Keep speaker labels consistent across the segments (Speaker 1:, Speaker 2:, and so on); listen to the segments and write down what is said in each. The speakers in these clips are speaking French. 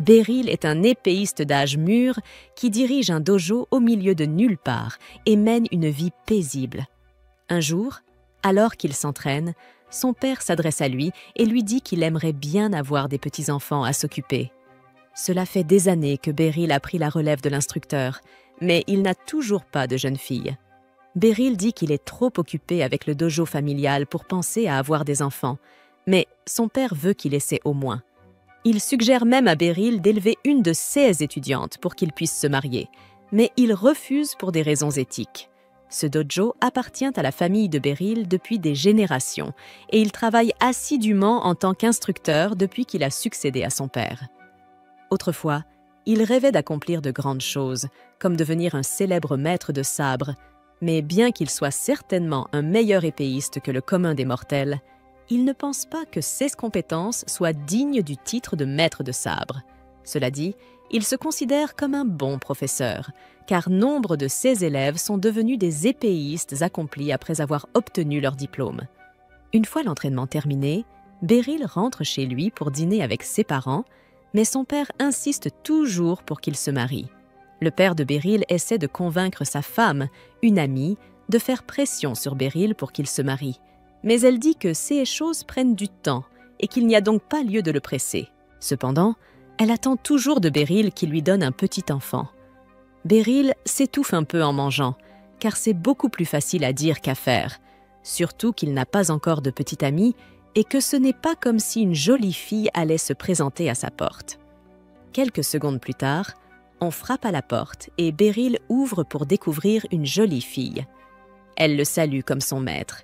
Speaker 1: Beryl est un épéiste d'âge mûr qui dirige un dojo au milieu de nulle part et mène une vie paisible. Un jour, alors qu'il s'entraîne, son père s'adresse à lui et lui dit qu'il aimerait bien avoir des petits-enfants à s'occuper. Cela fait des années que Beryl a pris la relève de l'instructeur, mais il n'a toujours pas de jeune fille. Beryl dit qu'il est trop occupé avec le dojo familial pour penser à avoir des enfants, mais son père veut qu'il essaie au moins. Il suggère même à Beryl d'élever une de ses étudiantes pour qu'il puisse se marier, mais il refuse pour des raisons éthiques. Ce dojo appartient à la famille de Beryl depuis des générations et il travaille assidûment en tant qu'instructeur depuis qu'il a succédé à son père. Autrefois, il rêvait d'accomplir de grandes choses, comme devenir un célèbre maître de sabre, mais bien qu'il soit certainement un meilleur épéiste que le commun des mortels, il ne pense pas que ses compétences soient dignes du titre de maître de sabre. Cela dit, il se considère comme un bon professeur, car nombre de ses élèves sont devenus des épéistes accomplis après avoir obtenu leur diplôme. Une fois l'entraînement terminé, Beryl rentre chez lui pour dîner avec ses parents, mais son père insiste toujours pour qu'il se marie. Le père de Beryl essaie de convaincre sa femme, une amie, de faire pression sur Beryl pour qu'il se marie. Mais elle dit que ces choses prennent du temps et qu'il n'y a donc pas lieu de le presser. Cependant, elle attend toujours de Beryl qu'il lui donne un petit enfant. Beryl s'étouffe un peu en mangeant, car c'est beaucoup plus facile à dire qu'à faire, surtout qu'il n'a pas encore de petite amie et que ce n'est pas comme si une jolie fille allait se présenter à sa porte. Quelques secondes plus tard, on frappe à la porte et Beryl ouvre pour découvrir une jolie fille. Elle le salue comme son maître.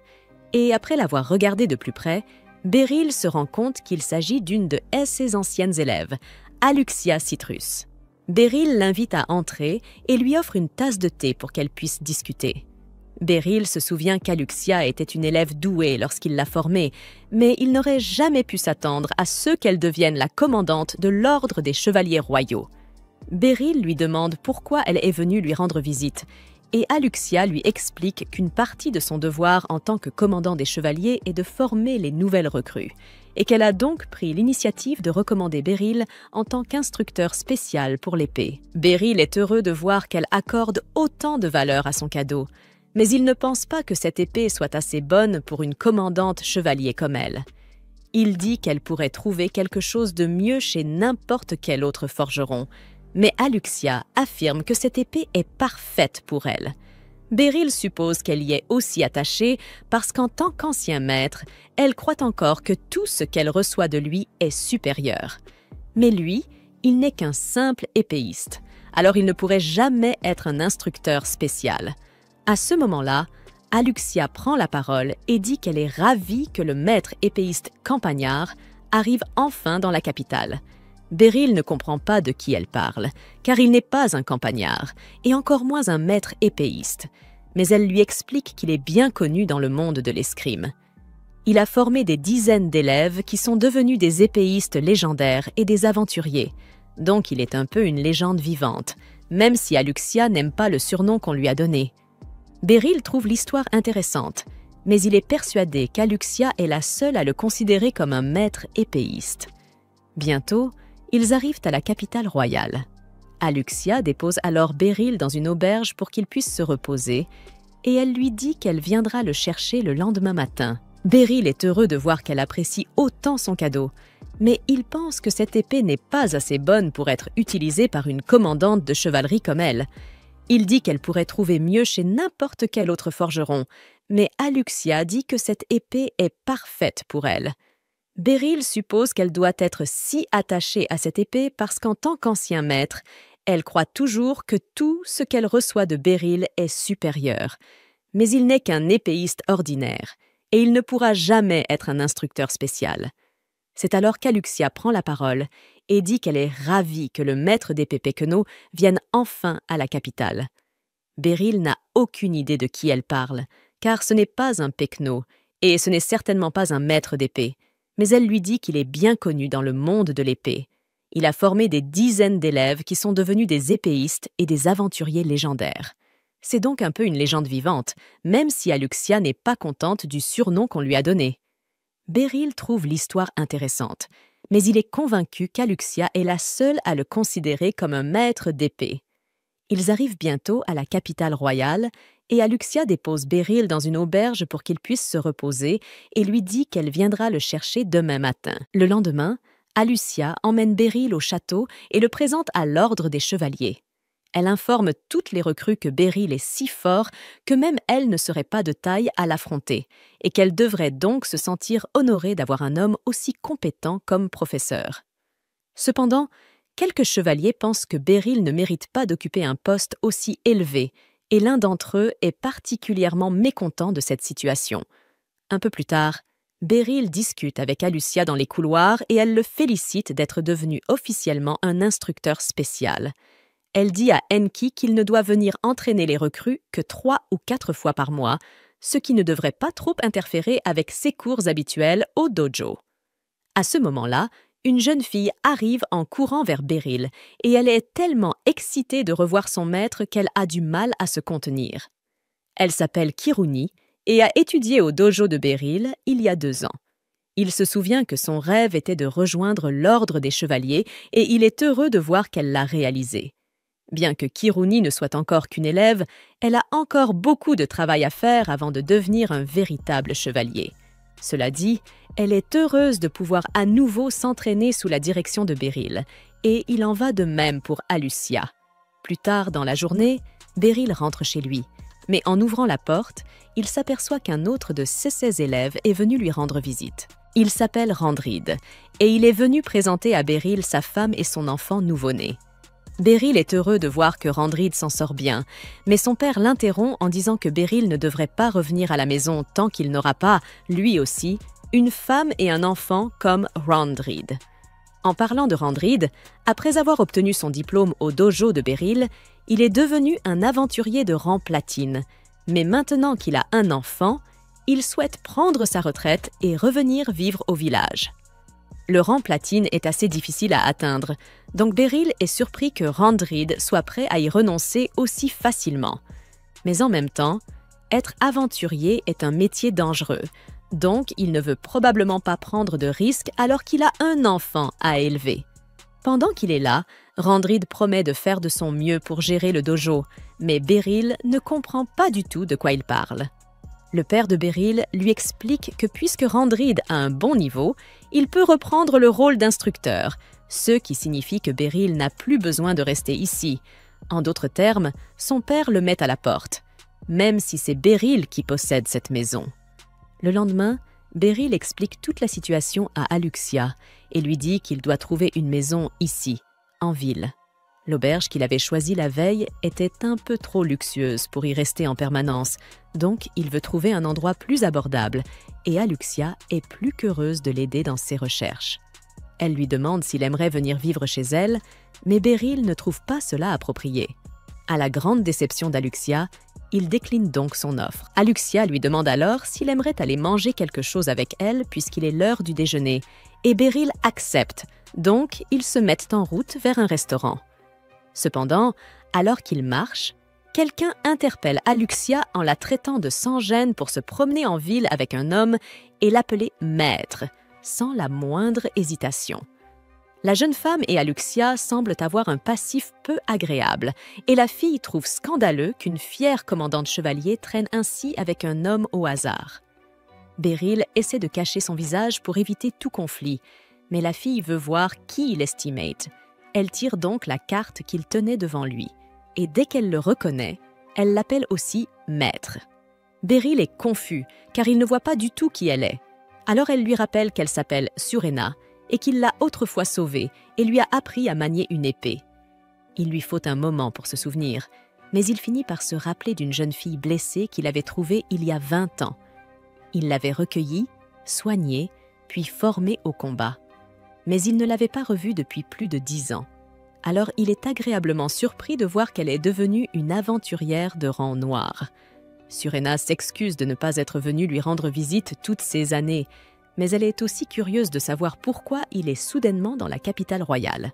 Speaker 1: Et après l'avoir regardée de plus près, Beryl se rend compte qu'il s'agit d'une de ses anciennes élèves, Aluxia Citrus. Beryl l'invite à entrer et lui offre une tasse de thé pour qu'elle puisse discuter. Beryl se souvient qu'Aluxia était une élève douée lorsqu'il l'a formée, mais il n'aurait jamais pu s'attendre à ce qu'elle devienne la commandante de l'ordre des chevaliers royaux. Beryl lui demande pourquoi elle est venue lui rendre visite, et Aluxia lui explique qu'une partie de son devoir en tant que commandant des chevaliers est de former les nouvelles recrues, et qu'elle a donc pris l'initiative de recommander Beryl en tant qu'instructeur spécial pour l'épée. Beryl est heureux de voir qu'elle accorde autant de valeur à son cadeau, mais il ne pense pas que cette épée soit assez bonne pour une commandante chevalier comme elle. Il dit qu'elle pourrait trouver quelque chose de mieux chez n'importe quel autre forgeron, mais Aluxia affirme que cette épée est parfaite pour elle. Beryl suppose qu'elle y est aussi attachée parce qu'en tant qu'ancien maître, elle croit encore que tout ce qu'elle reçoit de lui est supérieur. Mais lui, il n'est qu'un simple épéiste, alors il ne pourrait jamais être un instructeur spécial. À ce moment-là, Aluxia prend la parole et dit qu'elle est ravie que le maître épéiste Campagnard arrive enfin dans la capitale. Beryl ne comprend pas de qui elle parle, car il n'est pas un campagnard, et encore moins un maître épéiste. Mais elle lui explique qu'il est bien connu dans le monde de l'escrime. Il a formé des dizaines d'élèves qui sont devenus des épéistes légendaires et des aventuriers, donc il est un peu une légende vivante, même si Aluxia n'aime pas le surnom qu'on lui a donné. Beryl trouve l'histoire intéressante, mais il est persuadé qu'Aluxia est la seule à le considérer comme un maître épéiste. Bientôt, ils arrivent à la capitale royale. Aluxia dépose alors Beryl dans une auberge pour qu'il puisse se reposer, et elle lui dit qu'elle viendra le chercher le lendemain matin. Beryl est heureux de voir qu'elle apprécie autant son cadeau, mais il pense que cette épée n'est pas assez bonne pour être utilisée par une commandante de chevalerie comme elle. Il dit qu'elle pourrait trouver mieux chez n'importe quel autre forgeron, mais Aluxia dit que cette épée est parfaite pour elle. Beryl suppose qu'elle doit être si attachée à cette épée parce qu'en tant qu'ancien maître, elle croit toujours que tout ce qu'elle reçoit de Beryl est supérieur. Mais il n'est qu'un épéiste ordinaire, et il ne pourra jamais être un instructeur spécial. C'est alors qu'Aluxia prend la parole et dit qu'elle est ravie que le maître d'épée Péquenot vienne enfin à la capitale. Beryl n'a aucune idée de qui elle parle, car ce n'est pas un Péquenot, et ce n'est certainement pas un maître d'épée. Mais elle lui dit qu'il est bien connu dans le monde de l'épée. Il a formé des dizaines d'élèves qui sont devenus des épéistes et des aventuriers légendaires. C'est donc un peu une légende vivante, même si Aluxia n'est pas contente du surnom qu'on lui a donné. Beryl trouve l'histoire intéressante, mais il est convaincu qu'Aluxia est la seule à le considérer comme un maître d'épée. Ils arrivent bientôt à la capitale royale et Aluxia dépose Beryl dans une auberge pour qu'il puisse se reposer et lui dit qu'elle viendra le chercher demain matin. Le lendemain, Aluxia emmène Beryl au château et le présente à l'ordre des chevaliers. Elle informe toutes les recrues que Beryl est si fort que même elle ne serait pas de taille à l'affronter et qu'elle devrait donc se sentir honorée d'avoir un homme aussi compétent comme professeur. Cependant, quelques chevaliers pensent que Beryl ne mérite pas d'occuper un poste aussi élevé et l'un d'entre eux est particulièrement mécontent de cette situation. Un peu plus tard, Beryl discute avec Aluxia dans les couloirs et elle le félicite d'être devenu officiellement un instructeur spécial. Elle dit à Enki qu'il ne doit venir entraîner les recrues que 3 ou 4 fois par mois, ce qui ne devrait pas trop interférer avec ses cours habituels au dojo. À ce moment-là, une jeune fille arrive en courant vers Beryl et elle est tellement excitée de revoir son maître qu'elle a du mal à se contenir. Elle s'appelle Kiruni et a étudié au dojo de Beryl il y a 2 ans. Il se souvient que son rêve était de rejoindre l'ordre des chevaliers et il est heureux de voir qu'elle l'a réalisé. Bien que Kiruni ne soit encore qu'une élève, elle a encore beaucoup de travail à faire avant de devenir un véritable chevalier. Cela dit, elle est heureuse de pouvoir à nouveau s'entraîner sous la direction de Beryl, et il en va de même pour Aluxia. Plus tard dans la journée, Beryl rentre chez lui, mais en ouvrant la porte, il s'aperçoit qu'un autre de ses élèves est venu lui rendre visite. Il s'appelle Randrid, et il est venu présenter à Beryl sa femme et son enfant nouveau-né. Beryl est heureux de voir que Randrid s'en sort bien, mais son père l'interrompt en disant que Beryl ne devrait pas revenir à la maison tant qu'il n'aura pas, lui aussi, une femme et un enfant comme Randrid. En parlant de Randrid, après avoir obtenu son diplôme au dojo de Beryl, il est devenu un aventurier de rang platine. Mais maintenant qu'il a un enfant, il souhaite prendre sa retraite et revenir vivre au village. Le rang platine est assez difficile à atteindre, donc Beryl est surpris que Randrid soit prêt à y renoncer aussi facilement. Mais en même temps, être aventurier est un métier dangereux, donc il ne veut probablement pas prendre de risques alors qu'il a un enfant à élever. Pendant qu'il est là, Randrid promet de faire de son mieux pour gérer le dojo, mais Beryl ne comprend pas du tout de quoi il parle. Le père de Beryl lui explique que puisque Randrid a un bon niveau, il peut reprendre le rôle d'instructeur, ce qui signifie que Beryl n'a plus besoin de rester ici. En d'autres termes, son père le met à la porte, même si c'est Beryl qui possède cette maison. Le lendemain, Beryl explique toute la situation à Aluxia et lui dit qu'il doit trouver une maison ici, en ville. L'auberge qu'il avait choisie la veille était un peu trop luxueuse pour y rester en permanence, donc il veut trouver un endroit plus abordable, et Aluxia est plus qu'heureuse de l'aider dans ses recherches. Elle lui demande s'il aimerait venir vivre chez elle, mais Beryl ne trouve pas cela approprié. À la grande déception d'Aluxia, il décline donc son offre. Aluxia lui demande alors s'il aimerait aller manger quelque chose avec elle puisqu'il est l'heure du déjeuner, et Beryl accepte, donc ils se mettent en route vers un restaurant. Cependant, alors qu'ils marchent, quelqu'un interpelle Aluxia en la traitant de sans-gêne pour se promener en ville avec un homme et l'appeler « maître », sans la moindre hésitation. La jeune femme et Aluxia semblent avoir un passif peu agréable, et la fille trouve scandaleux qu'une fière commandante chevalier traîne ainsi avec un homme au hasard. Beryl essaie de cacher son visage pour éviter tout conflit, mais la fille veut voir qui il estimate. Elle tire donc la carte qu'il tenait devant lui, et dès qu'elle le reconnaît, elle l'appelle aussi « maître ». Beryl est confus, car il ne voit pas du tout qui elle est. Alors elle lui rappelle qu'elle s'appelle Surena, et qu'il l'a autrefois sauvée et lui a appris à manier une épée. Il lui faut un moment pour se souvenir, mais il finit par se rappeler d'une jeune fille blessée qu'il avait trouvée il y a 20 ans. Il l'avait recueillie, soignée, puis formée au combat. Mais il ne l'avait pas revue depuis plus de 10 ans. Alors il est agréablement surpris de voir qu'elle est devenue une aventurière de rang noir. Surena s'excuse de ne pas être venue lui rendre visite toutes ces années, mais elle est aussi curieuse de savoir pourquoi il est soudainement dans la capitale royale.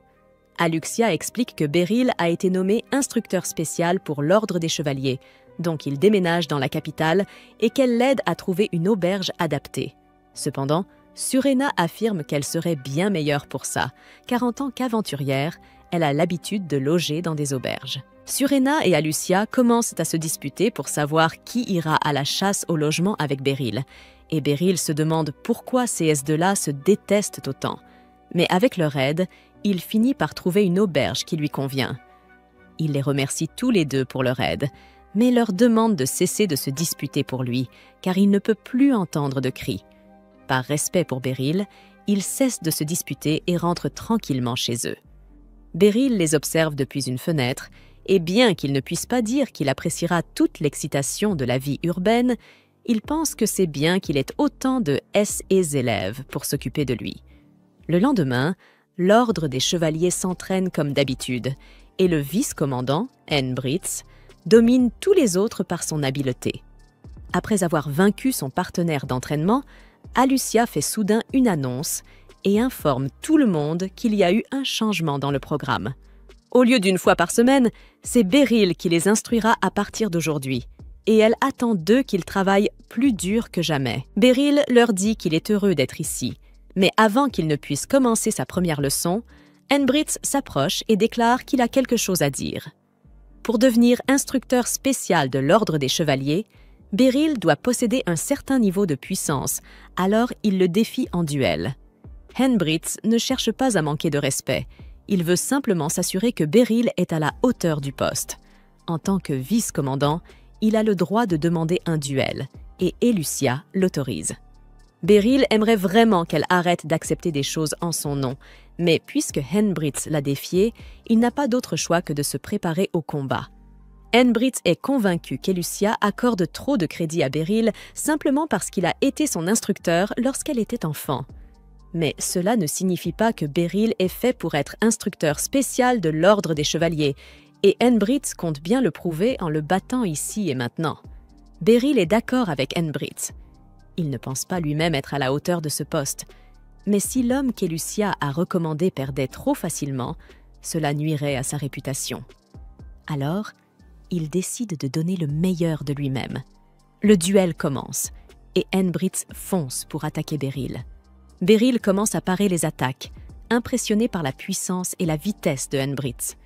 Speaker 1: Aluxia explique que Beryl a été nommé instructeur spécial pour l'ordre des chevaliers, donc il déménage dans la capitale et qu'elle l'aide à trouver une auberge adaptée. Cependant, Surena affirme qu'elle serait bien meilleure pour ça, car en tant qu'aventurière, elle a l'habitude de loger dans des auberges. Surena et Alucia commencent à se disputer pour savoir qui ira à la chasse au logement avec Beryl. Et Beryl se demande pourquoi ces S2-là se détestent autant. Mais avec leur aide, il finit par trouver une auberge qui lui convient. Il les remercie tous les deux pour leur aide, mais leur demande de cesser de se disputer pour lui, car il ne peut plus entendre de cris. Par respect pour Beryl, ils cessent de se disputer et rentrent tranquillement chez eux. Beryl les observe depuis une fenêtre, et bien qu'il ne puisse pas dire qu'il appréciera toute l'excitation de la vie urbaine, il pense que c'est bien qu'il ait autant de S et élèves pour s'occuper de lui. Le lendemain, l'ordre des chevaliers s'entraîne comme d'habitude, et le vice-commandant, Henbritz, domine tous les autres par son habileté. Après avoir vaincu son partenaire d'entraînement, Alucia fait soudain une annonce et informe tout le monde qu'il y a eu un changement dans le programme. Au lieu d'une fois par semaine, c'est Beryl qui les instruira à partir d'aujourd'hui. Et elle attend d'eux qu'ils travaillent plus dur que jamais. Beryl leur dit qu'il est heureux d'être ici. Mais avant qu'il ne puisse commencer sa première leçon, Henbritz s'approche et déclare qu'il a quelque chose à dire. Pour devenir instructeur spécial de l'Ordre des Chevaliers, Beryl doit posséder un certain niveau de puissance, alors il le défie en duel. Henbritz ne cherche pas à manquer de respect. Il veut simplement s'assurer que Beryl est à la hauteur du poste. En tant que vice-commandant, il a le droit de demander un duel, et Elucia l'autorise. Beryl aimerait vraiment qu'elle arrête d'accepter des choses en son nom, mais puisque Henbritz l'a défié, il n'a pas d'autre choix que de se préparer au combat. Henbritz est convaincu qu'Elucia accorde trop de crédit à Beryl simplement parce qu'il a été son instructeur lorsqu'elle était enfant. Mais cela ne signifie pas que Beryl est fait pour être instructeur spécial de l'Ordre des Chevaliers, et Henbritz compte bien le prouver en le battant ici et maintenant. Beryl est d'accord avec Henbritz. Il ne pense pas lui-même être à la hauteur de ce poste. Mais si l'homme qu'Elucia a recommandé perdait trop facilement, cela nuirait à sa réputation. Alors, il décide de donner le meilleur de lui-même. Le duel commence, et Henbritz fonce pour attaquer Beryl. Beryl commence à parer les attaques, impressionné par la puissance et la vitesse de Henbritz.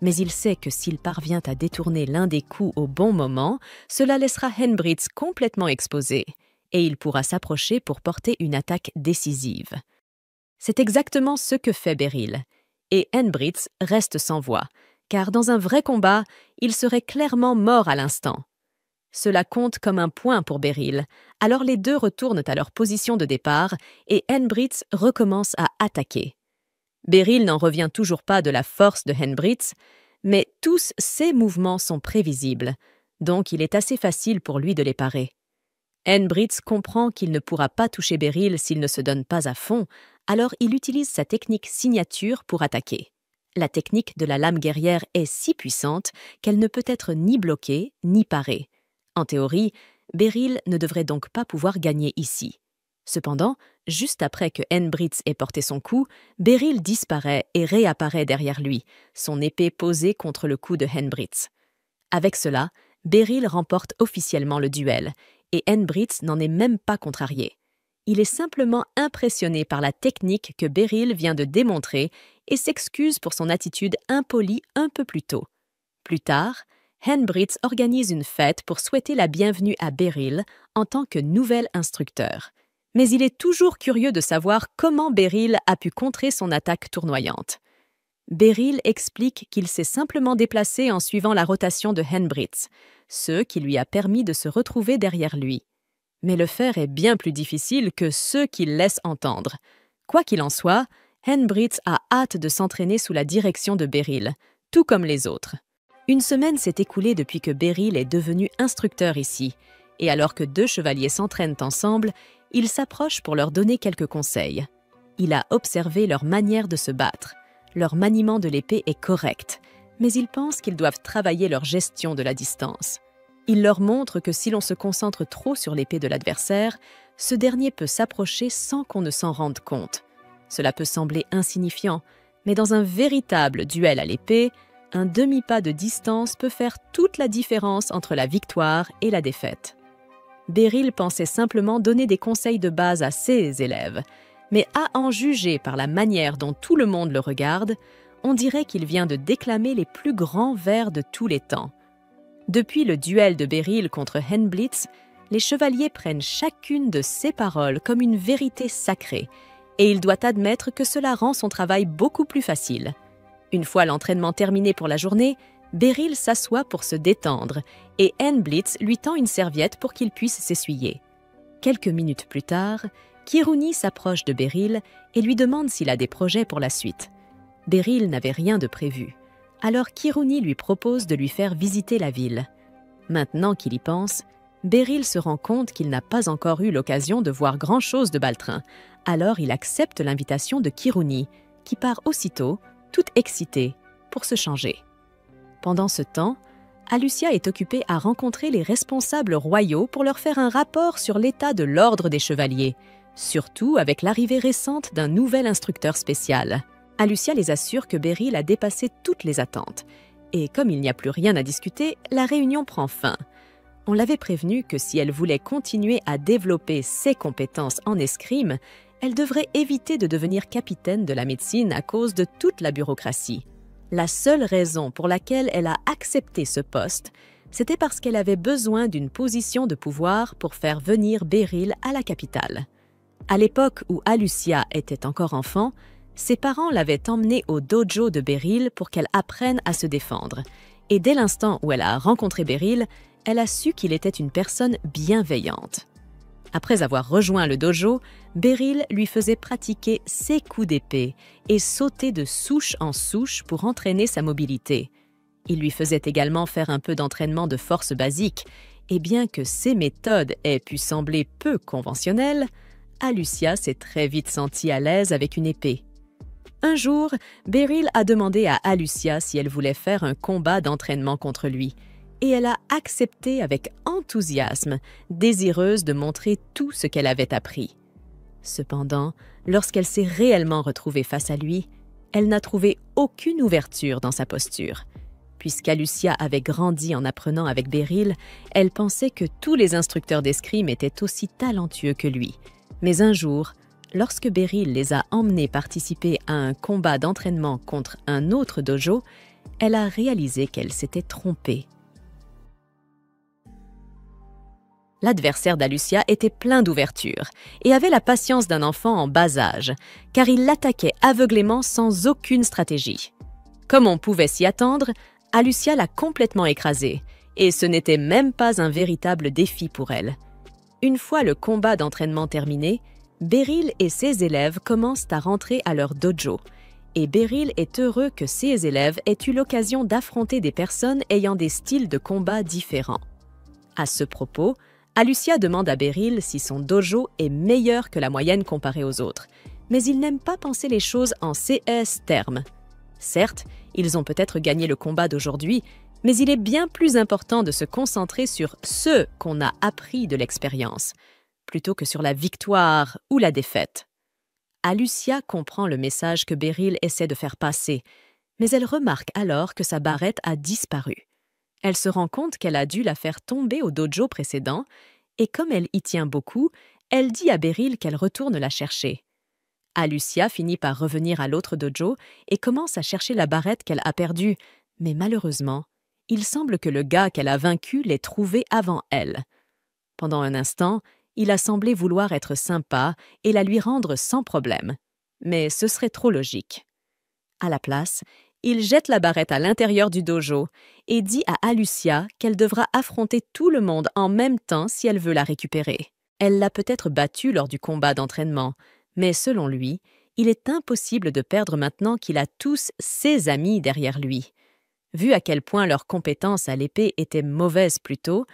Speaker 1: Mais il sait que s'il parvient à détourner l'un des coups au bon moment, cela laissera Henbritz complètement exposé, et il pourra s'approcher pour porter une attaque décisive. C'est exactement ce que fait Beryl, et Henbritz reste sans voix, car dans un vrai combat, il serait clairement mort à l'instant. Cela compte comme un point pour Beryl, alors les deux retournent à leur position de départ et Henbritz recommence à attaquer. Beryl n'en revient toujours pas de la force de Henbritz, mais tous ses mouvements sont prévisibles, donc il est assez facile pour lui de les parer. Henbritz comprend qu'il ne pourra pas toucher Beryl s'il ne se donne pas à fond, alors il utilise sa technique signature pour attaquer. La technique de la lame guerrière est si puissante qu'elle ne peut être ni bloquée ni parée. En théorie, Beryl ne devrait donc pas pouvoir gagner ici. Cependant, juste après que Henbritz ait porté son coup, Beryl disparaît et réapparaît derrière lui, son épée posée contre le cou de Henbritz. Avec cela, Beryl remporte officiellement le duel, et Henbritz n'en est même pas contrarié. Il est simplement impressionné par la technique que Beryl vient de démontrer et s'excuse pour son attitude impolie un peu plus tôt. Plus tard, Henbritz organise une fête pour souhaiter la bienvenue à Beryl en tant que nouvel instructeur. Mais il est toujours curieux de savoir comment Beryl a pu contrer son attaque tournoyante. Beryl explique qu'il s'est simplement déplacé en suivant la rotation de Henbritz, ce qui lui a permis de se retrouver derrière lui. Mais le faire est bien plus difficile que ce qu'il laisse entendre. Quoi qu'il en soit, Henbritz a hâte de s'entraîner sous la direction de Beryl, tout comme les autres. Une semaine s'est écoulée depuis que Beryl est devenu instructeur ici, et alors que deux chevaliers s'entraînent ensemble, il s'approche pour leur donner quelques conseils. Il a observé leur manière de se battre. Leur maniement de l'épée est correct, mais il pense qu'ils doivent travailler leur gestion de la distance. Il leur montre que si l'on se concentre trop sur l'épée de l'adversaire, ce dernier peut s'approcher sans qu'on ne s'en rende compte. Cela peut sembler insignifiant, mais dans un véritable duel à l'épée, un demi-pas de distance peut faire toute la différence entre la victoire et la défaite. Beryl pensait simplement donner des conseils de base à ses élèves, mais à en juger par la manière dont tout le monde le regarde, on dirait qu'il vient de déclamer les plus grands vers de tous les temps. Depuis le duel de Beryl contre Henblitz, les chevaliers prennent chacune de ses paroles comme une vérité sacrée, et il doit admettre que cela rend son travail beaucoup plus facile. Une fois l'entraînement terminé pour la journée, Beryl s'assoit pour se détendre, et Henblitz lui tend une serviette pour qu'il puisse s'essuyer. Quelques minutes plus tard, Kiruni s'approche de Beryl et lui demande s'il a des projets pour la suite. Beryl n'avait rien de prévu. Alors Kiruni lui propose de lui faire visiter la ville. Maintenant qu'il y pense, Beryl se rend compte qu'il n'a pas encore eu l'occasion de voir grand-chose de Baltrin. Alors il accepte l'invitation de Kiruni, qui part aussitôt, toute excitée, pour se changer. Pendant ce temps, Alucia est occupée à rencontrer les responsables royaux pour leur faire un rapport sur l'état de l'ordre des chevaliers, surtout avec l'arrivée récente d'un nouvel instructeur spécial. Alucia les assure que Beryl a dépassé toutes les attentes. Et comme il n'y a plus rien à discuter, la réunion prend fin. On l'avait prévenue que si elle voulait continuer à développer ses compétences en escrime, elle devrait éviter de devenir capitaine de la médecine à cause de toute la bureaucratie. La seule raison pour laquelle elle a accepté ce poste, c'était parce qu'elle avait besoin d'une position de pouvoir pour faire venir Beryl à la capitale. À l'époque où Alucia était encore enfant, ses parents l'avaient emmenée au dojo de Beryl pour qu'elle apprenne à se défendre. Et dès l'instant où elle a rencontré Beryl, elle a su qu'il était une personne bienveillante. Après avoir rejoint le dojo, Beryl lui faisait pratiquer ses coups d'épée et sauter de souche en souche pour entraîner sa mobilité. Il lui faisait également faire un peu d'entraînement de force basique, et bien que ces méthodes aient pu sembler peu conventionnelles, Alucia s'est très vite sentie à l'aise avec une épée. Un jour, Beryl a demandé à Alucia si elle voulait faire un combat d'entraînement contre lui, et elle a accepté avec enthousiasme, désireuse de montrer tout ce qu'elle avait appris. Cependant, lorsqu'elle s'est réellement retrouvée face à lui, elle n'a trouvé aucune ouverture dans sa posture. Puisqu'Alucia avait grandi en apprenant avec Beryl, elle pensait que tous les instructeurs d'escrime étaient aussi talentueux que lui. Mais un jour, lorsque Beryl les a emmenés participer à un combat d'entraînement contre un autre dojo, elle a réalisé qu'elle s'était trompée. L'adversaire d'Alucia était plein d'ouverture et avait la patience d'un enfant en bas âge, car il l'attaquait aveuglément sans aucune stratégie. Comme on pouvait s'y attendre, Alucia l'a complètement écrasé, et ce n'était même pas un véritable défi pour elle. Une fois le combat d'entraînement terminé, Beryl et ses élèves commencent à rentrer à leur dojo, et Beryl est heureux que ses élèves aient eu l'occasion d'affronter des personnes ayant des styles de combat différents. À ce propos, Alucia demande à Beryl si son dojo est meilleur que la moyenne comparée aux autres, mais il n'aime pas penser les choses en ces termes. Certes, ils ont peut-être gagné le combat d'aujourd'hui, mais il est bien plus important de se concentrer sur ce qu'on a appris de l'expérience, plutôt que sur la victoire ou la défaite. Alucia comprend le message que Beryl essaie de faire passer, mais elle remarque alors que sa barrette a disparu. Elle se rend compte qu'elle a dû la faire tomber au dojo précédent, et comme elle y tient beaucoup, elle dit à Beryl qu'elle retourne la chercher. Alucia finit par revenir à l'autre dojo et commence à chercher la barrette qu'elle a perdue, mais malheureusement, il semble que le gars qu'elle a vaincu l'ait trouvée avant elle. Pendant un instant, il a semblé vouloir être sympa et la lui rendre sans problème, mais ce serait trop logique. À la place, il jette la barrette à l'intérieur du dojo et dit à Alucia qu'elle devra affronter tout le monde en même temps si elle veut la récupérer. Elle l'a peut-être battue lors du combat d'entraînement, mais selon lui, il est impossible de perdre maintenant qu'il a tous ses amis derrière lui. Vu à quel point leurs compétences à l'épée étaient mauvaises plus tôt,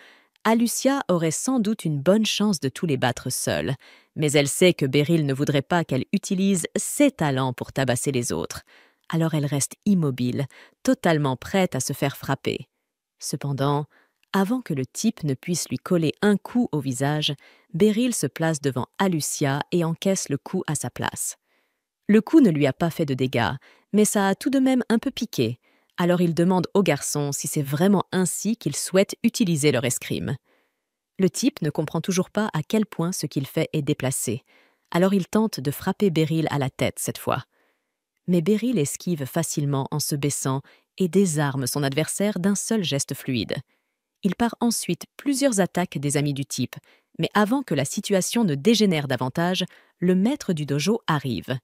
Speaker 1: Alucia aurait sans doute une bonne chance de tous les battre seule, mais elle sait que Beryl ne voudrait pas qu'elle utilise ses talents pour tabasser les autres. Alors elle reste immobile, totalement prête à se faire frapper. Cependant, avant que le type ne puisse lui coller un coup au visage, Beryl se place devant Alucia et encaisse le coup à sa place. Le coup ne lui a pas fait de dégâts, mais ça a tout de même un peu piqué. Alors il demande au garçon si c'est vraiment ainsi qu'ils souhaitent utiliser leur escrime. Le type ne comprend toujours pas à quel point ce qu'il fait est déplacé. Alors il tente de frapper Beryl à la tête cette fois. Mais Beryl esquive facilement en se baissant et désarme son adversaire d'un seul geste fluide. Il part ensuite plusieurs attaques des amis du type, mais avant que la situation ne dégénère davantage, le maître du dojo arrive.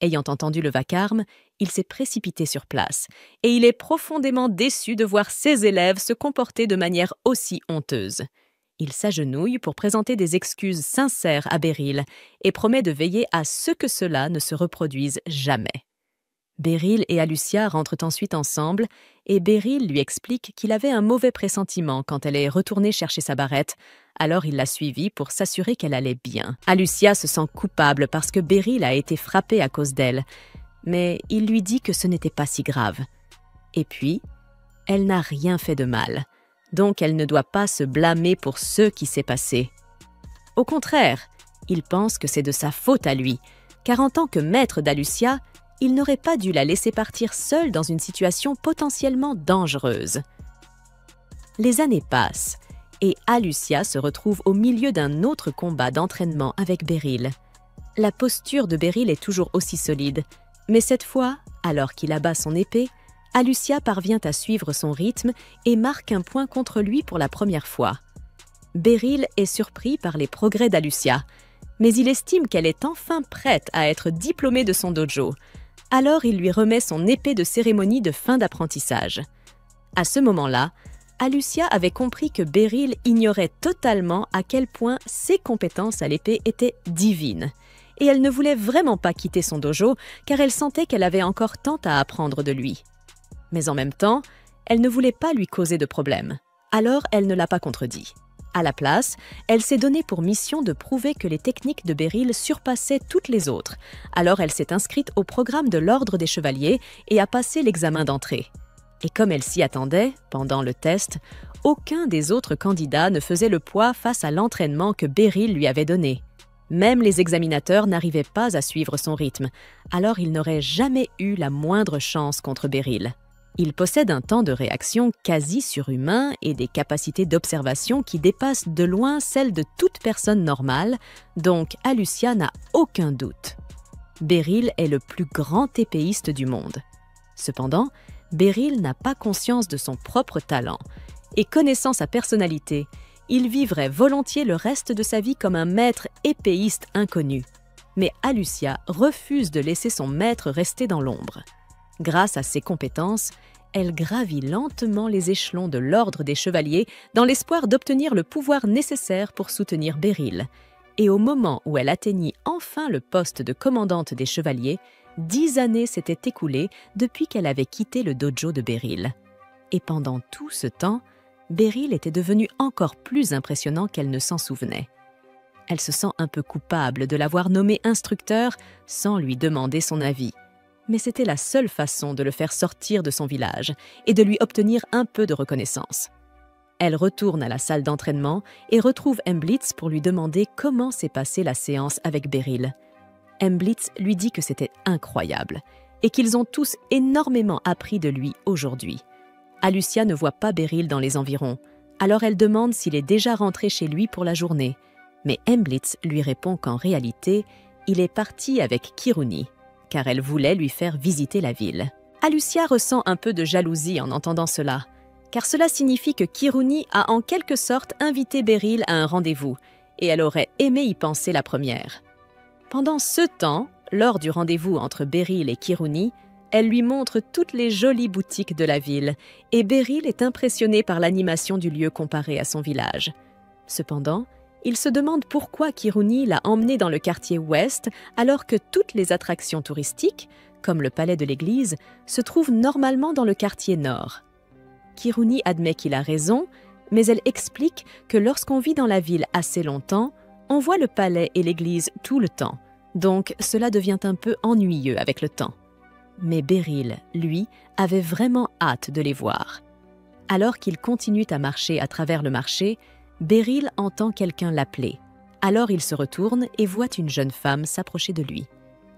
Speaker 1: Ayant entendu le vacarme, il s'est précipité sur place, et il est profondément déçu de voir ses élèves se comporter de manière aussi honteuse. Il s'agenouille pour présenter des excuses sincères à Beryl et promet de veiller à ce que cela ne se reproduise jamais. Beryl et Alucia rentrent ensuite ensemble et Beryl lui explique qu'il avait un mauvais pressentiment quand elle est retournée chercher sa barrette, alors il l'a suivie pour s'assurer qu'elle allait bien. Alucia se sent coupable parce que Beryl a été frappé à cause d'elle, mais il lui dit que ce n'était pas si grave. Et puis, elle n'a rien fait de mal, donc elle ne doit pas se blâmer pour ce qui s'est passé. Au contraire, il pense que c'est de sa faute à lui, car en tant que maître d'Alucia, il n'aurait pas dû la laisser partir seule dans une situation potentiellement dangereuse. Les années passent et Alucia se retrouve au milieu d'un autre combat d'entraînement avec Beryl. La posture de Beryl est toujours aussi solide, mais cette fois, alors qu'il abat son épée, Alucia parvient à suivre son rythme et marque un point contre lui pour la première fois. Beryl est surpris par les progrès d'Alucia, mais il estime qu'elle est enfin prête à être diplômée de son dojo. Alors il lui remet son épée de cérémonie de fin d'apprentissage. À ce moment-là, Alucia avait compris que Beryl ignorait totalement à quel point ses compétences à l'épée étaient divines. Et elle ne voulait vraiment pas quitter son dojo car elle sentait qu'elle avait encore tant à apprendre de lui. Mais en même temps, elle ne voulait pas lui causer de problème. Alors elle ne l'a pas contredit. À la place, elle s'est donnée pour mission de prouver que les techniques de Beryl surpassaient toutes les autres. Alors elle s'est inscrite au programme de l'Ordre des Chevaliers et a passé l'examen d'entrée. Et comme elle s'y attendait, pendant le test, aucun des autres candidats ne faisait le poids face à l'entraînement que Beryl lui avait donné. Même les examinateurs n'arrivaient pas à suivre son rythme, alors il n'aurait jamais eu la moindre chance contre Beryl. Il possède un temps de réaction quasi surhumain et des capacités d'observation qui dépassent de loin celles de toute personne normale, donc Alucia n'a aucun doute. Beryl est le plus grand épéiste du monde. Cependant, Beryl n'a pas conscience de son propre talent, et connaissant sa personnalité, il vivrait volontiers le reste de sa vie comme un maître épéiste inconnu. Mais Alucia refuse de laisser son maître rester dans l'ombre. Grâce à ses compétences, elle gravit lentement les échelons de l'Ordre des Chevaliers dans l'espoir d'obtenir le pouvoir nécessaire pour soutenir Beryl. Et au moment où elle atteignit enfin le poste de commandante des Chevaliers, 10 années s'étaient écoulées depuis qu'elle avait quitté le dojo de Beryl. Et pendant tout ce temps, Beryl était devenu encore plus impressionnant qu'elle ne s'en souvenait. Elle se sent un peu coupable de l'avoir nommé instructeur sans lui demander son avis. Mais c'était la seule façon de le faire sortir de son village et de lui obtenir un peu de reconnaissance. Elle retourne à la salle d'entraînement et retrouve Emblitz pour lui demander comment s'est passée la séance avec Beryl. Emblitz lui dit que c'était incroyable et qu'ils ont tous énormément appris de lui aujourd'hui. Alucia ne voit pas Beryl dans les environs, alors elle demande s'il est déjà rentré chez lui pour la journée. Mais Emblitz lui répond qu'en réalité, il est parti avec Kiruni, car elle voulait lui faire visiter la ville. Alucia ressent un peu de jalousie en entendant cela, car cela signifie que Kiruni a en quelque sorte invité Beryl à un rendez-vous, et elle aurait aimé y penser la première. Pendant ce temps, lors du rendez-vous entre Beryl et Kiruni, elle lui montre toutes les jolies boutiques de la ville, et Beryl est impressionné par l'animation du lieu comparé à son village. Cependant, il se demande pourquoi Kiruni l'a emmené dans le quartier ouest alors que toutes les attractions touristiques, comme le palais de l'église, se trouvent normalement dans le quartier nord. Kiruni admet qu'il a raison, mais elle explique que lorsqu'on vit dans la ville assez longtemps, on voit le palais et l'église tout le temps, donc cela devient un peu ennuyeux avec le temps. Mais Beryl, lui, avait vraiment hâte de les voir. Alors qu'ils continuent à marcher à travers le marché, Beryl entend quelqu'un l'appeler. Alors il se retourne et voit une jeune femme s'approcher de lui.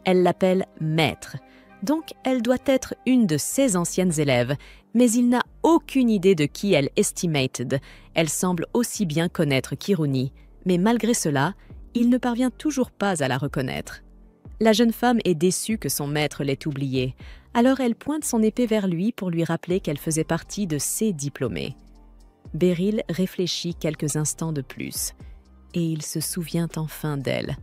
Speaker 1: Elle l'appelle « maître », Donc elle doit être une de ses anciennes élèves, mais il n'a aucune idée de qui elle estimated. Elle semble aussi bien connaître Kiruni, mais malgré cela, il ne parvient toujours pas à la reconnaître. La jeune femme est déçue que son maître l'ait oubliée, alors elle pointe son épée vers lui pour lui rappeler qu'elle faisait partie de ses diplômés. Beryl réfléchit quelques instants de plus, et il se souvient enfin d'elle.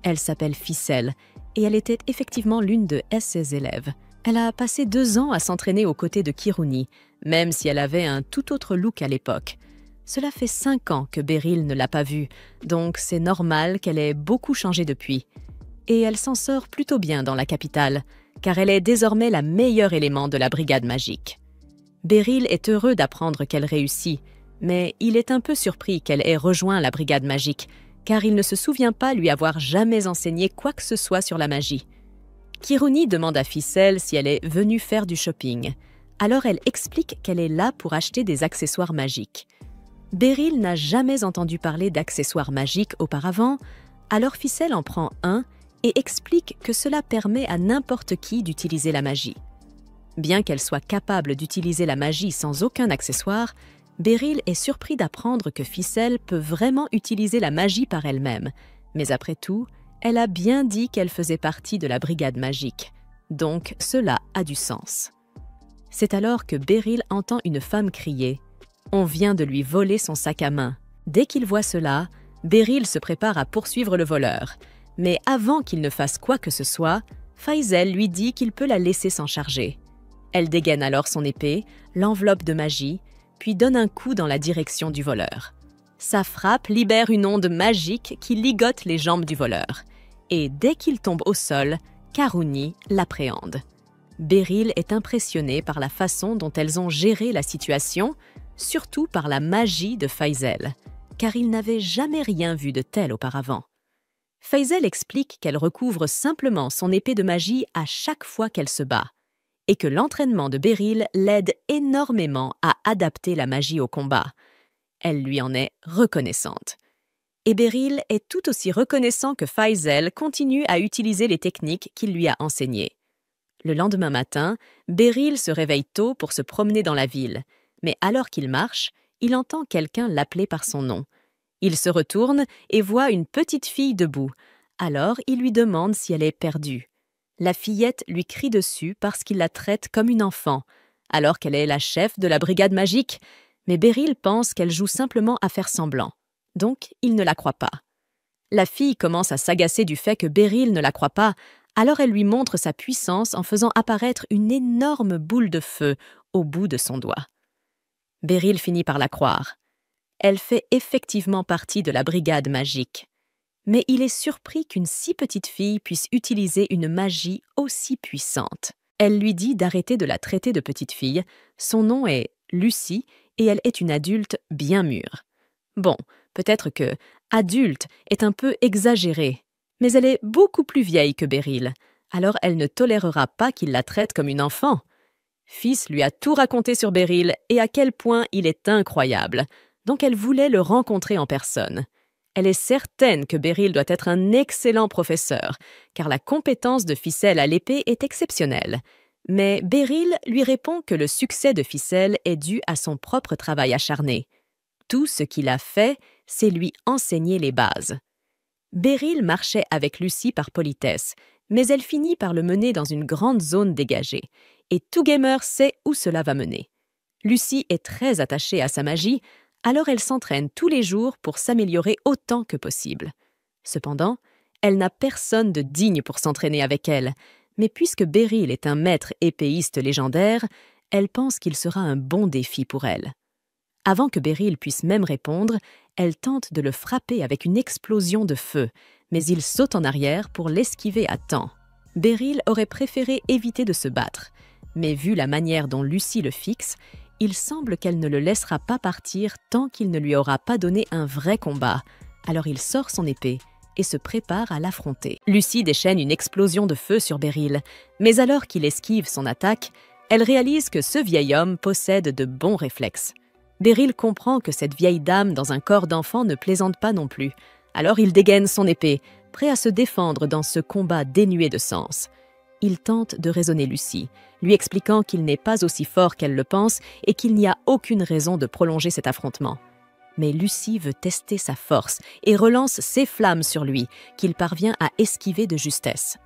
Speaker 1: Elle s'appelle Ficelle, et elle était effectivement l'une de ses élèves. Elle a passé 2 ans à s'entraîner aux côtés de Kiruni, même si elle avait un tout autre look à l'époque. Cela fait 5 ans que Beryl ne l'a pas vue, donc c'est normal qu'elle ait beaucoup changé depuis. Et elle s'en sort plutôt bien dans la capitale, car elle est désormais la meilleure élément de la brigade magique. Beryl est heureux d'apprendre qu'elle réussit, mais il est un peu surpris qu'elle ait rejoint la brigade magique, car il ne se souvient pas lui avoir jamais enseigné quoi que ce soit sur la magie. Kiruni demande à Ficelle si elle est venue faire du shopping. Alors elle explique qu'elle est là pour acheter des accessoires magiques. Beryl n'a jamais entendu parler d'accessoires magiques auparavant, alors Ficelle en prend un et explique que cela permet à n'importe qui d'utiliser la magie. Bien qu'elle soit capable d'utiliser la magie sans aucun accessoire, Beryl est surpris d'apprendre que Ficelle peut vraiment utiliser la magie par elle-même. Mais après tout, elle a bien dit qu'elle faisait partie de la brigade magique. Donc cela a du sens. C'est alors que Beryl entend une femme crier « On vient de lui voler son sac à main ». Dès qu'il voit cela, Beryl se prépare à poursuivre le voleur. Mais avant qu'il ne fasse quoi que ce soit, Faisal lui dit qu'il peut la laisser s'en charger. Elle dégaine alors son épée, l'enveloppe de magie, puis donne un coup dans la direction du voleur. Sa frappe libère une onde magique qui ligote les jambes du voleur. Et dès qu'il tombe au sol, Karuni l'appréhende. Beryl est impressionnée par la façon dont elles ont géré la situation, surtout par la magie de Faisal, car il n'avait jamais rien vu de tel auparavant. Faisal explique qu'elle recouvre simplement son épée de magie à chaque fois qu'elle se bat, et que l'entraînement de Beryl l'aide énormément à adapter la magie au combat. Elle lui en est reconnaissante. Et Beryl est tout aussi reconnaissant que Faisal continue à utiliser les techniques qu'il lui a enseignées. Le lendemain matin, Beryl se réveille tôt pour se promener dans la ville, mais alors qu'il marche, il entend quelqu'un l'appeler par son nom. Il se retourne et voit une petite fille debout. Alors il lui demande si elle est perdue. La fillette lui crie dessus parce qu'il la traite comme une enfant, alors qu'elle est la chef de la brigade magique. Mais Beryl pense qu'elle joue simplement à faire semblant. Donc il ne la croit pas. La fille commence à s'agacer du fait que Beryl ne la croit pas, alors elle lui montre sa puissance en faisant apparaître une énorme boule de feu au bout de son doigt. Beryl finit par la croire. Elle fait effectivement partie de la brigade magique. Mais il est surpris qu'une si petite fille puisse utiliser une magie aussi puissante. Elle lui dit d'arrêter de la traiter de petite fille. Son nom est Lucie et elle est une adulte bien mûre. Bon, peut-être que « adulte » est un peu exagéré, mais elle est beaucoup plus vieille que Beryl, alors elle ne tolérera pas qu'il la traite comme une enfant. Fils lui a tout raconté sur Beryl et à quel point il est incroyable, donc elle voulait le rencontrer en personne. Elle est certaine que Beryl doit être un excellent professeur, car la compétence de Ficelle à l'épée est exceptionnelle. Mais Beryl lui répond que le succès de Ficelle est dû à son propre travail acharné. Tout ce qu'il a fait, c'est lui enseigner les bases. Beryl marchait avec Lucie par politesse, mais elle finit par le mener dans une grande zone dégagée, et tout gamer sait où cela va mener. Lucie est très attachée à sa magie, alors elle s'entraîne tous les jours pour s'améliorer autant que possible. Cependant, elle n'a personne de digne pour s'entraîner avec elle, mais puisque Beryl est un maître épéiste légendaire, elle pense qu'il sera un bon défi pour elle. Avant que Beryl puisse même répondre, elle tente de le frapper avec une explosion de feu, mais il saute en arrière pour l'esquiver à temps. Beryl aurait préféré éviter de se battre, mais vu la manière dont Lucie le fixe, il semble qu'elle ne le laissera pas partir tant qu'il ne lui aura pas donné un vrai combat. Alors il sort son épée et se prépare à l'affronter. Lucie déchaîne une explosion de feu sur Beryl, mais alors qu'il esquive son attaque, elle réalise que ce vieil homme possède de bons réflexes. Beryl comprend que cette vieille dame dans un corps d'enfant ne plaisante pas non plus, alors il dégaine son épée, prêt à se défendre dans ce combat dénué de sens. Il tente de raisonner Lucy, lui expliquant qu'il n'est pas aussi fort qu'elle le pense et qu'il n'y a aucune raison de prolonger cet affrontement. Mais Lucy veut tester sa force et relance ses flammes sur lui, qu'il parvient à esquiver de justesse.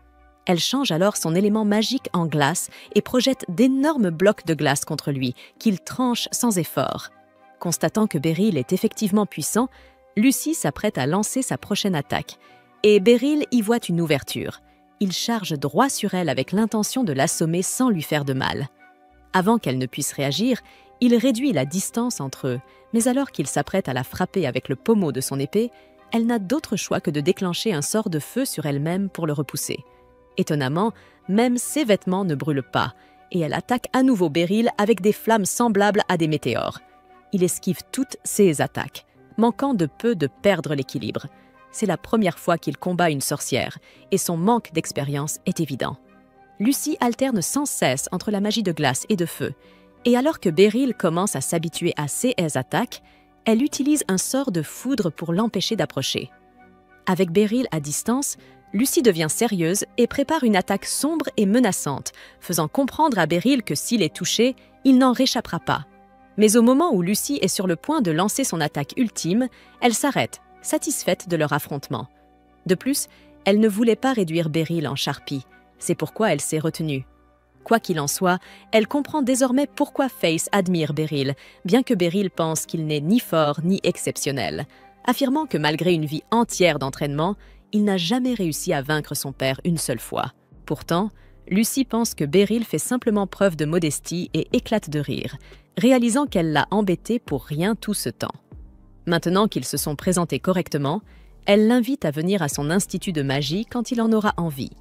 Speaker 1: Elle change alors son élément magique en glace et projette d'énormes blocs de glace contre lui, qu'il tranche sans effort. Constatant que Beryl est effectivement puissant, Lucy s'apprête à lancer sa prochaine attaque. Et Beryl y voit une ouverture. Il charge droit sur elle avec l'intention de l'assommer sans lui faire de mal. Avant qu'elle ne puisse réagir, il réduit la distance entre eux, mais alors qu'il s'apprête à la frapper avec le pommeau de son épée, elle n'a d'autre choix que de déclencher un sort de feu sur elle-même pour le repousser. Étonnamment, même ses vêtements ne brûlent pas, et elle attaque à nouveau Beryl avec des flammes semblables à des météores. Il esquive toutes ses attaques, manquant de peu de perdre l'équilibre. C'est la première fois qu'il combat une sorcière, et son manque d'expérience est évident. Lucy alterne sans cesse entre la magie de glace et de feu, et alors que Beryl commence à s'habituer à ses attaques, elle utilise un sort de foudre pour l'empêcher d'approcher. Avec Beryl à distance, Lucy devient sérieuse et prépare une attaque sombre et menaçante, faisant comprendre à Beryl que s'il est touché, il n'en réchappera pas. Mais au moment où Lucy est sur le point de lancer son attaque ultime, elle s'arrête, satisfaite de leur affrontement. De plus, elle ne voulait pas réduire Beryl en charpie, c'est pourquoi elle s'est retenue. Quoi qu'il en soit, elle comprend désormais pourquoi Face admire Beryl, bien que Beryl pense qu'il n'est ni fort ni exceptionnel, affirmant que malgré une vie entière d'entraînement, il n'a jamais réussi à vaincre son père une seule fois. Pourtant, Lucy pense que Beryl fait simplement preuve de modestie et éclate de rire, réalisant qu'elle l'a embêté pour rien tout ce temps. Maintenant qu'ils se sont présentés correctement, elle l'invite à venir à son institut de magie quand il en aura envie,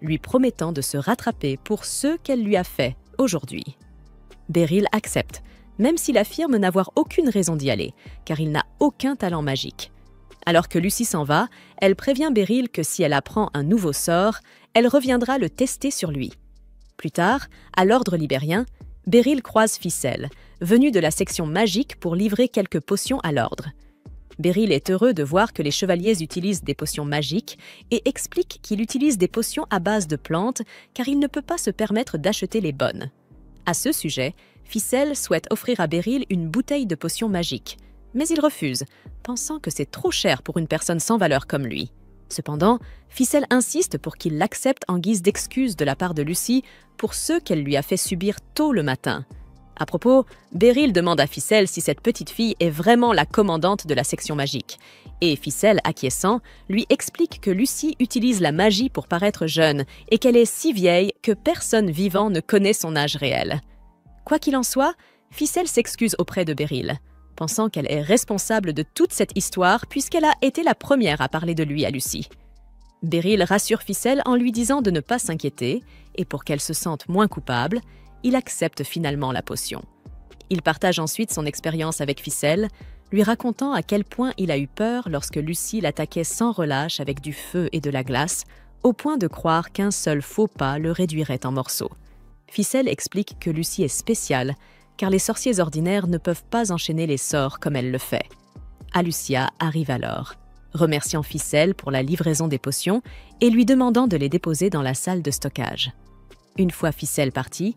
Speaker 1: lui promettant de se rattraper pour ce qu'elle lui a fait aujourd'hui. Beryl accepte, même s'il affirme n'avoir aucune raison d'y aller, car il n'a aucun talent magique. Alors que Lucy s'en va, elle prévient Beryl que si elle apprend un nouveau sort, elle reviendra le tester sur lui. Plus tard, à l'ordre libérien, Beryl croise Ficelle, venu de la section magique pour livrer quelques potions à l'ordre. Beryl est heureux de voir que les chevaliers utilisent des potions magiques et explique qu'il utilise des potions à base de plantes car il ne peut pas se permettre d'acheter les bonnes. À ce sujet, Ficelle souhaite offrir à Beryl une bouteille de potions magiques, mais il refuse, pensant que c'est trop cher pour une personne sans valeur comme lui. Cependant, Ficelle insiste pour qu'il l'accepte en guise d'excuse de la part de Lucy pour ce qu'elle lui a fait subir tôt le matin. À propos, Beryl demande à Ficelle si cette petite fille est vraiment la commandante de la section magique. Et Ficelle, acquiesçant, lui explique que Lucy utilise la magie pour paraître jeune et qu'elle est si vieille que personne vivant ne connaît son âge réel. Quoi qu'il en soit, Ficelle s'excuse auprès de Beryl, pensant qu'elle est responsable de toute cette histoire puisqu'elle a été la première à parler de lui à Lucy. Beryl rassure Ficelle en lui disant de ne pas s'inquiéter et pour qu'elle se sente moins coupable, il accepte finalement la potion. Il partage ensuite son expérience avec Ficelle, lui racontant à quel point il a eu peur lorsque Lucy l'attaquait sans relâche avec du feu et de la glace, au point de croire qu'un seul faux pas le réduirait en morceaux. Ficelle explique que Lucy est spéciale, car les sorciers ordinaires ne peuvent pas enchaîner les sorts comme elle le fait. Alucia arrive alors, remerciant Ficelle pour la livraison des potions et lui demandant de les déposer dans la salle de stockage. Une fois Ficelle partie,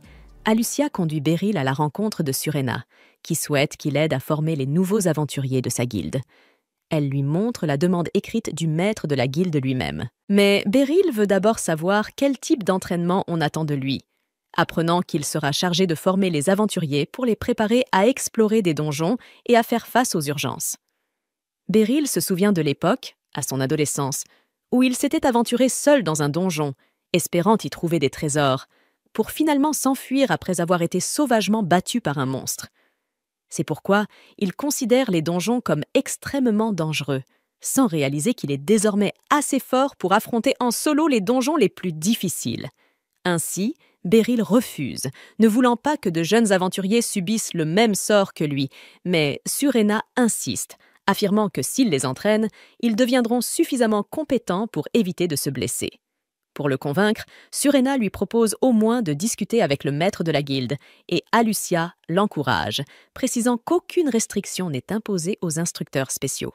Speaker 1: Alucia conduit Beryl à la rencontre de Surena, qui souhaite qu'il aide à former les nouveaux aventuriers de sa guilde. Elle lui montre la demande écrite du maître de la guilde lui-même. Mais Beryl veut d'abord savoir quel type d'entraînement on attend de lui, apprenant qu'il sera chargé de former les aventuriers pour les préparer à explorer des donjons et à faire face aux urgences. Beryl se souvient de l'époque, à son adolescence, où il s'était aventuré seul dans un donjon, espérant y trouver des trésors, pour finalement s'enfuir après avoir été sauvagement battu par un monstre. C'est pourquoi il considère les donjons comme extrêmement dangereux, sans réaliser qu'il est désormais assez fort pour affronter en solo les donjons les plus difficiles. Ainsi, Beryl refuse, ne voulant pas que de jeunes aventuriers subissent le même sort que lui, mais Surena insiste, affirmant que s'il les entraîne, ils deviendront suffisamment compétents pour éviter de se blesser. Pour le convaincre, Surena lui propose au moins de discuter avec le maître de la guilde, et Alucia l'encourage, précisant qu'aucune restriction n'est imposée aux instructeurs spéciaux.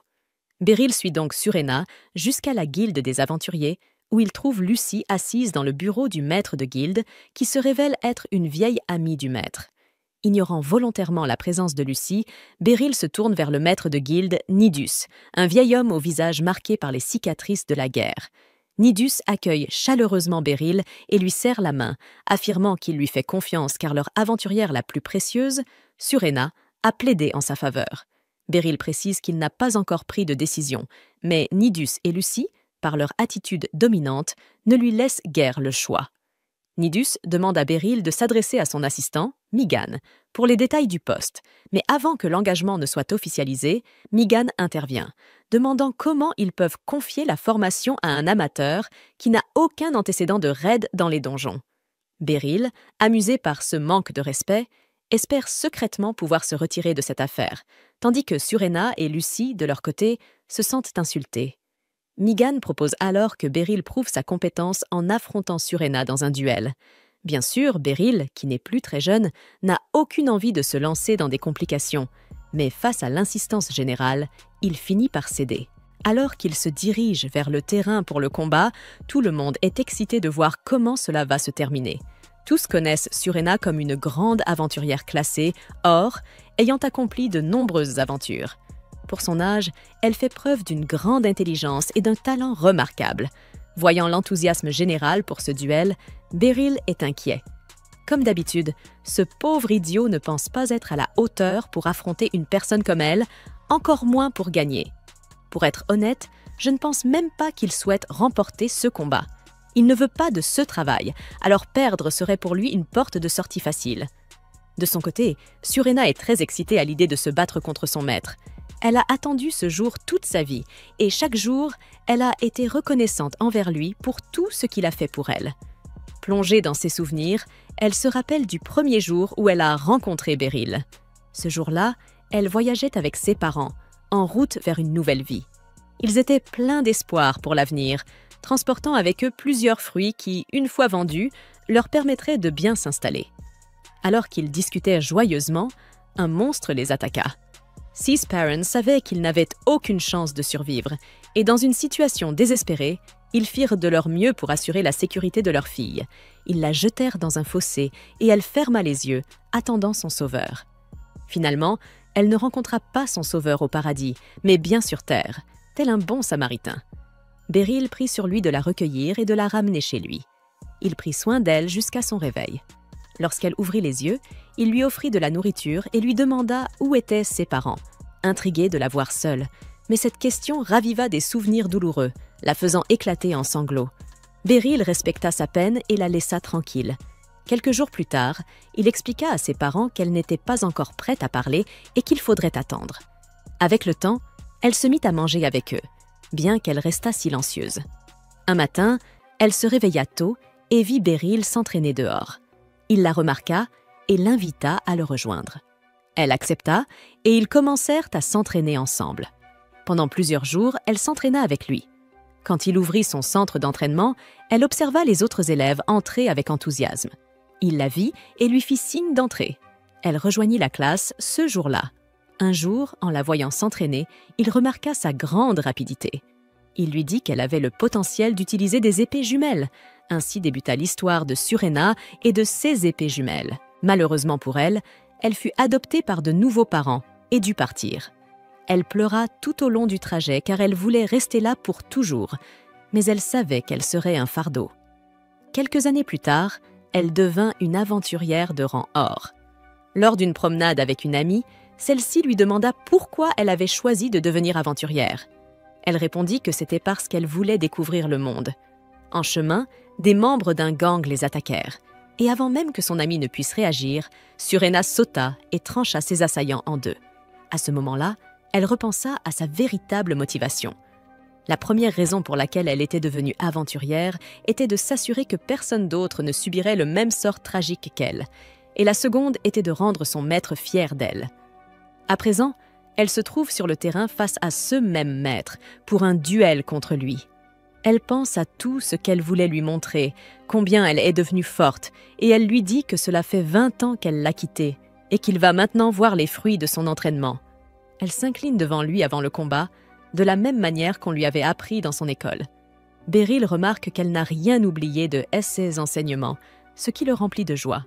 Speaker 1: Beryl suit donc Surena jusqu'à la guilde des aventuriers, où il trouve Lucy assise dans le bureau du maître de guilde, qui se révèle être une vieille amie du maître. Ignorant volontairement la présence de Lucy, Beryl se tourne vers le maître de guilde, Nidus, un vieil homme au visage marqué par les cicatrices de la guerre. Nidus accueille chaleureusement Beryl et lui serre la main, affirmant qu'il lui fait confiance car leur aventurière la plus précieuse, Surena, a plaidé en sa faveur. Beryl précise qu'il n'a pas encore pris de décision, mais Nidus et Lucy, par leur attitude dominante, ne lui laissent guère le choix. Nidus demande à Beryl de s'adresser à son assistant, Migan, pour les détails du poste, mais avant que l'engagement ne soit officialisé, Migan intervient, demandant comment ils peuvent confier la formation à un amateur qui n'a aucun antécédent de raid dans les donjons. Beryl, amusé par ce manque de respect, espère secrètement pouvoir se retirer de cette affaire, tandis que Surena et Lucy, de leur côté, se sentent insultés. Migan propose alors que Beryl prouve sa compétence en affrontant Surena dans un duel. Bien sûr, Beryl, qui n'est plus très jeune, n'a aucune envie de se lancer dans des complications, mais face à l'insistance générale, il finit par céder. Alors qu'il se dirige vers le terrain pour le combat, tout le monde est excité de voir comment cela va se terminer. Tous connaissent Surena comme une grande aventurière classée, or, ayant accompli de nombreuses aventures. Pour son âge, elle fait preuve d'une grande intelligence et d'un talent remarquable. Voyant l'enthousiasme général pour ce duel, Beryl est inquiet. Comme d'habitude, ce pauvre idiot ne pense pas être à la hauteur pour affronter une personne comme elle, encore moins pour gagner. Pour être honnête, je ne pense même pas qu'il souhaite remporter ce combat. Il ne veut pas de ce travail, alors perdre serait pour lui une porte de sortie facile. De son côté, Surena est très excitée à l'idée de se battre contre son maître. Elle a attendu ce jour toute sa vie, et chaque jour, elle a été reconnaissante envers lui pour tout ce qu'il a fait pour elle. Plongée dans ses souvenirs, elle se rappelle du premier jour où elle a rencontré Beryl. Ce jour-là, elle voyageait avec ses parents, en route vers une nouvelle vie. Ils étaient pleins d'espoir pour l'avenir, transportant avec eux plusieurs fruits qui, une fois vendus, leur permettraient de bien s'installer. Alors qu'ils discutaient joyeusement, un monstre les attaqua. Six Parents savaient qu'ils n'avaient aucune chance de survivre, et dans une situation désespérée, ils firent de leur mieux pour assurer la sécurité de leur fille. Ils la jetèrent dans un fossé, et elle ferma les yeux, attendant son sauveur. Finalement, elle ne rencontra pas son sauveur au paradis, mais bien sur terre, tel un bon samaritain. Beryl prit sur lui de la recueillir et de la ramener chez lui. Il prit soin d'elle jusqu'à son réveil. Lorsqu'elle ouvrit les yeux, il lui offrit de la nourriture et lui demanda où étaient ses parents, intrigué de la voir seule. Mais cette question raviva des souvenirs douloureux, la faisant éclater en sanglots. Beryl respecta sa peine et la laissa tranquille. Quelques jours plus tard, il expliqua à ses parents qu'elle n'était pas encore prête à parler et qu'il faudrait attendre. Avec le temps, elle se mit à manger avec eux, bien qu'elle restât silencieuse. Un matin, elle se réveilla tôt et vit Beryl s'entraîner dehors. Il la remarqua et l'invita à le rejoindre. Elle accepta et ils commencèrent à s'entraîner ensemble. Pendant plusieurs jours, elle s'entraîna avec lui. Quand il ouvrit son centre d'entraînement, elle observa les autres élèves entrer avec enthousiasme. Il la vit et lui fit signe d'entrer. Elle rejoignit la classe ce jour-là. Un jour, en la voyant s'entraîner, il remarqua sa grande rapidité. Il lui dit qu'elle avait le potentiel d'utiliser des épées jumelles. Ainsi débuta l'histoire de Surena et de ses épées jumelles. Malheureusement pour elle, elle fut adoptée par de nouveaux parents et dut partir. Elle pleura tout au long du trajet car elle voulait rester là pour toujours, mais elle savait qu'elle serait un fardeau. Quelques années plus tard, elle devint une aventurière de rang or. Lors d'une promenade avec une amie, celle-ci lui demanda pourquoi elle avait choisi de devenir aventurière. Elle répondit que c'était parce qu'elle voulait découvrir le monde. En chemin, des membres d'un gang les attaquèrent. Et avant même que son amie ne puisse réagir, Surena sauta et trancha ses assaillants en deux. À ce moment-là, elle repensa à sa véritable motivation. La première raison pour laquelle elle était devenue aventurière était de s'assurer que personne d'autre ne subirait le même sort tragique qu'elle. Et la seconde était de rendre son maître fier d'elle. À présent, elle se trouve sur le terrain face à ce même maître, pour un duel contre lui. Elle pense à tout ce qu'elle voulait lui montrer, combien elle est devenue forte, et elle lui dit que cela fait 20 ans qu'elle l'a quitté, et qu'il va maintenant voir les fruits de son entraînement. Elle s'incline devant lui avant le combat, de la même manière qu'on lui avait appris dans son école. Beryl remarque qu'elle n'a rien oublié de ses enseignements, ce qui le remplit de joie.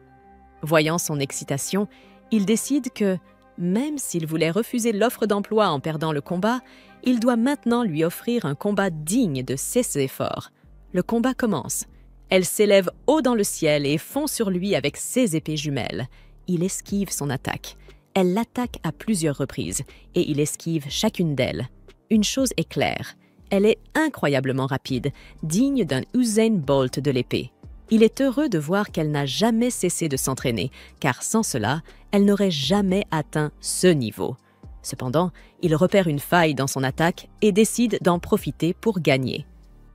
Speaker 1: Voyant son excitation, il décide que, même s'il voulait refuser l'offre d'emploi en perdant le combat, il doit maintenant lui offrir un combat digne de ses efforts. Le combat commence. Elle s'élève haut dans le ciel et fond sur lui avec ses épées jumelles. Il esquive son attaque. Elle l'attaque à plusieurs reprises et il esquive chacune d'elles. Une chose est claire, elle est incroyablement rapide, digne d'un Usain Bolt de l'épée. Il est heureux de voir qu'elle n'a jamais cessé de s'entraîner, car sans cela, elle n'aurait jamais atteint ce niveau. Cependant, il repère une faille dans son attaque et décide d'en profiter pour gagner.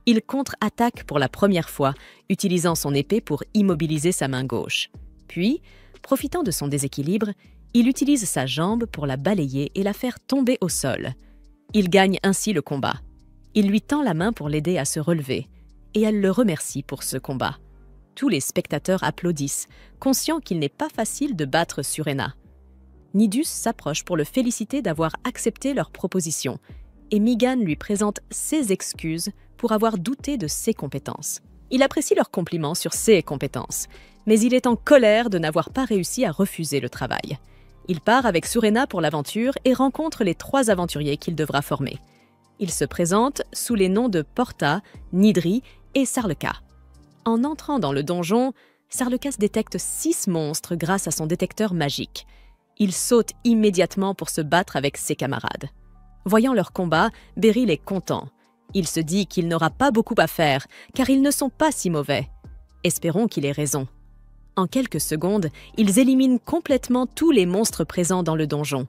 Speaker 1: Il contre-attaque pour la première fois, utilisant son épée pour immobiliser sa main gauche. Puis, profitant de son déséquilibre, il utilise sa jambe pour la balayer et la faire tomber au sol. Il gagne ainsi le combat. Il lui tend la main pour l'aider à se relever, et elle le remercie pour ce combat. Tous les spectateurs applaudissent, conscients qu'il n'est pas facile de battre Surena. Nidus s'approche pour le féliciter d'avoir accepté leur proposition, et Megan lui présente ses excuses pour avoir douté de ses compétences. Il apprécie leurs compliments sur ses compétences, mais il est en colère de n'avoir pas réussi à refuser le travail. Il part avec Surena pour l'aventure et rencontre les 3 aventuriers qu'il devra former. Ils se présentent sous les noms de Porta, Nidri et Sarleka. En entrant dans le donjon, Sarlekas détecte 6 monstres grâce à son détecteur magique. Il saute immédiatement pour se battre avec ses camarades. Voyant leur combat, Beryl est content. Il se dit qu'il n'aura pas beaucoup à faire, car ils ne sont pas si mauvais. Espérons qu'il ait raison. En quelques secondes, ils éliminent complètement tous les monstres présents dans le donjon.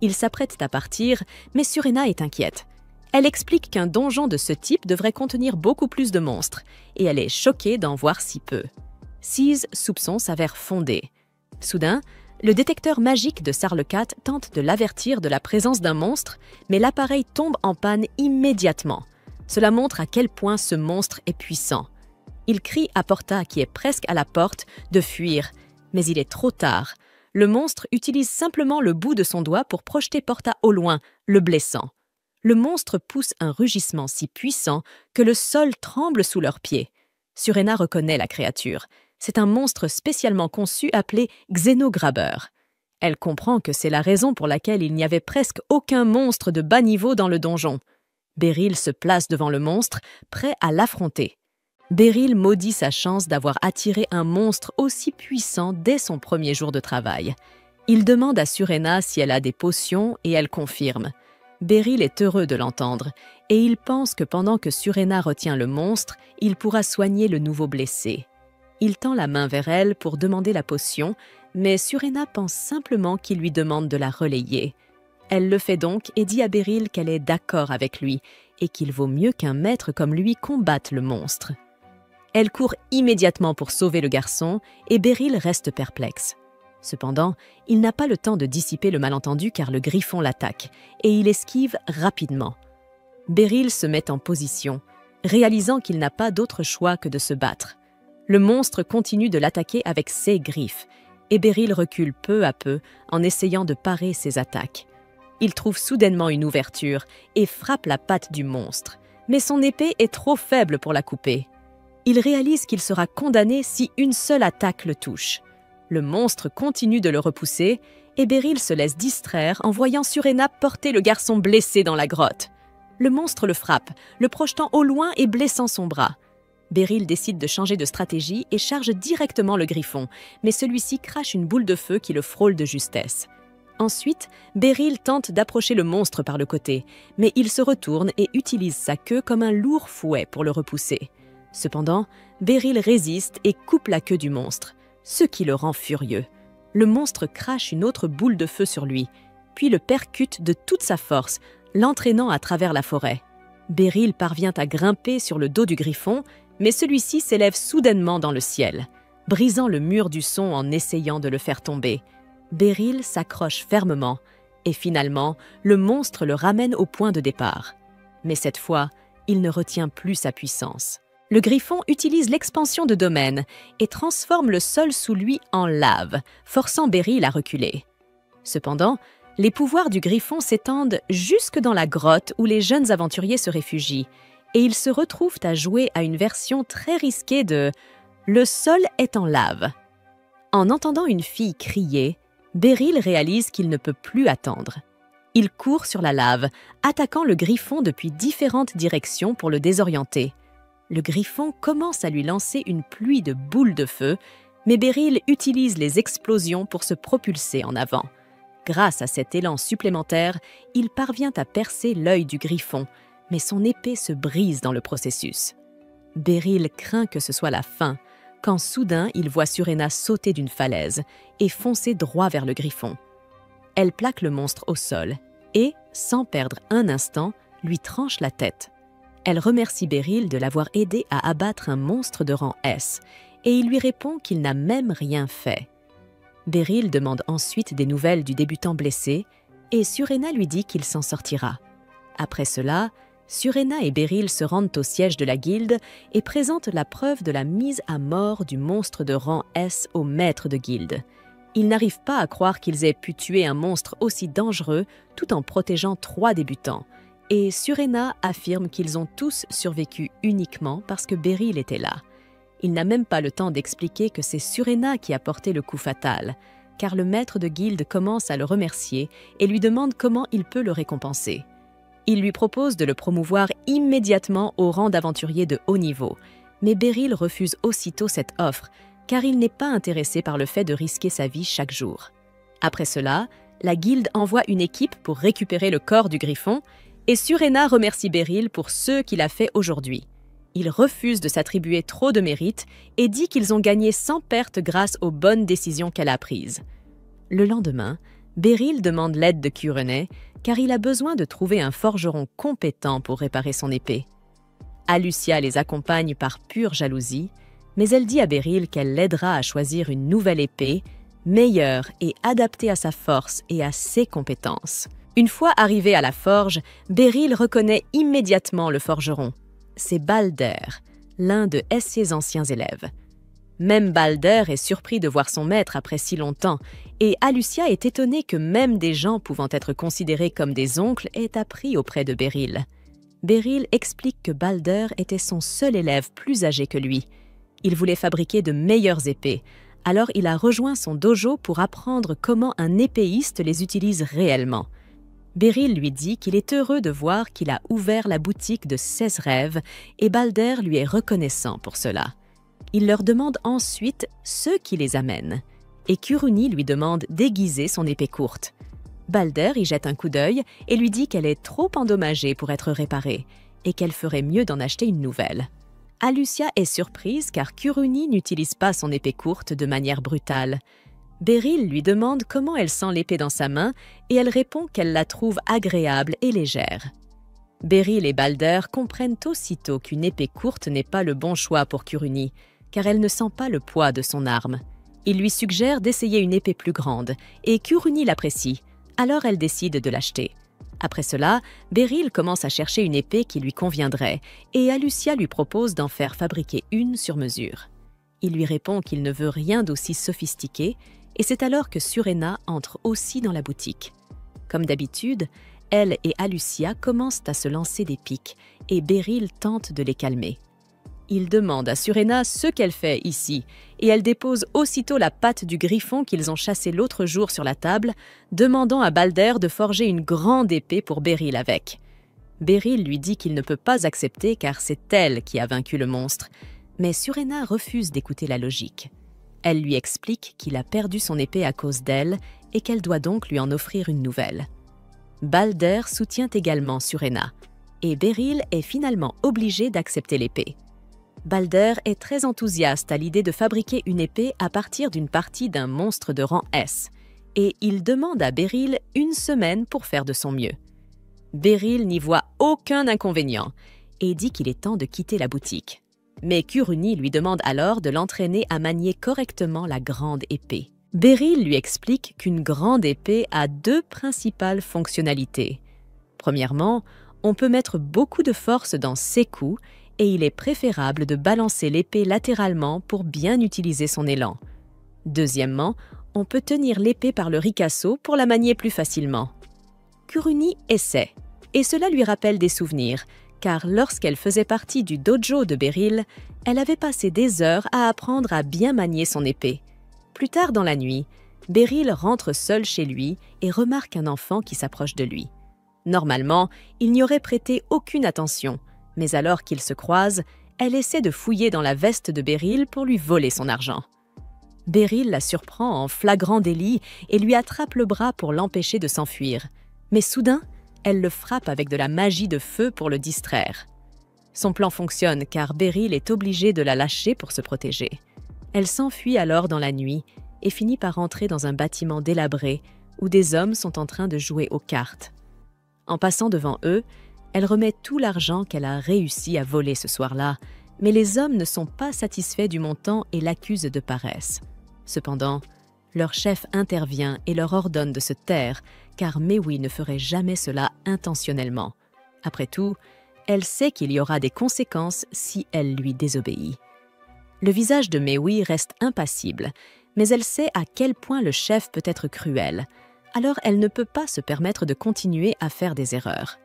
Speaker 1: Ils s'apprêtent à partir, mais Surena est inquiète. Elle explique qu'un donjon de ce type devrait contenir beaucoup plus de monstres, et elle est choquée d'en voir si peu. Ses soupçons s'avèrent fondés. Soudain, le détecteur magique de Sarlekat tente de l'avertir de la présence d'un monstre, mais l'appareil tombe en panne immédiatement. Cela montre à quel point ce monstre est puissant. Il crie à Porta, qui est presque à la porte, de fuir, mais il est trop tard. Le monstre utilise simplement le bout de son doigt pour projeter Porta au loin, le blessant. Le monstre pousse un rugissement si puissant que le sol tremble sous leurs pieds. Surena reconnaît la créature. C'est un monstre spécialement conçu appelé Xénograbber. Elle comprend que c'est la raison pour laquelle il n'y avait presque aucun monstre de bas niveau dans le donjon. Beryl se place devant le monstre, prêt à l'affronter. Beryl maudit sa chance d'avoir attiré un monstre aussi puissant dès son premier jour de travail. Il demande à Surena si elle a des potions et elle confirme. Beryl est heureux de l'entendre et il pense que pendant que Surena retient le monstre, il pourra soigner le nouveau blessé. Il tend la main vers elle pour demander la potion, mais Surena pense simplement qu'il lui demande de la relayer. Elle le fait donc et dit à Beryl qu'elle est d'accord avec lui et qu'il vaut mieux qu'un maître comme lui combatte le monstre. Elle court immédiatement pour sauver le garçon et Beryl reste perplexe. Cependant, il n'a pas le temps de dissiper le malentendu car le griffon l'attaque et il esquive rapidement. Beryl se met en position, réalisant qu'il n'a pas d'autre choix que de se battre. Le monstre continue de l'attaquer avec ses griffes et Beryl recule peu à peu en essayant de parer ses attaques. Il trouve soudainement une ouverture et frappe la patte du monstre, mais son épée est trop faible pour la couper. Il réalise qu'il sera condamné si une seule attaque le touche. Le monstre continue de le repousser et Beryl se laisse distraire en voyant Surena porter le garçon blessé dans la grotte. Le monstre le frappe, le projetant au loin et blessant son bras. Beryl décide de changer de stratégie et charge directement le griffon, mais celui-ci crache une boule de feu qui le frôle de justesse. Ensuite, Beryl tente d'approcher le monstre par le côté, mais il se retourne et utilise sa queue comme un lourd fouet pour le repousser. Cependant, Beryl résiste et coupe la queue du monstre, ce qui le rend furieux. Le monstre crache une autre boule de feu sur lui, puis le percute de toute sa force, l'entraînant à travers la forêt. Beryl parvient à grimper sur le dos du griffon, mais celui-ci s'élève soudainement dans le ciel, brisant le mur du son en essayant de le faire tomber. Beryl s'accroche fermement, et finalement, le monstre le ramène au point de départ. Mais cette fois, il ne retient plus sa puissance. Le griffon utilise l'expansion de domaine et transforme le sol sous lui en lave, forçant Beryl à reculer. Cependant, les pouvoirs du griffon s'étendent jusque dans la grotte où les jeunes aventuriers se réfugient, et ils se retrouvent à jouer à une version très risquée de « Le sol est en lave ». En entendant une fille crier, Beryl réalise qu'il ne peut plus attendre. Il court sur la lave, attaquant le griffon depuis différentes directions pour le désorienter. Le griffon commence à lui lancer une pluie de boules de feu, mais Beryl utilise les explosions pour se propulser en avant. Grâce à cet élan supplémentaire, il parvient à percer l'œil du griffon, mais son épée se brise dans le processus. Beryl craint que ce soit la fin, quand soudain il voit Surena sauter d'une falaise et foncer droit vers le griffon. Elle plaque le monstre au sol et, sans perdre un instant, lui tranche la tête. Elle remercie Beryl de l'avoir aidé à abattre un monstre de rang S, et il lui répond qu'il n'a même rien fait. Beryl demande ensuite des nouvelles du débutant blessé, et Surena lui dit qu'il s'en sortira. Après cela, Surena et Beryl se rendent au siège de la guilde et présentent la preuve de la mise à mort du monstre de rang S au maître de guilde. Ils n'arrivent pas à croire qu'ils aient pu tuer un monstre aussi dangereux tout en protégeant 3 débutants. Et Surena affirme qu'ils ont tous survécu uniquement parce que Beryl était là. Il n'a même pas le temps d'expliquer que c'est Surena qui a porté le coup fatal, car le maître de guilde commence à le remercier et lui demande comment il peut le récompenser. Il lui propose de le promouvoir immédiatement au rang d'aventurier de haut niveau, mais Beryl refuse aussitôt cette offre, car il n'est pas intéressé par le fait de risquer sa vie chaque jour. Après cela, la guilde envoie une équipe pour récupérer le corps du griffon, et Surena remercie Beryl pour ce qu'il a fait aujourd'hui. Il refuse de s'attribuer trop de mérite et dit qu'ils ont gagné sans perte grâce aux bonnes décisions qu'elle a prises. Le lendemain, Beryl demande l'aide de Kurenai, car il a besoin de trouver un forgeron compétent pour réparer son épée. Alucia les accompagne par pure jalousie, mais elle dit à Beryl qu'elle l'aidera à choisir une nouvelle épée, meilleure et adaptée à sa force et à ses compétences. Une fois arrivé à la forge, Beryl reconnaît immédiatement le forgeron. C'est Balder, l'un de ses anciens élèves. Même Balder est surpris de voir son maître après si longtemps, et Alucia est étonnée que même des gens pouvant être considérés comme des oncles aient appris auprès de Beryl. Beryl explique que Balder était son seul élève plus âgé que lui. Il voulait fabriquer de meilleures épées, alors il a rejoint son dojo pour apprendre comment un épéiste les utilise réellement. Beryl lui dit qu'il est heureux de voir qu'il a ouvert la boutique de 16 rêves et Balder lui est reconnaissant pour cela. Il leur demande ensuite ce qui les amène et Kuruni lui demande d'aiguiser son épée courte. Balder y jette un coup d'œil et lui dit qu'elle est trop endommagée pour être réparée et qu'elle ferait mieux d'en acheter une nouvelle. Alucia est surprise car Kuruni n'utilise pas son épée courte de manière brutale. Beryl lui demande comment elle sent l'épée dans sa main et elle répond qu'elle la trouve agréable et légère. Beryl et Balder comprennent aussitôt qu'une épée courte n'est pas le bon choix pour Kuruni, car elle ne sent pas le poids de son arme. Il lui suggère d'essayer une épée plus grande et Kuruni l'apprécie, alors elle décide de l'acheter. Après cela, Beryl commence à chercher une épée qui lui conviendrait et Alucia lui propose d'en faire fabriquer une sur mesure. Il lui répond qu'il ne veut rien d'aussi sophistiqué et c'est alors que Surena entre aussi dans la boutique. Comme d'habitude, elle et Alucia commencent à se lancer des piques et Beryl tente de les calmer. Il demande à Surena ce qu'elle fait ici et elle dépose aussitôt la patte du griffon qu'ils ont chassé l'autre jour sur la table, demandant à Balder de forger une grande épée pour Beryl avec. Beryl lui dit qu'il ne peut pas accepter car c'est elle qui a vaincu le monstre, mais Surena refuse d'écouter la logique. Elle lui explique qu'il a perdu son épée à cause d'elle et qu'elle doit donc lui en offrir une nouvelle. Balder soutient également Surena et Beryl est finalement obligé d'accepter l'épée. Balder est très enthousiaste à l'idée de fabriquer une épée à partir d'une partie d'un monstre de rang S et il demande à Beryl 1 semaine pour faire de son mieux. Beryl n'y voit aucun inconvénient et dit qu'il est temps de quitter la boutique. Mais Kuruni lui demande alors de l'entraîner à manier correctement la grande épée. Beryl lui explique qu'une grande épée a 2 principales fonctionnalités. Premièrement, on peut mettre beaucoup de force dans ses coups et il est préférable de balancer l'épée latéralement pour bien utiliser son élan. Deuxièmement, on peut tenir l'épée par le ricasso pour la manier plus facilement. Kuruni essaie, et cela lui rappelle des souvenirs, car lorsqu'elle faisait partie du dojo de Beryl, elle avait passé des heures à apprendre à bien manier son épée. Plus tard dans la nuit, Beryl rentre seul chez lui et remarque un enfant qui s'approche de lui. Normalement, il n'y aurait prêté aucune attention, mais alors qu'ils se croisent, elle essaie de fouiller dans la veste de Beryl pour lui voler son argent. Beryl la surprend en flagrant délit et lui attrape le bras pour l'empêcher de s'enfuir. Mais soudain, elle le frappe avec de la magie de feu pour le distraire. Son plan fonctionne car Beryl est obligée de la lâcher pour se protéger. Elle s'enfuit alors dans la nuit et finit par entrer dans un bâtiment délabré où des hommes sont en train de jouer aux cartes. En passant devant eux, elle remet tout l'argent qu'elle a réussi à voler ce soir-là, mais les hommes ne sont pas satisfaits du montant et l'accusent de paresse. Cependant, leur chef intervient et leur ordonne de se taire, car Maui ne ferait jamais cela intentionnellement. Après tout, elle sait qu'il y aura des conséquences si elle lui désobéit. Le visage de Maui reste impassible, mais elle sait à quel point le chef peut être cruel. Alors elle ne peut pas se permettre de continuer à faire des erreurs.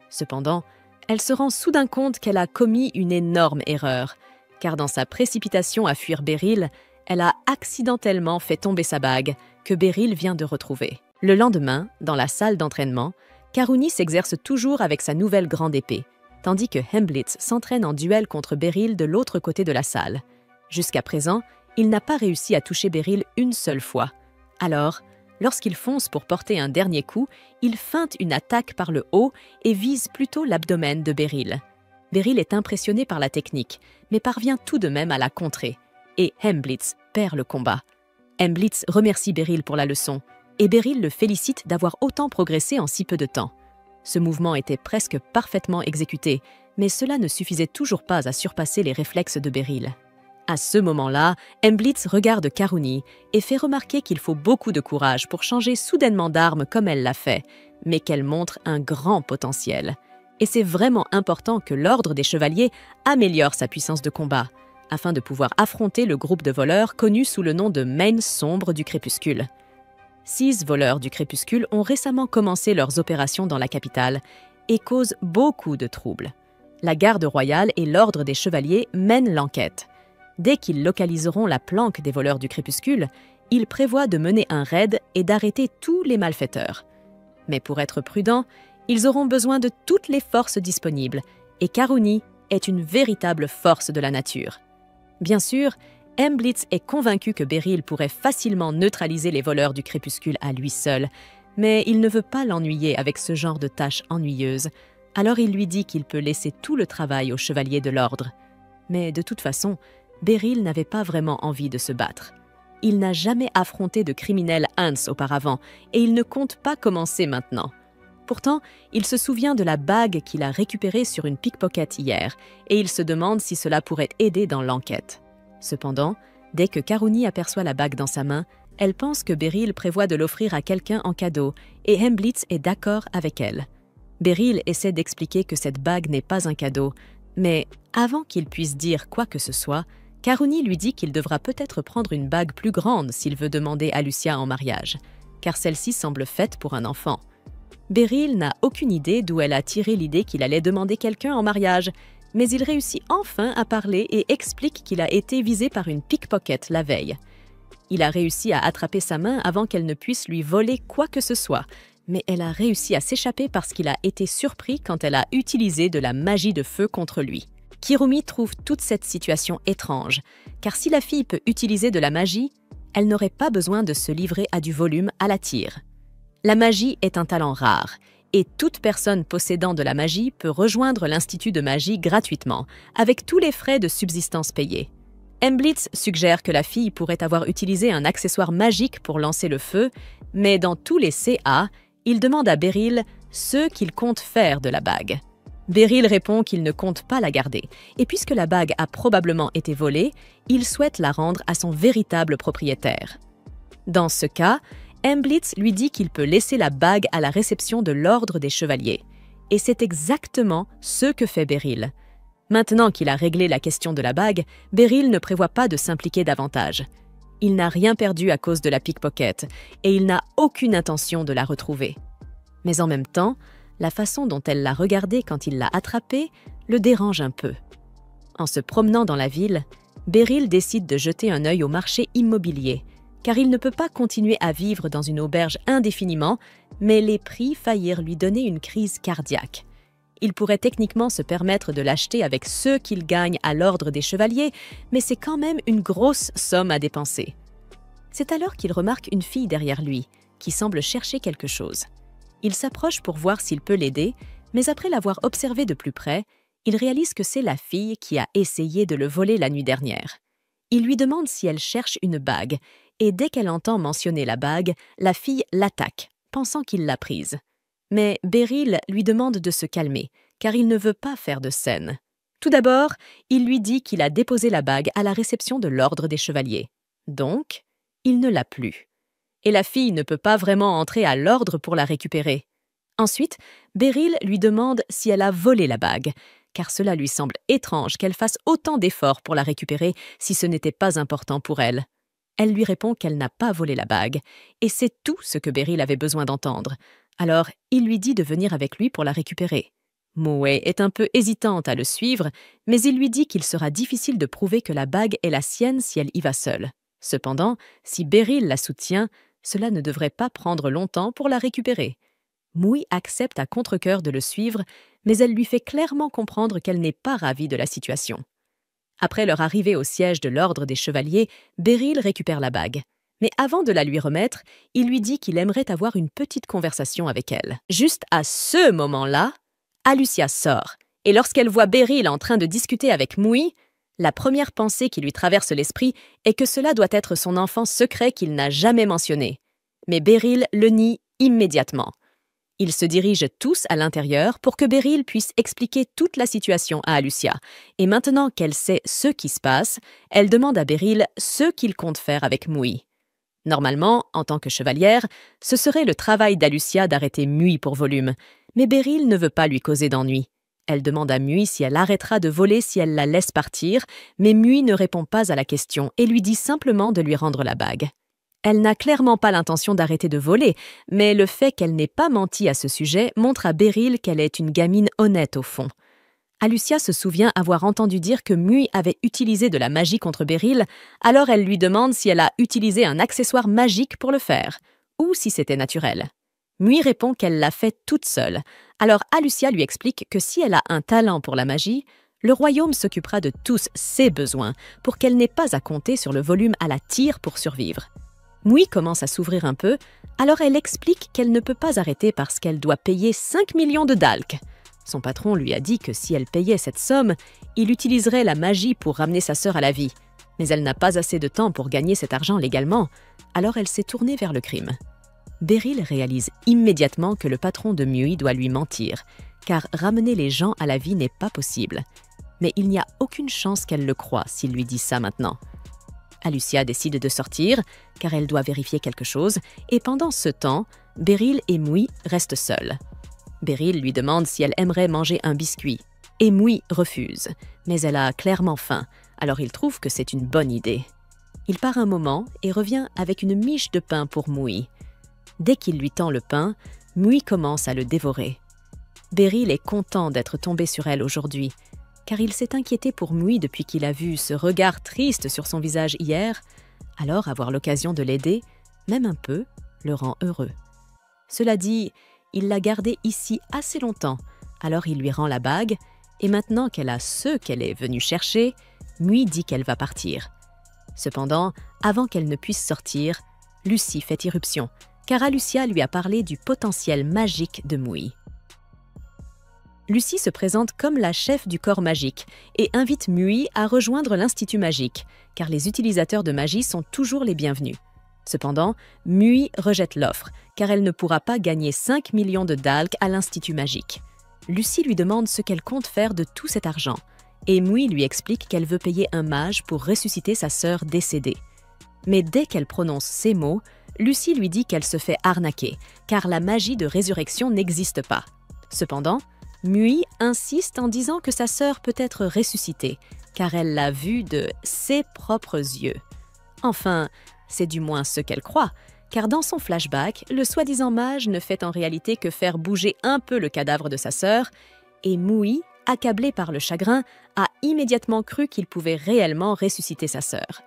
Speaker 1: Cependant, elle se rend soudain compte qu'elle a commis une énorme erreur, car dans sa précipitation à fuir Beryl, elle a accidentellement fait tomber sa bague, que Beryl vient de retrouver. Le lendemain, dans la salle d'entraînement, Karuni s'exerce toujours avec sa nouvelle grande épée, tandis que Hemblitz s'entraîne en duel contre Beryl de l'autre côté de la salle. Jusqu'à présent, il n'a pas réussi à toucher Beryl une seule fois. Alors, lorsqu'il fonce pour porter un dernier coup, il feinte une attaque par le haut et vise plutôt l'abdomen de Beryl. Beryl est impressionné par la technique, mais parvient tout de même à la contrer. Et Hemblitz perd le combat. Hemblitz remercie Beryl pour la leçon, et Beryl le félicite d'avoir autant progressé en si peu de temps. Ce mouvement était presque parfaitement exécuté, mais cela ne suffisait toujours pas à surpasser les réflexes de Beryl. À ce moment-là, Hemblitz regarde Karuni et fait remarquer qu'il faut beaucoup de courage pour changer soudainement d'arme comme elle l'a fait, mais qu'elle montre un grand potentiel. Et c'est vraiment important que l'ordre des chevaliers améliore sa puissance de combat, afin de pouvoir affronter le groupe de voleurs connu sous le nom de Mains sombres du crépuscule. 6 voleurs du crépuscule ont récemment commencé leurs opérations dans la capitale et causent beaucoup de troubles. La garde royale et l'ordre des chevaliers mènent l'enquête. Dès qu'ils localiseront la planque des voleurs du crépuscule, ils prévoient de mener un raid et d'arrêter tous les malfaiteurs. Mais pour être prudents, ils auront besoin de toutes les forces disponibles, et Karuni est une véritable force de la nature. Bien sûr, Hemblitz est convaincu que Beryl pourrait facilement neutraliser les voleurs du crépuscule à lui seul, mais il ne veut pas l'ennuyer avec ce genre de tâches ennuyeuses, alors il lui dit qu'il peut laisser tout le travail aux chevaliers de l'ordre. Mais de toute façon, Beryl n'avait pas vraiment envie de se battre. Il n'a jamais affronté de criminel Hans auparavant, et il ne compte pas commencer maintenant. Pourtant, il se souvient de la bague qu'il a récupérée sur une pickpocket hier, et il se demande si cela pourrait aider dans l'enquête. Cependant, dès que Karuni aperçoit la bague dans sa main, elle pense que Beryl prévoit de l'offrir à quelqu'un en cadeau, et Hemblitz est d'accord avec elle. Beryl essaie d'expliquer que cette bague n'est pas un cadeau, mais avant qu'il puisse dire quoi que ce soit, Karuni lui dit qu'il devra peut-être prendre une bague plus grande s'il veut demander à Lucia en mariage, car celle-ci semble faite pour un enfant. Beryl n'a aucune idée d'où elle a tiré l'idée qu'il allait demander quelqu'un en mariage, mais il réussit enfin à parler et explique qu'il a été visé par une pickpocket la veille. Il a réussi à attraper sa main avant qu'elle ne puisse lui voler quoi que ce soit, mais elle a réussi à s'échapper parce qu'il a été surpris quand elle a utilisé de la magie de feu contre lui. Kirumi trouve toute cette situation étrange, car si la fille peut utiliser de la magie, elle n'aurait pas besoin de se livrer à du volume à la tire. La magie est un talent rare, et toute personne possédant de la magie peut rejoindre l'Institut de magie gratuitement, avec tous les frais de subsistance payés. Hemblitz suggère que la fille pourrait avoir utilisé un accessoire magique pour lancer le feu, mais dans tous les CA, il demande à Beryl ce qu'il compte faire de la bague. Beryl répond qu'il ne compte pas la garder, et puisque la bague a probablement été volée, il souhaite la rendre à son véritable propriétaire. Dans ce cas, Hemblitz lui dit qu'il peut laisser la bague à la réception de l'ordre des chevaliers. Et c'est exactement ce que fait Beryl. Maintenant qu'il a réglé la question de la bague, Beryl ne prévoit pas de s'impliquer davantage. Il n'a rien perdu à cause de la pickpocket, et il n'a aucune intention de la retrouver. Mais en même temps, La façon dont elle l'a regardé quand il l'a attrapé le dérange un peu. En se promenant dans la ville, Beryl décide de jeter un œil au marché immobilier, car il ne peut pas continuer à vivre dans une auberge indéfiniment, mais les prix faillirent lui donner une crise cardiaque. Il pourrait techniquement se permettre de l'acheter avec ceux qu'il gagne à l'ordre des chevaliers, mais c'est quand même une grosse somme à dépenser. C'est alors qu'il remarque une fille derrière lui, qui semble chercher quelque chose. Il s'approche pour voir s'il peut l'aider, mais après l'avoir observée de plus près, il réalise que c'est la fille qui a essayé de le voler la nuit dernière. Il lui demande si elle cherche une bague, et dès qu'elle entend mentionner la bague, la fille l'attaque, pensant qu'il l'a prise. Mais Beryl lui demande de se calmer, car il ne veut pas faire de scène. Tout d'abord, il lui dit qu'il a déposé la bague à la réception de l'ordre des chevaliers. Donc, il ne l'a plus. Et la fille ne peut pas vraiment entrer à l'ordre pour la récupérer. Ensuite, Beryl lui demande si elle a volé la bague, car cela lui semble étrange qu'elle fasse autant d'efforts pour la récupérer si ce n'était pas important pour elle. Elle lui répond qu'elle n'a pas volé la bague, et c'est tout ce que Beryl avait besoin d'entendre. Alors, il lui dit de venir avec lui pour la récupérer. Moé est un peu hésitante à le suivre, mais il lui dit qu'il sera difficile de prouver que la bague est la sienne si elle y va seule. Cependant, si Beryl la soutient, cela ne devrait pas prendre longtemps pour la récupérer. Moui accepte à contre-cœur de le suivre, mais elle lui fait clairement comprendre qu'elle n'est pas ravie de la situation. Après leur arrivée au siège de l'ordre des chevaliers, Beryl récupère la bague. Mais avant de la lui remettre, il lui dit qu'il aimerait avoir une petite conversation avec elle. Juste à ce moment-là, Alucia sort, et lorsqu'elle voit Beryl en train de discuter avec Moui, la première pensée qui lui traverse l'esprit est que cela doit être son enfant secret qu'il n'a jamais mentionné. Mais Beryl le nie immédiatement. Ils se dirigent tous à l'intérieur pour que Beryl puisse expliquer toute la situation à Alucia. Et maintenant qu'elle sait ce qui se passe, elle demande à Beryl ce qu'il compte faire avec Moui. Normalement, en tant que chevalière, ce serait le travail d'Alucia d'arrêter Moui pour volume, mais Beryl ne veut pas lui causer d'ennui. Elle demande à Moui si elle arrêtera de voler si elle la laisse partir, mais Moui ne répond pas à la question et lui dit simplement de lui rendre la bague. Elle n'a clairement pas l'intention d'arrêter de voler, mais le fait qu'elle n'ait pas menti à ce sujet montre à Beryl qu'elle est une gamine honnête au fond. Alucia se souvient avoir entendu dire que Moui avait utilisé de la magie contre Beryl, alors elle lui demande si elle a utilisé un accessoire magique pour le faire, ou si c'était naturel. Moui répond qu'elle l'a fait toute seule, alors Alucia lui explique que si elle a un talent pour la magie, le royaume s'occupera de tous ses besoins pour qu'elle n'ait pas à compter sur le volume à la tire pour survivre. Moui commence à s'ouvrir un peu, alors elle explique qu'elle ne peut pas arrêter parce qu'elle doit payer 5 millions de dalks. Son patron lui a dit que si elle payait cette somme, il utiliserait la magie pour ramener sa sœur à la vie. Mais elle n'a pas assez de temps pour gagner cet argent légalement, alors elle s'est tournée vers le crime. Beryl réalise immédiatement que le patron de Moui doit lui mentir, car ramener les gens à la vie n'est pas possible. Mais il n'y a aucune chance qu'elle le croie s'il lui dit ça maintenant. Alucia décide de sortir, car elle doit vérifier quelque chose, et pendant ce temps, Beryl et Moui restent seuls. Beryl lui demande si elle aimerait manger un biscuit, et Moui refuse, mais elle a clairement faim, alors il trouve que c'est une bonne idée. Il part un moment et revient avec une miche de pain pour Moui. Dès qu'il lui tend le pain, Moui commence à le dévorer. Beryl est content d'être tombé sur elle aujourd'hui, car il s'est inquiété pour Moui depuis qu'il a vu ce regard triste sur son visage hier, alors avoir l'occasion de l'aider, même un peu, le rend heureux. Cela dit, il l'a gardée ici assez longtemps, alors il lui rend la bague, et maintenant qu'elle a ce qu'elle est venue chercher, Moui dit qu'elle va partir. Cependant, avant qu'elle ne puisse sortir, Lucie fait irruption, car Alucia lui a parlé du potentiel magique de Moui. Lucie se présente comme la chef du corps magique et invite Moui à rejoindre l'Institut magique, car les utilisateurs de magie sont toujours les bienvenus. Cependant, Moui rejette l'offre, car elle ne pourra pas gagner 5 millions de dalks à l'Institut magique. Lucie lui demande ce qu'elle compte faire de tout cet argent, et Moui lui explique qu'elle veut payer un mage pour ressusciter sa sœur décédée. Mais dès qu'elle prononce ces mots, Lucie lui dit qu'elle se fait arnaquer, car la magie de résurrection n'existe pas. Cependant, Moui insiste en disant que sa sœur peut être ressuscitée, car elle l'a vue de ses propres yeux. Enfin, c'est du moins ce qu'elle croit, car dans son flashback, le soi-disant mage ne fait en réalité que faire bouger un peu le cadavre de sa sœur, et Mui, accablé par le chagrin, a immédiatement cru qu'il pouvait réellement ressusciter sa sœur.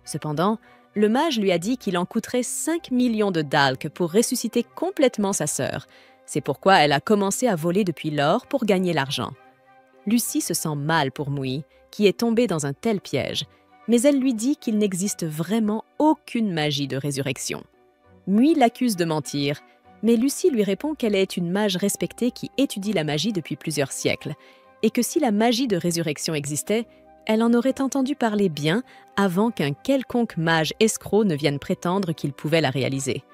Speaker 1: Cependant, le mage lui a dit qu'il en coûterait 5 millions de dalks pour ressusciter complètement sa sœur. C'est pourquoi elle a commencé à voler depuis lors pour gagner l'argent. Lucy se sent mal pour Mui, qui est tombée dans un tel piège, mais elle lui dit qu'il n'existe vraiment aucune magie de résurrection. Mui l'accuse de mentir, mais Lucy lui répond qu'elle est une mage respectée qui étudie la magie depuis plusieurs siècles, et que si la magie de résurrection existait, elle en aurait entendu parler bien avant qu'un quelconque mage escroc ne vienne prétendre qu'il pouvait la réaliser.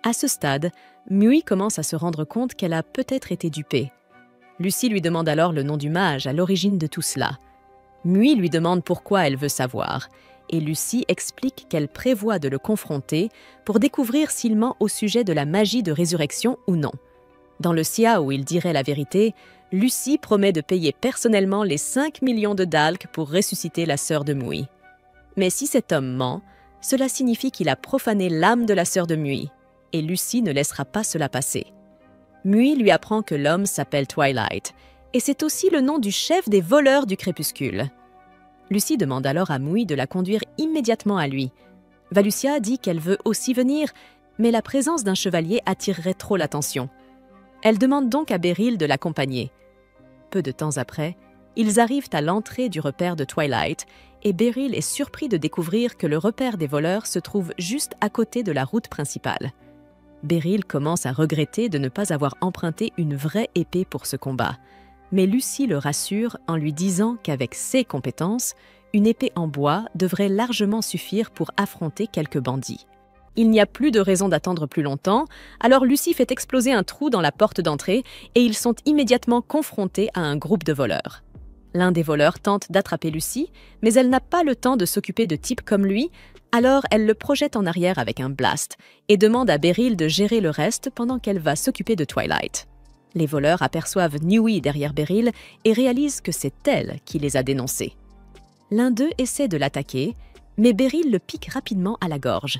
Speaker 1: À ce stade, Mui commence à se rendre compte qu'elle a peut-être été dupée. Lucy lui demande alors le nom du mage à l'origine de tout cela. Mui lui demande pourquoi elle veut savoir, et Lucy explique qu'elle prévoit de le confronter pour découvrir s'il ment au sujet de la magie de résurrection ou non. Dans le Xia où il dirait la vérité, Lucy promet de payer personnellement les 5 millions de dalks pour ressusciter la sœur de Mui. Mais si cet homme ment, cela signifie qu'il a profané l'âme de la sœur de Mui, et Lucy ne laissera pas cela passer. Mui lui apprend que l'homme s'appelle Twilight, et c'est aussi le nom du chef des voleurs du crépuscule. Lucy demande alors à Mui de la conduire immédiatement à lui. Valucia dit qu'elle veut aussi venir, mais la présence d'un chevalier attirerait trop l'attention. Elle demande donc à Beryl de l'accompagner. Peu de temps après, ils arrivent à l'entrée du repère de Twilight, et Beryl est surpris de découvrir que le repère des voleurs se trouve juste à côté de la route principale. Beryl commence à regretter de ne pas avoir emprunté une vraie épée pour ce combat. Mais Lucy le rassure en lui disant qu'avec ses compétences, une épée en bois devrait largement suffire pour affronter quelques bandits. Il n'y a plus de raison d'attendre plus longtemps, alors Lucy fait exploser un trou dans la porte d'entrée et ils sont immédiatement confrontés à un groupe de voleurs. L'un des voleurs tente d'attraper Lucy, mais elle n'a pas le temps de s'occuper de types comme lui, alors elle le projette en arrière avec un blast et demande à Beryl de gérer le reste pendant qu'elle va s'occuper de Twilight. Les voleurs aperçoivent Nui derrière Beryl et réalisent que c'est elle qui les a dénoncés. L'un d'eux essaie de l'attaquer, mais Beryl le pique rapidement à la gorge.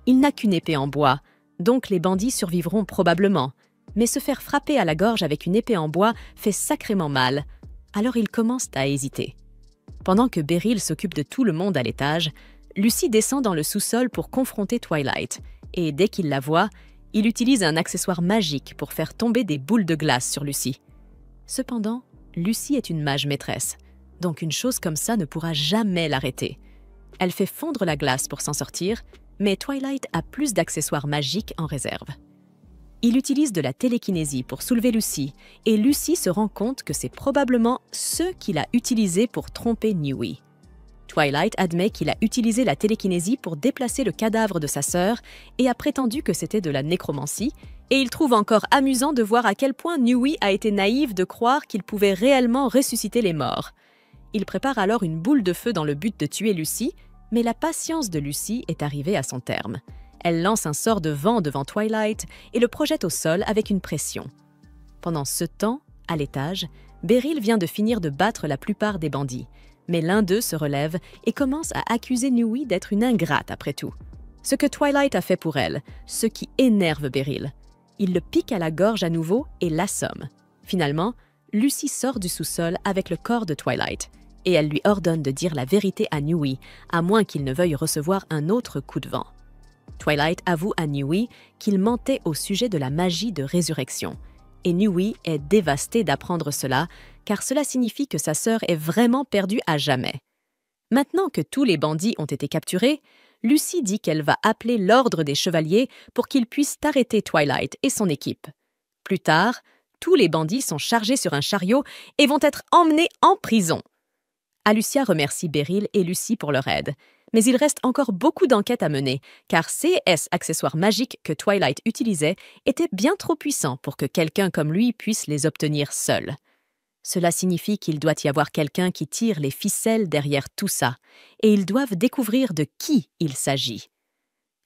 Speaker 1: Il n'a qu'une épée en bois, donc les bandits survivront probablement, mais se faire frapper à la gorge avec une épée en bois fait sacrément mal, alors ils commencent à hésiter. Pendant que Beryl s'occupe de tout le monde à l'étage, Lucy descend dans le sous-sol pour confronter Twilight, et dès qu'il la voit, il utilise un accessoire magique pour faire tomber des boules de glace sur Lucy. Cependant, Lucy est une mage maîtresse, donc une chose comme ça ne pourra jamais l'arrêter. Elle fait fondre la glace pour s'en sortir, mais Twilight a plus d'accessoires magiques en réserve. Il utilise de la télékinésie pour soulever Lucy, et Lucy se rend compte que c'est probablement ce qu'il a utilisé pour tromper Nui. Twilight admet qu'il a utilisé la télékinésie pour déplacer le cadavre de sa sœur et a prétendu que c'était de la nécromancie, et il trouve encore amusant de voir à quel point Nui a été naïve de croire qu'il pouvait réellement ressusciter les morts. Il prépare alors une boule de feu dans le but de tuer Lucy, mais la patience de Lucy est arrivée à son terme. Elle lance un sort de vent devant Twilight et le projette au sol avec une pression. Pendant ce temps, à l'étage, Beryl vient de finir de battre la plupart des bandits, mais l'un d'eux se relève et commence à accuser Nui d'être une ingrate après tout. Ce que Twilight a fait pour elle, ce qui énerve Beryl. Il le pique à la gorge à nouveau et l'assomme. Finalement, Lucy sort du sous-sol avec le corps de Twilight, et elle lui ordonne de dire la vérité à Nui, à moins qu'il ne veuille recevoir un autre coup de vent. Twilight avoue à Nui qu'il mentait au sujet de la magie de résurrection, et Nui est dévastée d'apprendre cela, car cela signifie que sa sœur est vraiment perdue à jamais. Maintenant que tous les bandits ont été capturés, Lucy dit qu'elle va appeler l'ordre des chevaliers pour qu'ils puissent arrêter Twilight et son équipe. Plus tard, tous les bandits sont chargés sur un chariot et vont être emmenés en prison. Alucia remercie Beryl et Lucy pour leur aide, mais il reste encore beaucoup d'enquêtes à mener, car CS accessoires magiques que Twilight utilisait étaient bien trop puissants pour que quelqu'un comme lui puisse les obtenir seul. Cela signifie qu'il doit y avoir quelqu'un qui tire les ficelles derrière tout ça, et ils doivent découvrir de qui il s'agit.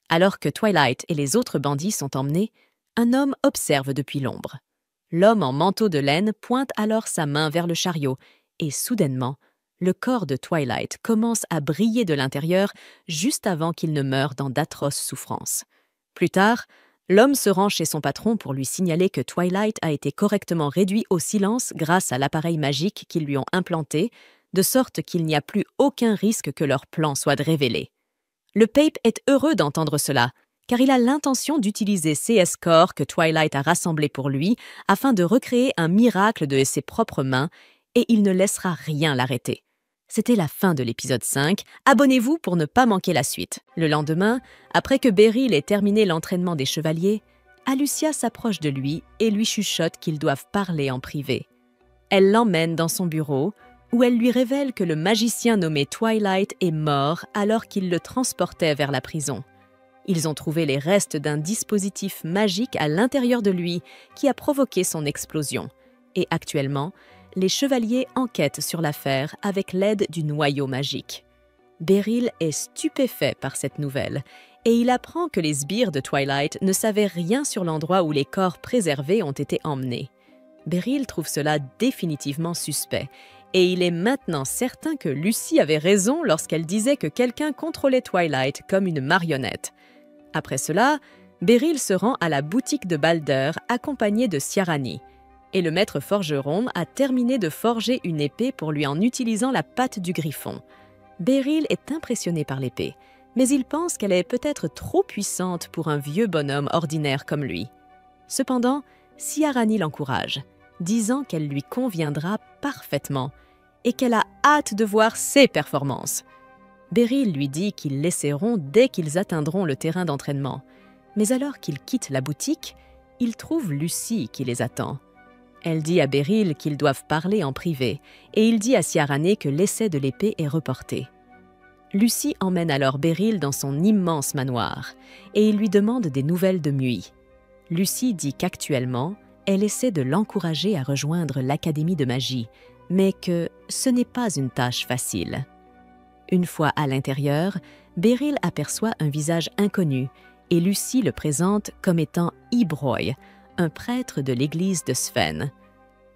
Speaker 1: Alors que Twilight et les autres bandits sont emmenés, un homme observe depuis l'ombre. L'homme en manteau de laine pointe alors sa main vers le chariot, et soudainement, le corps de Twilight commence à briller de l'intérieur juste avant qu'il ne meure dans d'atroces souffrances. Plus tard, l'homme se rend chez son patron pour lui signaler que Twilight a été correctement réduit au silence grâce à l'appareil magique qu'ils lui ont implanté, de sorte qu'il n'y a plus aucun risque que leur plan soit révélé. Le Pape est heureux d'entendre cela, car il a l'intention d'utiliser CS Core que Twilight a rassemblé pour lui afin de recréer un miracle de ses propres mains, et il ne laissera rien l'arrêter. C'était la fin de l'épisode 5. Abonnez-vous pour ne pas manquer la suite. Le lendemain, après que Beryl ait terminé l'entraînement des chevaliers, Alucia s'approche de lui et lui chuchote qu'ils doivent parler en privé. Elle l'emmène dans son bureau, où elle lui révèle que le magicien nommé Twilight est mort alors qu'il le transportait vers la prison. Ils ont trouvé les restes d'un dispositif magique à l'intérieur de lui qui a provoqué son explosion. Et actuellement, les chevaliers enquêtent sur l'affaire avec l'aide du noyau magique. Beryl est stupéfait par cette nouvelle et il apprend que les sbires de Twilight ne savaient rien sur l'endroit où les corps préservés ont été emmenés. Beryl trouve cela définitivement suspect et il est maintenant certain que Lucy avait raison lorsqu'elle disait que quelqu'un contrôlait Twilight comme une marionnette. Après cela, Beryl se rend à la boutique de Balder accompagné de Ciarán, et le maître forgeron a terminé de forger une épée pour lui en utilisant la patte du griffon. Beryl est impressionné par l'épée, mais il pense qu'elle est peut-être trop puissante pour un vieux bonhomme ordinaire comme lui. Cependant, Ciarán l'encourage, disant qu'elle lui conviendra parfaitement et qu'elle a hâte de voir ses performances. Beryl lui dit qu'ils l'essaieront dès qu'ils atteindront le terrain d'entraînement. Mais alors qu'ils quittent la boutique, ils trouvent Lucy qui les attend. Elle dit à Beryl qu'ils doivent parler en privé et il dit à Ciarán que l'essai de l'épée est reporté. Lucy emmène alors Beryl dans son immense manoir et il lui demande des nouvelles de Muy. Lucy dit qu'actuellement, elle essaie de l'encourager à rejoindre l'Académie de magie, mais que ce n'est pas une tâche facile. Une fois à l'intérieur, Beryl aperçoit un visage inconnu et Lucy le présente comme étant Ibroy, un prêtre de l'église de Sven.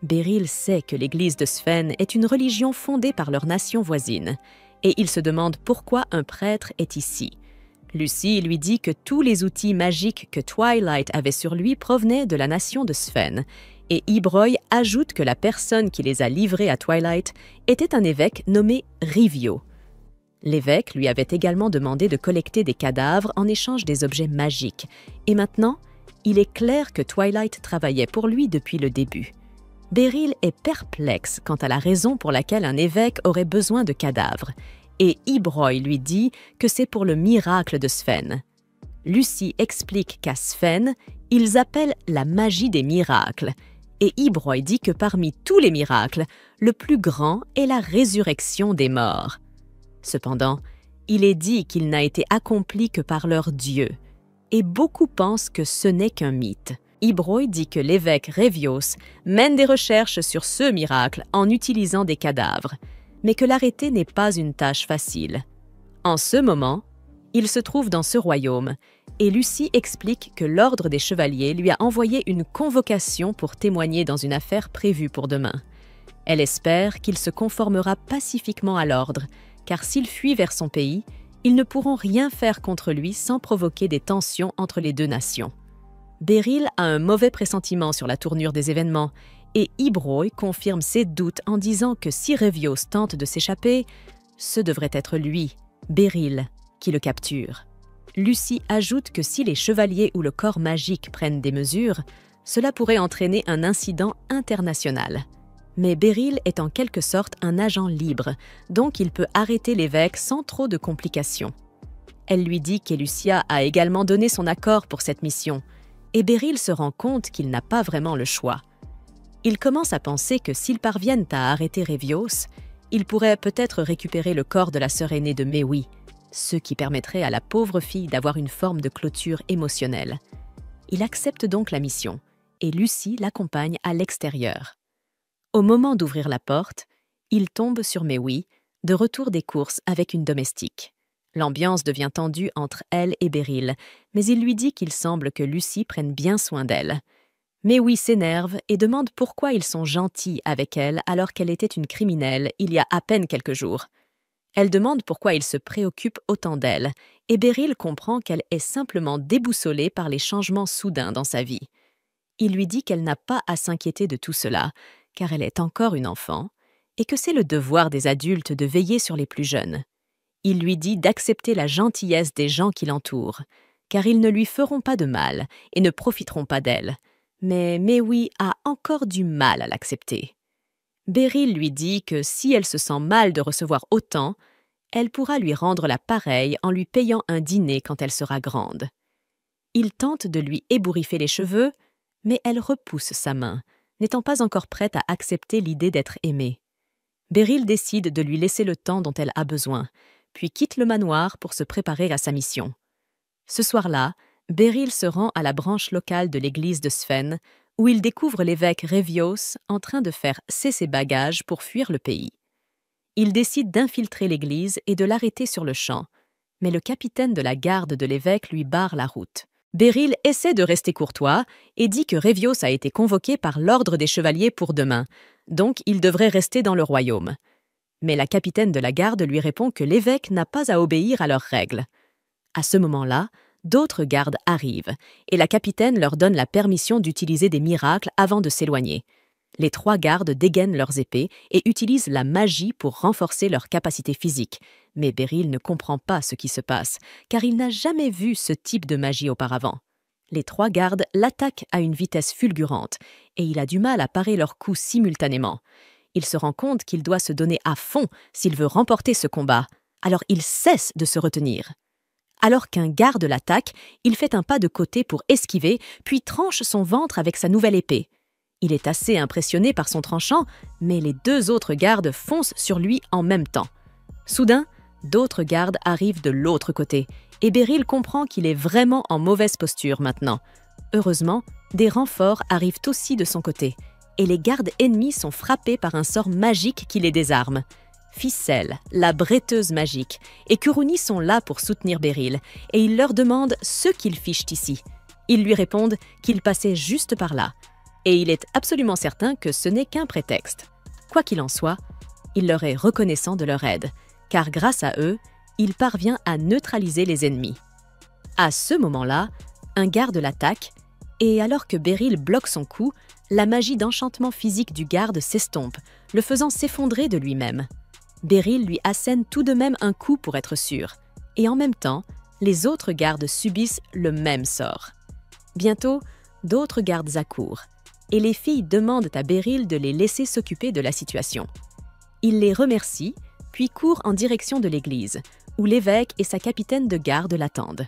Speaker 1: Beryl sait que l'église de Sven est une religion fondée par leur nation voisine, et il se demande pourquoi un prêtre est ici. Lucy lui dit que tous les outils magiques que Twilight avait sur lui provenaient de la nation de Sven, et Ibroy ajoute que la personne qui les a livrés à Twilight était un évêque nommé Rivio. L'évêque lui avait également demandé de collecter des cadavres en échange des objets magiques, et maintenant, il est clair que Twilight travaillait pour lui depuis le début. Beryl est perplexe quant à la raison pour laquelle un évêque aurait besoin de cadavres, et Ibroy lui dit que c'est pour le miracle de Sven. Lucy explique qu'à Sven, ils appellent la magie des miracles, et Ibroy dit que parmi tous les miracles, le plus grand est la résurrection des morts. Cependant, il est dit qu'il n'a été accompli que par leur Dieu, et beaucoup pensent que ce n'est qu'un mythe. Ibroy dit que l'évêque Revios mène des recherches sur ce miracle en utilisant des cadavres, mais que l'arrêter n'est pas une tâche facile. En ce moment, il se trouve dans ce royaume, et Lucy explique que l'Ordre des Chevaliers lui a envoyé une convocation pour témoigner dans une affaire prévue pour demain. Elle espère qu'il se conformera pacifiquement à l'ordre, car s'il fuit vers son pays, ils ne pourront rien faire contre lui sans provoquer des tensions entre les deux nations. Beryl a un mauvais pressentiment sur la tournure des événements, et Ibroy confirme ses doutes en disant que si Revios tente de s'échapper, ce devrait être lui, Beryl, qui le capture. Lucy ajoute que si les chevaliers ou le corps magique prennent des mesures, cela pourrait entraîner un incident international. Mais Beryl est en quelque sorte un agent libre, donc il peut arrêter l'évêque sans trop de complications. Elle lui dit qu'Elucia a également donné son accord pour cette mission, et Beryl se rend compte qu'il n'a pas vraiment le choix. Il commence à penser que s'ils parviennent à arrêter Revios, ils pourraient peut-être récupérer le corps de la sœur aînée de Méoui, ce qui permettrait à la pauvre fille d'avoir une forme de clôture émotionnelle. Il accepte donc la mission, et Lucy l'accompagne à l'extérieur. Au moment d'ouvrir la porte, il tombe sur Méoui, de retour des courses avec une domestique. L'ambiance devient tendue entre elle et Beryl, mais il lui dit qu'il semble que Lucy prenne bien soin d'elle. Méoui s'énerve et demande pourquoi ils sont gentils avec elle alors qu'elle était une criminelle il y a à peine quelques jours. Elle demande pourquoi il se préoccupe autant d'elle, et Beryl comprend qu'elle est simplement déboussolée par les changements soudains dans sa vie. Il lui dit qu'elle n'a pas à s'inquiéter de tout cela, car elle est encore une enfant, et que c'est le devoir des adultes de veiller sur les plus jeunes. Il lui dit d'accepter la gentillesse des gens qui l'entourent, car ils ne lui feront pas de mal et ne profiteront pas d'elle. Mais Maui a encore du mal à l'accepter. Beryl lui dit que si elle se sent mal de recevoir autant, elle pourra lui rendre la pareille en lui payant un dîner quand elle sera grande. Il tente de lui ébouriffer les cheveux, mais elle repousse sa main, n'étant pas encore prête à accepter l'idée d'être aimée. Beryl décide de lui laisser le temps dont elle a besoin, puis quitte le manoir pour se préparer à sa mission. Ce soir-là, Beryl se rend à la branche locale de l'église de Sven, où il découvre l'évêque Revios en train de faire ses bagages pour fuir le pays. Il décide d'infiltrer l'église et de l'arrêter sur le champ, mais le capitaine de la garde de l'évêque lui barre la route. Beryl essaie de rester courtois et dit que Revios a été convoqué par l'ordre des chevaliers pour demain, donc il devrait rester dans le royaume. Mais la capitaine de la garde lui répond que l'évêque n'a pas à obéir à leurs règles. À ce moment-là, d'autres gardes arrivent, et la capitaine leur donne la permission d'utiliser des miracles avant de s'éloigner. Les 3 gardes dégainent leurs épées et utilisent la magie pour renforcer leur capacité physique. Mais Beryl ne comprend pas ce qui se passe, car il n'a jamais vu ce type de magie auparavant. Les 3 gardes l'attaquent à une vitesse fulgurante, et il a du mal à parer leurs coups simultanément. Il se rend compte qu'il doit se donner à fond s'il veut remporter ce combat, alors il cesse de se retenir. Alors qu'un garde l'attaque, il fait un pas de côté pour esquiver, puis tranche son ventre avec sa nouvelle épée. Il est assez impressionné par son tranchant, mais les 2 autres gardes foncent sur lui en même temps. Soudain, d'autres gardes arrivent de l'autre côté, et Beryl comprend qu'il est vraiment en mauvaise posture maintenant. Heureusement, des renforts arrivent aussi de son côté, et les gardes ennemis sont frappés par un sort magique qui les désarme. Ficelle, la bretteuse magique, et Kuruni sont là pour soutenir Beryl, et il leur demande ce qu'ils fichent ici. Ils lui répondent qu'ils passaient juste par là, et il est absolument certain que ce n'est qu'un prétexte. Quoi qu'il en soit, il leur est reconnaissant de leur aide, car grâce à eux, il parvient à neutraliser les ennemis. À ce moment-là, un garde l'attaque, et alors que Beryl bloque son coup, la magie d'enchantement physique du garde s'estompe, le faisant s'effondrer de lui-même. Beryl lui assène tout de même un coup pour être sûr, et en même temps, les autres gardes subissent le même sort. Bientôt, d'autres gardes accourent, et les filles demandent à Beryl de les laisser s'occuper de la situation. Il les remercie, puis court en direction de l'église, où l'évêque et sa capitaine de garde l'attendent.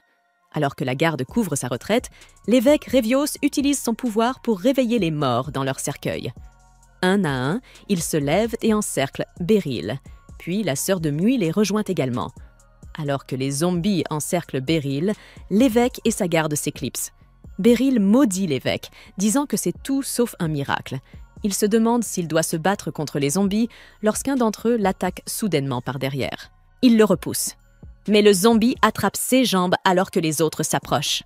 Speaker 1: Alors que la garde couvre sa retraite, l'évêque Revios utilise son pouvoir pour réveiller les morts dans leur cercueil. Un à un, ils se lèvent et encerclent Beryl, puis la sœur de Muy les rejoint également. Alors que les zombies encerclent Beryl, l'évêque et sa garde s'éclipsent. Beryl maudit l'évêque, disant que c'est tout sauf un miracle. Il se demande s'il doit se battre contre les zombies lorsqu'un d'entre eux l'attaque soudainement par derrière. Il le repousse. Mais le zombie attrape ses jambes alors que les autres s'approchent.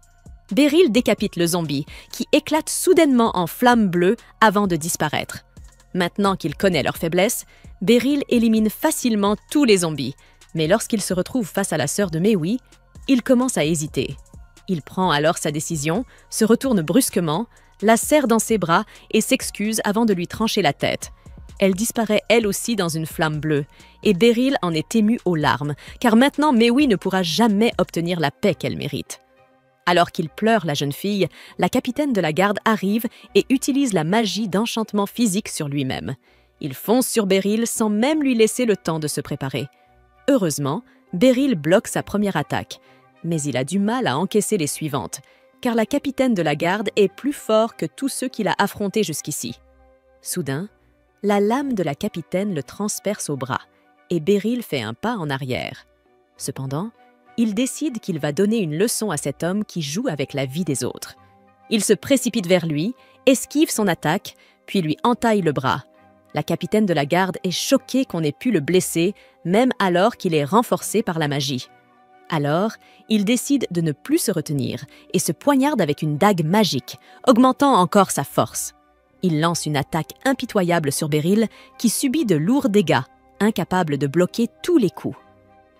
Speaker 1: Beryl décapite le zombie, qui éclate soudainement en flammes bleues avant de disparaître. Maintenant qu'il connaît leur faiblesse, Beryl élimine facilement tous les zombies, mais lorsqu'il se retrouve face à la sœur de Maui, il commence à hésiter. Il prend alors sa décision, se retourne brusquement, la serre dans ses bras et s'excuse avant de lui trancher la tête. Elle disparaît elle aussi dans une flamme bleue, et Beryl en est ému aux larmes, car maintenant Maui ne pourra jamais obtenir la paix qu'elle mérite. Alors qu'il pleure la jeune fille, la capitaine de la garde arrive et utilise la magie d'enchantement physique sur lui-même. Il fonce sur Beryl sans même lui laisser le temps de se préparer. Heureusement, Beryl bloque sa première attaque, mais il a du mal à encaisser les suivantes, car la capitaine de la garde est plus fort que tous ceux qu'il a affrontés jusqu'ici. Soudain, la lame de la capitaine le transperce au bras, et Beryl fait un pas en arrière. Cependant, il décide qu'il va donner une leçon à cet homme qui joue avec la vie des autres. Il se précipite vers lui, esquive son attaque, puis lui entaille le bras. La capitaine de la garde est choquée qu'on ait pu le blesser, même alors qu'il est renforcé par la magie. Alors, il décide de ne plus se retenir et se poignarde avec une dague magique, augmentant encore sa force. Il lance une attaque impitoyable sur Beryl qui subit de lourds dégâts, incapable de bloquer tous les coups.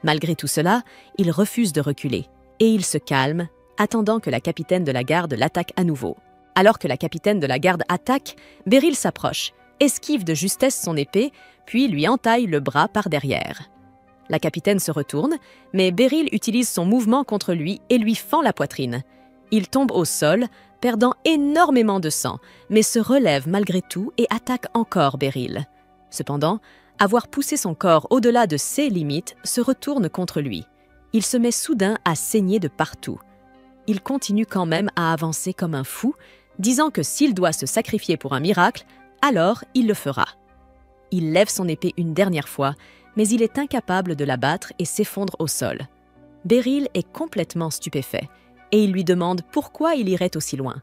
Speaker 1: Malgré tout cela, il refuse de reculer et il se calme, attendant que la capitaine de la garde l'attaque à nouveau. Alors que la capitaine de la garde attaque, Beryl s'approche, esquive de justesse son épée, puis lui entaille le bras par derrière. La capitaine se retourne, mais Beryl utilise son mouvement contre lui et lui fend la poitrine. Il tombe au sol, perdant énormément de sang, mais se relève malgré tout et attaque encore Beryl. Cependant, avoir poussé son corps au-delà de ses limites se retourne contre lui. Il se met soudain à saigner de partout. Il continue quand même à avancer comme un fou, disant que s'il doit se sacrifier pour un miracle, alors il le fera. Il lève son épée une dernière fois, mais il est incapable de la battre et s'effondre au sol. Beryl est complètement stupéfait, et il lui demande pourquoi il irait aussi loin.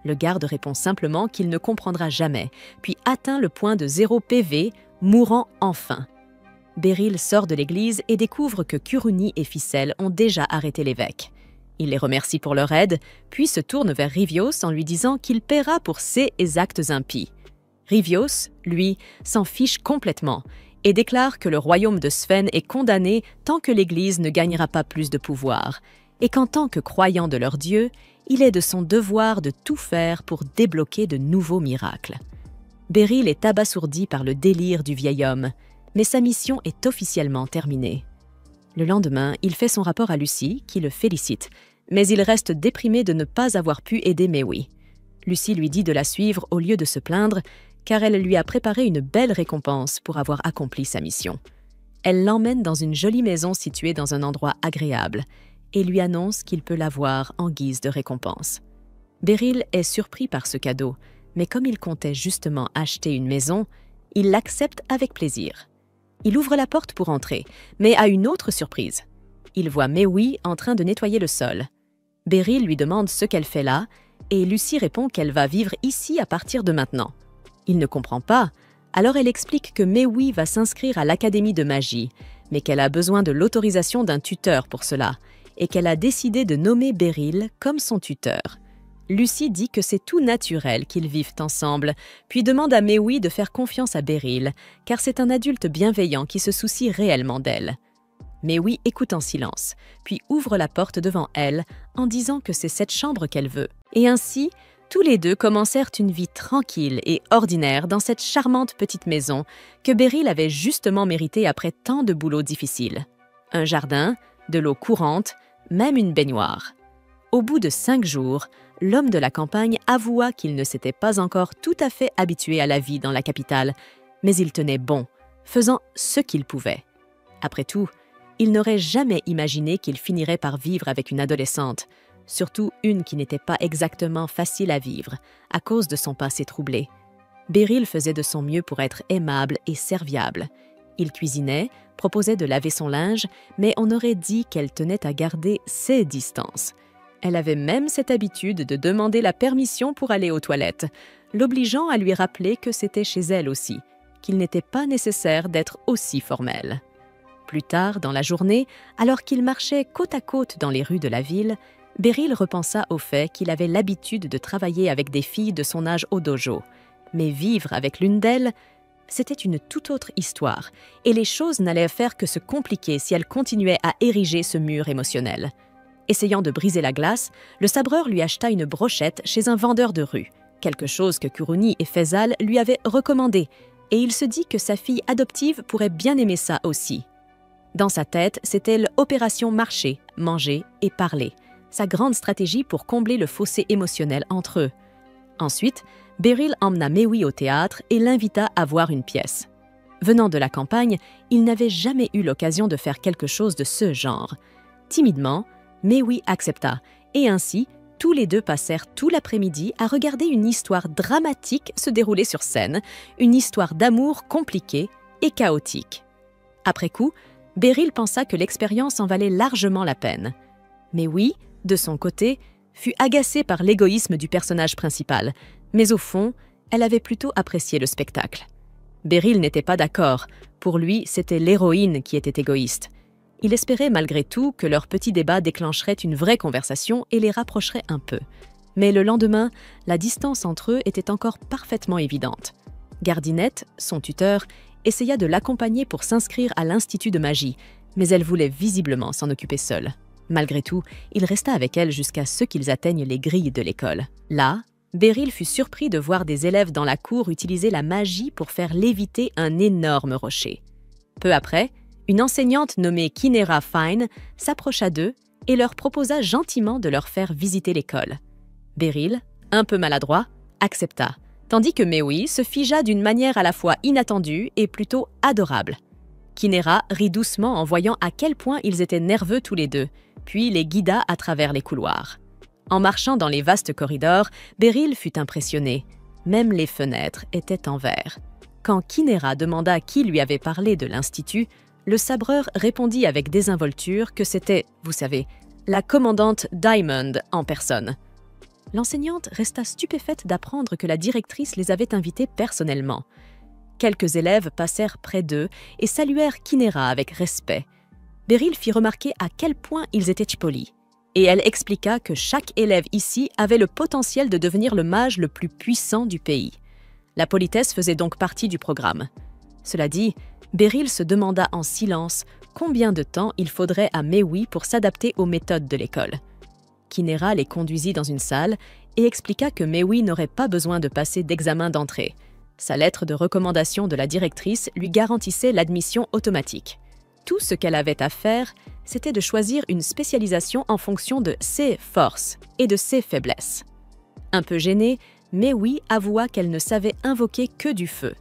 Speaker 1: Le garde répond simplement qu'il ne comprendra jamais, puis atteint le point de 0 PV, mourant enfin. Beryl sort de l'église et découvre que Kuruni et Ficelle ont déjà arrêté l'évêque. Il les remercie pour leur aide, puis se tourne vers Rivios en lui disant qu'il paiera pour ses actes impies. Rivios, lui, s'en fiche complètement et déclare que le royaume de Sven est condamné tant que l'Église ne gagnera pas plus de pouvoir, et qu'en tant que croyant de leur Dieu, il est de son devoir de tout faire pour débloquer de nouveaux miracles. Beryl est abasourdi par le délire du vieil homme, mais sa mission est officiellement terminée. Le lendemain, il fait son rapport à Lucy, qui le félicite, mais il reste déprimé de ne pas avoir pu aider Méoui. Lucy lui dit de la suivre au lieu de se plaindre, car elle lui a préparé une belle récompense pour avoir accompli sa mission. Elle l'emmène dans une jolie maison située dans un endroit agréable et lui annonce qu'il peut l'avoir en guise de récompense. Beryl est surpris par ce cadeau, mais comme il comptait justement acheter une maison, il l'accepte avec plaisir. Il ouvre la porte pour entrer, mais a une autre surprise. Il voit Méoui en train de nettoyer le sol. Beryl lui demande ce qu'elle fait là, et Lucy répond qu'elle va vivre ici à partir de maintenant. Il ne comprend pas, alors elle explique que Méoui va s'inscrire à l'académie de magie, mais qu'elle a besoin de l'autorisation d'un tuteur pour cela, et qu'elle a décidé de nommer Beryl comme son tuteur. Lucy dit que c'est tout naturel qu'ils vivent ensemble, puis demande à Méoui de faire confiance à Beryl, car c'est un adulte bienveillant qui se soucie réellement d'elle. Méoui écoute en silence, puis ouvre la porte devant elle en disant que c'est cette chambre qu'elle veut. Et ainsi, tous les deux commencèrent une vie tranquille et ordinaire dans cette charmante petite maison que Beryl avait justement méritée après tant de boulots difficiles. Un jardin, de l'eau courante, même une baignoire. Au bout de 5 jours, l'homme de la campagne avoua qu'il ne s'était pas encore tout à fait habitué à la vie dans la capitale, mais il tenait bon, faisant ce qu'il pouvait. Après tout, il n'aurait jamais imaginé qu'il finirait par vivre avec une adolescente, surtout une qui n'était pas exactement facile à vivre, à cause de son passé troublé. Beryl faisait de son mieux pour être aimable et serviable. Il cuisinait, proposait de laver son linge, mais on aurait dit qu'elle tenait à garder ses distances. Elle avait même cette habitude de demander la permission pour aller aux toilettes, l'obligeant à lui rappeler que c'était chez elle aussi, qu'il n'était pas nécessaire d'être aussi formel. Plus tard, dans la journée, alors qu'il marchait côte à côte dans les rues de la ville, Beryl repensa au fait qu'il avait l'habitude de travailler avec des filles de son âge au dojo. Mais vivre avec l'une d'elles, c'était une toute autre histoire, et les choses n'allaient faire que se compliquer si elle continuait à ériger ce mur émotionnel. Essayant de briser la glace, le sabreur lui acheta une brochette chez un vendeur de rue, quelque chose que Kuruni et Faisal lui avaient recommandé, et il se dit que sa fille adoptive pourrait bien aimer ça aussi. Dans sa tête, c'était l'opération marcher, manger et parler, sa grande stratégie pour combler le fossé émotionnel entre eux. Ensuite, Beryl emmena Méoui au théâtre et l'invita à voir une pièce. Venant de la campagne, il n'avait jamais eu l'occasion de faire quelque chose de ce genre. Timidement, Méoui accepta, et ainsi, tous les deux passèrent tout l'après-midi à regarder une histoire dramatique se dérouler sur scène, une histoire d'amour compliquée et chaotique. Après coup, Beryl pensa que l'expérience en valait largement la peine. Méoui, de son côté, fut agacée par l'égoïsme du personnage principal, mais au fond, elle avait plutôt apprécié le spectacle. Beryl n'était pas d'accord, pour lui, c'était l'héroïne qui était égoïste. Il espérait malgré tout que leur petit débat déclencherait une vraie conversation et les rapprocherait un peu. Mais le lendemain, la distance entre eux était encore parfaitement évidente. Gardinette, son tuteur, essaya de l'accompagner pour s'inscrire à l'Institut de magie, mais elle voulait visiblement s'en occuper seule. Malgré tout, il resta avec elle jusqu'à ce qu'ils atteignent les grilles de l'école. Là, Beryl fut surpris de voir des élèves dans la cour utiliser la magie pour faire léviter un énorme rocher. Peu après, une enseignante nommée Kinera Fine s'approcha d'eux et leur proposa gentiment de leur faire visiter l'école. Beryl, un peu maladroit, accepta, tandis que Maui se figea d'une manière à la fois inattendue et plutôt adorable. Kinera rit doucement en voyant à quel point ils étaient nerveux tous les deux, puis les guida à travers les couloirs. En marchant dans les vastes corridors, Beryl fut impressionné. Même les fenêtres étaient en verre. Quand Kinera demanda qui lui avait parlé de l'institut, le sabreur répondit avec désinvolture que c'était, vous savez, la commandante Diamond en personne. L'enseignante resta stupéfaite d'apprendre que la directrice les avait invités personnellement. Quelques élèves passèrent près d'eux et saluèrent Kinera avec respect. Beryl fit remarquer à quel point ils étaient polis. Et elle expliqua que chaque élève ici avait le potentiel de devenir le mage le plus puissant du pays. La politesse faisait donc partie du programme. Cela dit, Beryl se demanda en silence combien de temps il faudrait à Maui pour s'adapter aux méthodes de l'école. Kinera les conduisit dans une salle et expliqua que Maui n'aurait pas besoin de passer d'examen d'entrée. Sa lettre de recommandation de la directrice lui garantissait l'admission automatique. Tout ce qu'elle avait à faire, c'était de choisir une spécialisation en fonction de ses forces et de ses faiblesses. Un peu gênée, Maui avoua qu'elle ne savait invoquer que du feu.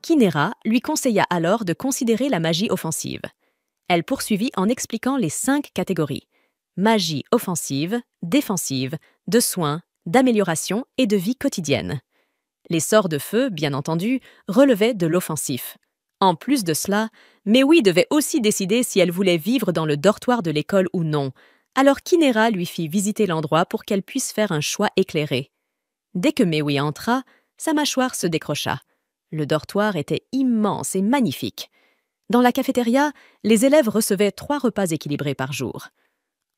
Speaker 1: Kinera lui conseilla alors de considérer la magie offensive. Elle poursuivit en expliquant les 5 catégories: magie offensive, défensive, de soins, d'amélioration et de vie quotidienne. Les sorts de feu, bien entendu, relevaient de l'offensif. En plus de cela, Maui devait aussi décider si elle voulait vivre dans le dortoir de l'école ou non, alors Kinera lui fit visiter l'endroit pour qu'elle puisse faire un choix éclairé. Dès que Maui entra, sa mâchoire se décrocha. Le dortoir était immense et magnifique. Dans la cafétéria, les élèves recevaient 3 repas équilibrés par jour.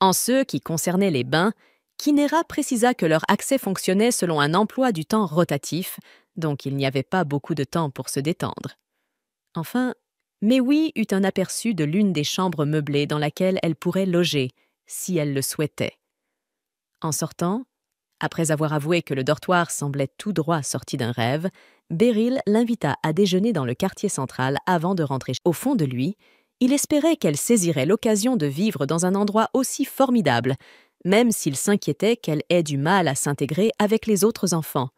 Speaker 1: En ce qui concernait les bains, Kinera précisa que leur accès fonctionnait selon un emploi du temps rotatif, donc il n'y avait pas beaucoup de temps pour se détendre. Enfin, Maui eut un aperçu de l'une des chambres meublées dans laquelle elle pourrait loger, si elle le souhaitait. En sortant, après avoir avoué que le dortoir semblait tout droit sorti d'un rêve, Beryl l'invita à déjeuner dans le quartier central avant de rentrer. Au fond de lui, il espérait qu'elle saisirait l'occasion de vivre dans un endroit aussi formidable, même s'il s'inquiétait qu'elle ait du mal à s'intégrer avec les autres enfants.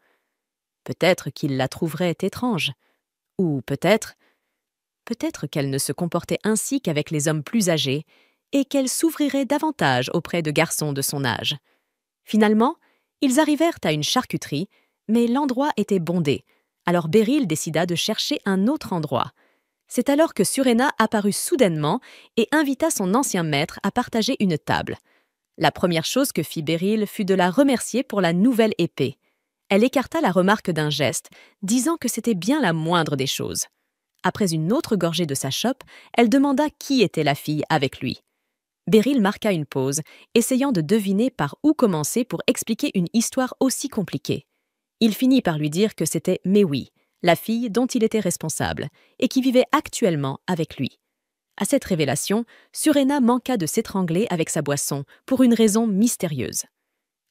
Speaker 1: Peut-être qu'il la trouverait étrange, ou peut-être qu'elle ne se comportait ainsi qu'avec les hommes plus âgés et qu'elle s'ouvrirait davantage auprès de garçons de son âge. Finalement, ils arrivèrent à une charcuterie, mais l'endroit était bondé, alors Beryl décida de chercher un autre endroit. C'est alors que Surena apparut soudainement et invita son ancien maître à partager une table. La première chose que fit Beryl fut de la remercier pour la nouvelle épée. Elle écarta la remarque d'un geste, disant que c'était bien la moindre des choses. Après une autre gorgée de sa chope, elle demanda qui était la fille avec lui. Beryl marqua une pause, essayant de deviner par où commencer pour expliquer une histoire aussi compliquée. Il finit par lui dire que c'était Maui, la fille dont il était responsable, et qui vivait actuellement avec lui. À cette révélation, Surena manqua de s'étrangler avec sa boisson, pour une raison mystérieuse.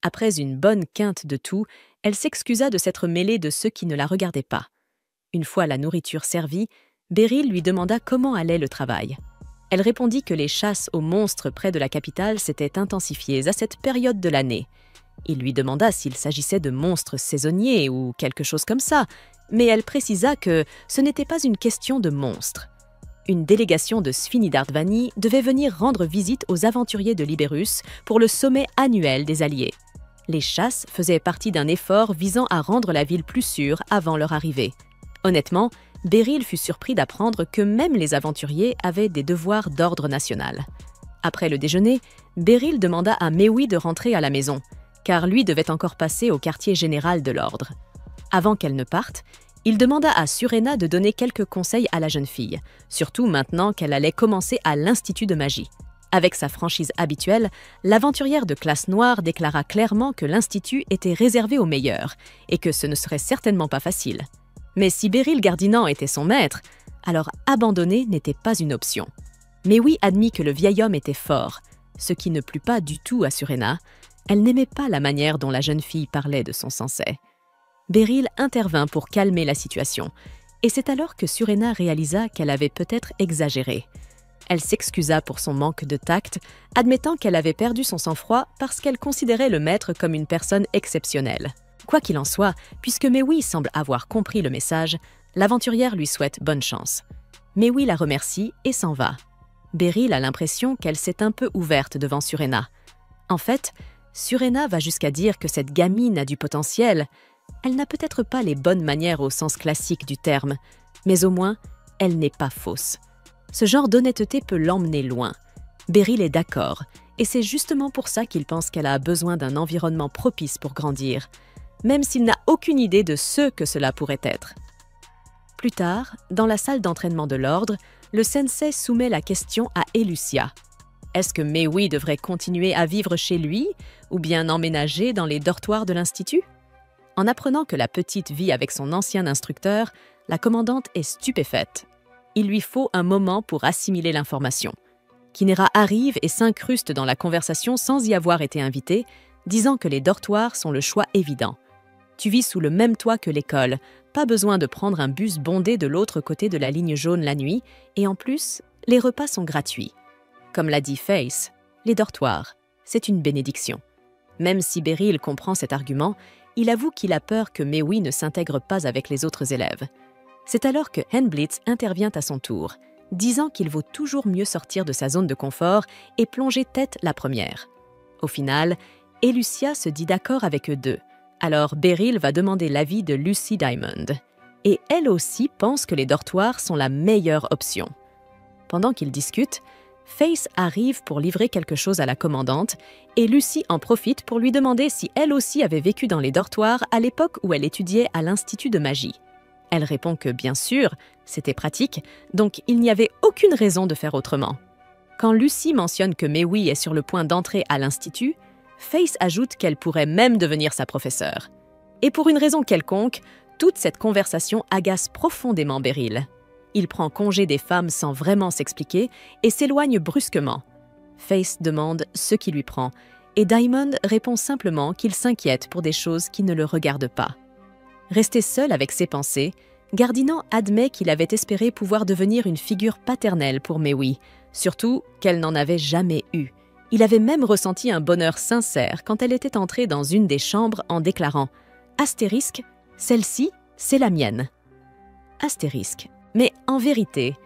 Speaker 1: Après une bonne quinte de tout, elle s'excusa de s'être mêlée de ceux qui ne la regardaient pas. Une fois la nourriture servie, Beryl lui demanda comment allait le travail. Elle répondit que les chasses aux monstres près de la capitale s'étaient intensifiées à cette période de l'année. Il lui demanda s'il s'agissait de monstres saisonniers ou quelque chose comme ça, mais elle précisa que ce n'était pas une question de monstres. Une délégation de Sfinidardvani devait venir rendre visite aux aventuriers de Libérus pour le sommet annuel des Alliés. Les chasses faisaient partie d'un effort visant à rendre la ville plus sûre avant leur arrivée. Honnêtement, Beryl fut surpris d'apprendre que même les aventuriers avaient des devoirs d'ordre national. Après le déjeuner, Beryl demanda à Maui de rentrer à la maison, car lui devait encore passer au quartier général de l'ordre. Avant qu'elle ne parte, il demanda à Surena de donner quelques conseils à la jeune fille, surtout maintenant qu'elle allait commencer à l'Institut de magie. Avec sa franchise habituelle, l'aventurière de classe noire déclara clairement que l'Institut était réservé aux meilleurs et que ce ne serait certainement pas facile. Mais si Beryl Gardinant était son maître, alors abandonner n'était pas une option. Mais oui admit que le vieil homme était fort, ce qui ne plut pas du tout à Surena. Elle n'aimait pas la manière dont la jeune fille parlait de son sensei. Beryl intervint pour calmer la situation, et c'est alors que Surena réalisa qu'elle avait peut-être exagéré. Elle s'excusa pour son manque de tact, admettant qu'elle avait perdu son sang-froid parce qu'elle considérait le maître comme une personne exceptionnelle. Quoi qu'il en soit, puisque Mei semble avoir compris le message, l'aventurière lui souhaite bonne chance. Mei la remercie et s'en va. Beryl a l'impression qu'elle s'est un peu ouverte devant Surena. En fait, Surena va jusqu'à dire que cette gamine a du potentiel. Elle n'a peut-être pas les bonnes manières au sens classique du terme, mais au moins, elle n'est pas fausse. Ce genre d'honnêteté peut l'emmener loin. Beryl est d'accord, et c'est justement pour ça qu'il pense qu'elle a besoin d'un environnement propice pour grandir, même s'il n'a aucune idée de ce que cela pourrait être. Plus tard, dans la salle d'entraînement de l'ordre, le sensei soumet la question à Elucia. Est-ce que Mei devrait continuer à vivre chez lui ou bien emménager dans les dortoirs de l'Institut? En apprenant que la petite vit avec son ancien instructeur, la commandante est stupéfaite. Il lui faut un moment pour assimiler l'information. Kinera arrive et s'incruste dans la conversation sans y avoir été invitée, disant que les dortoirs sont le choix évident. Tu vis sous le même toit que l'école, pas besoin de prendre un bus bondé de l'autre côté de la ligne jaune la nuit, et en plus, les repas sont gratuits. Comme l'a dit Face, les dortoirs, c'est une bénédiction. Même si Beryl comprend cet argument, il avoue qu'il a peur que Mei ne s'intègre pas avec les autres élèves. C'est alors que Henblitz intervient à son tour, disant qu'il vaut toujours mieux sortir de sa zone de confort et plonger tête la première. Au final, Elucia se dit d'accord avec eux deux. Alors Beryl va demander l'avis de Lucy Diamond. Et elle aussi pense que les dortoirs sont la meilleure option. Pendant qu'ils discutent, Face arrive pour livrer quelque chose à la commandante et Lucy en profite pour lui demander si elle aussi avait vécu dans les dortoirs à l'époque où elle étudiait à l'Institut de magie. Elle répond que bien sûr, c'était pratique, donc il n'y avait aucune raison de faire autrement. Quand Lucy mentionne que Mei est sur le point d'entrer à l'Institut, Face ajoute qu'elle pourrait même devenir sa professeure. Et pour une raison quelconque, toute cette conversation agace profondément Beryl. Il prend congé des femmes sans vraiment s'expliquer et s'éloigne brusquement. Face demande ce qui lui prend, et Diamond répond simplement qu'il s'inquiète pour des choses qui ne le regardent pas. Resté seul avec ses pensées, Gardinant admet qu'il avait espéré pouvoir devenir une figure paternelle pour Mei, surtout qu'elle n'en avait jamais eu. Il avait même ressenti un bonheur sincère quand elle était entrée dans une des chambres en déclarant « Astérisque, celle-ci, c'est la mienne ». Astérisque. Mais en vérité,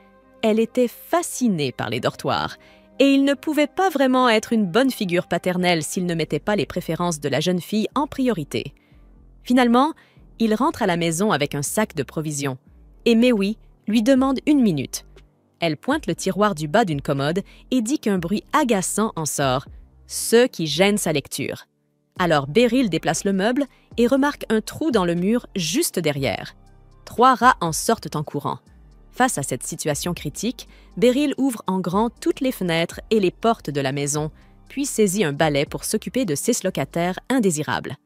Speaker 1: elle était fascinée par les dortoirs, et il ne pouvait pas vraiment être une bonne figure paternelle s'il ne mettait pas les préférences de la jeune fille en priorité. Finalement, il rentre à la maison avec un sac de provisions, et Mei lui demande 1 minute. Elle pointe le tiroir du bas d'une commode et dit qu'un bruit agaçant en sort, ce qui gêne sa lecture. Alors Beryl déplace le meuble et remarque un trou dans le mur juste derrière. 3 rats en sortent en courant. Face à cette situation critique, Beryl ouvre en grand toutes les fenêtres et les portes de la maison, puis saisit un balai pour s'occuper de 6 locataires indésirables.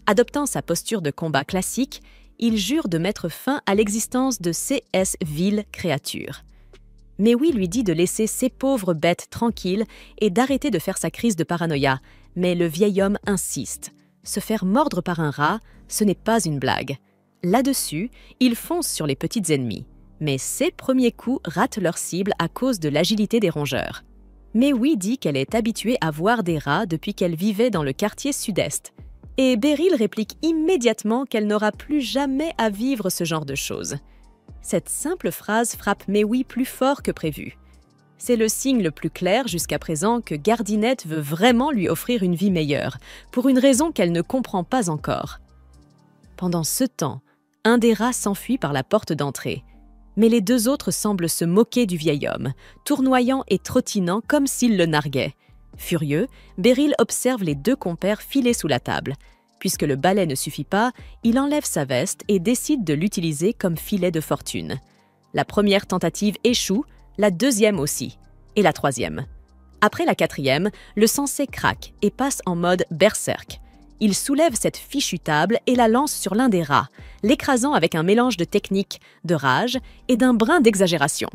Speaker 1: Adoptant sa posture de combat classique, il jure de mettre fin à l'existence de ces viles créatures. Mei lui dit de laisser ces pauvres bêtes tranquilles et d'arrêter de faire sa crise de paranoïa, mais le vieil homme insiste. Se faire mordre par un rat, ce n'est pas une blague. Là-dessus, il fonce sur les petites ennemies. Mais ses premiers coups ratent leur cible à cause de l'agilité des rongeurs. Mei dit qu'elle est habituée à voir des rats depuis qu'elle vivait dans le quartier sud-est. Et Beryl réplique immédiatement qu'elle n'aura plus jamais à vivre ce genre de choses. Cette simple phrase frappe Mei plus fort que prévu. C'est le signe le plus clair jusqu'à présent que Gardinette veut vraiment lui offrir une vie meilleure, pour une raison qu'elle ne comprend pas encore. Pendant ce temps, un des rats s'enfuit par la porte d'entrée. Mais les 2 autres semblent se moquer du vieil homme, tournoyant et trottinant comme s'il le narguait. Furieux, Beryl observe les 2 compères filer sous la table. Puisque le balai ne suffit pas, il enlève sa veste et décide de l'utiliser comme filet de fortune. La première tentative échoue, la deuxième aussi, et la troisième. Après la 4e, le sensei craque et passe en mode berserk. Il soulève cette fichue table et la lance sur l'un des rats, l'écrasant avec un mélange de technique, de rage et d'un brin d'exagération.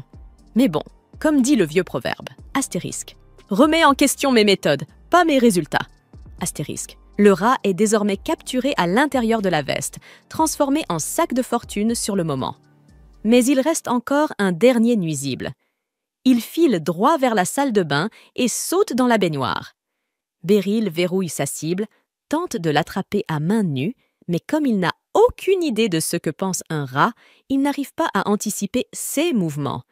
Speaker 1: Mais bon, Comme dit le vieux proverbe, astérisque. Remets en question mes méthodes, pas mes résultats. Astérisque. Le rat est désormais capturé à l'intérieur de la veste, transformé en sac de fortune sur le moment. Mais il reste encore un dernier nuisible. Il file droit vers la salle de bain et saute dans la baignoire. Beryl verrouille sa cible, tente de l'attraper à main nue, mais comme il n'a aucune idée de ce que pense un rat, il n'arrive pas à anticiper ses mouvements.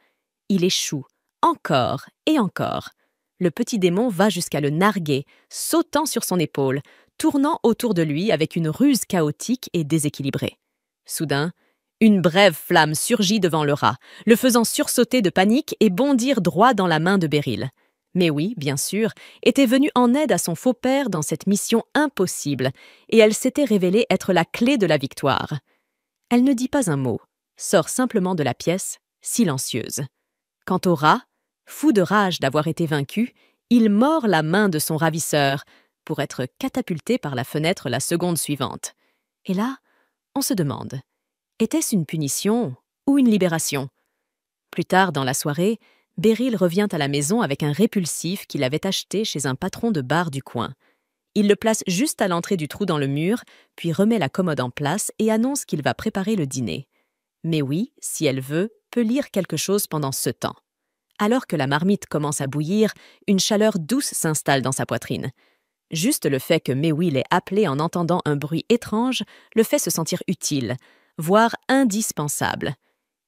Speaker 1: Il échoue, encore et encore. Le petit démon va jusqu'à le narguer, sautant sur son épaule, tournant autour de lui avec une ruse chaotique et déséquilibrée. Soudain, une brève flamme surgit devant le rat, le faisant sursauter de panique et bondir droit dans la main de Beryl. Mais oui, bien sûr, était venue en aide à son faux père dans cette mission impossible, et elle s'était révélée être la clé de la victoire. Elle ne dit pas un mot, sort simplement de la pièce, silencieuse. Quant au rat, fou de rage d'avoir été vaincu, il mord la main de son ravisseur pour être catapulté par la fenêtre la seconde suivante. Et là, on se demande, était-ce une punition ou une libération? Plus tard dans la soirée, Beryl revient à la maison avec un répulsif qu'il avait acheté chez un patron de bar du coin. Il le place juste à l'entrée du trou dans le mur, puis remet la commode en place et annonce qu'il va préparer le dîner. Mais oui, si elle veut, peut lire quelque chose pendant ce temps. Alors que la marmite commence à bouillir, une chaleur douce s'installe dans sa poitrine. Juste le fait que Mewil l'ait appelée en entendant un bruit étrange le fait se sentir utile, voire indispensable.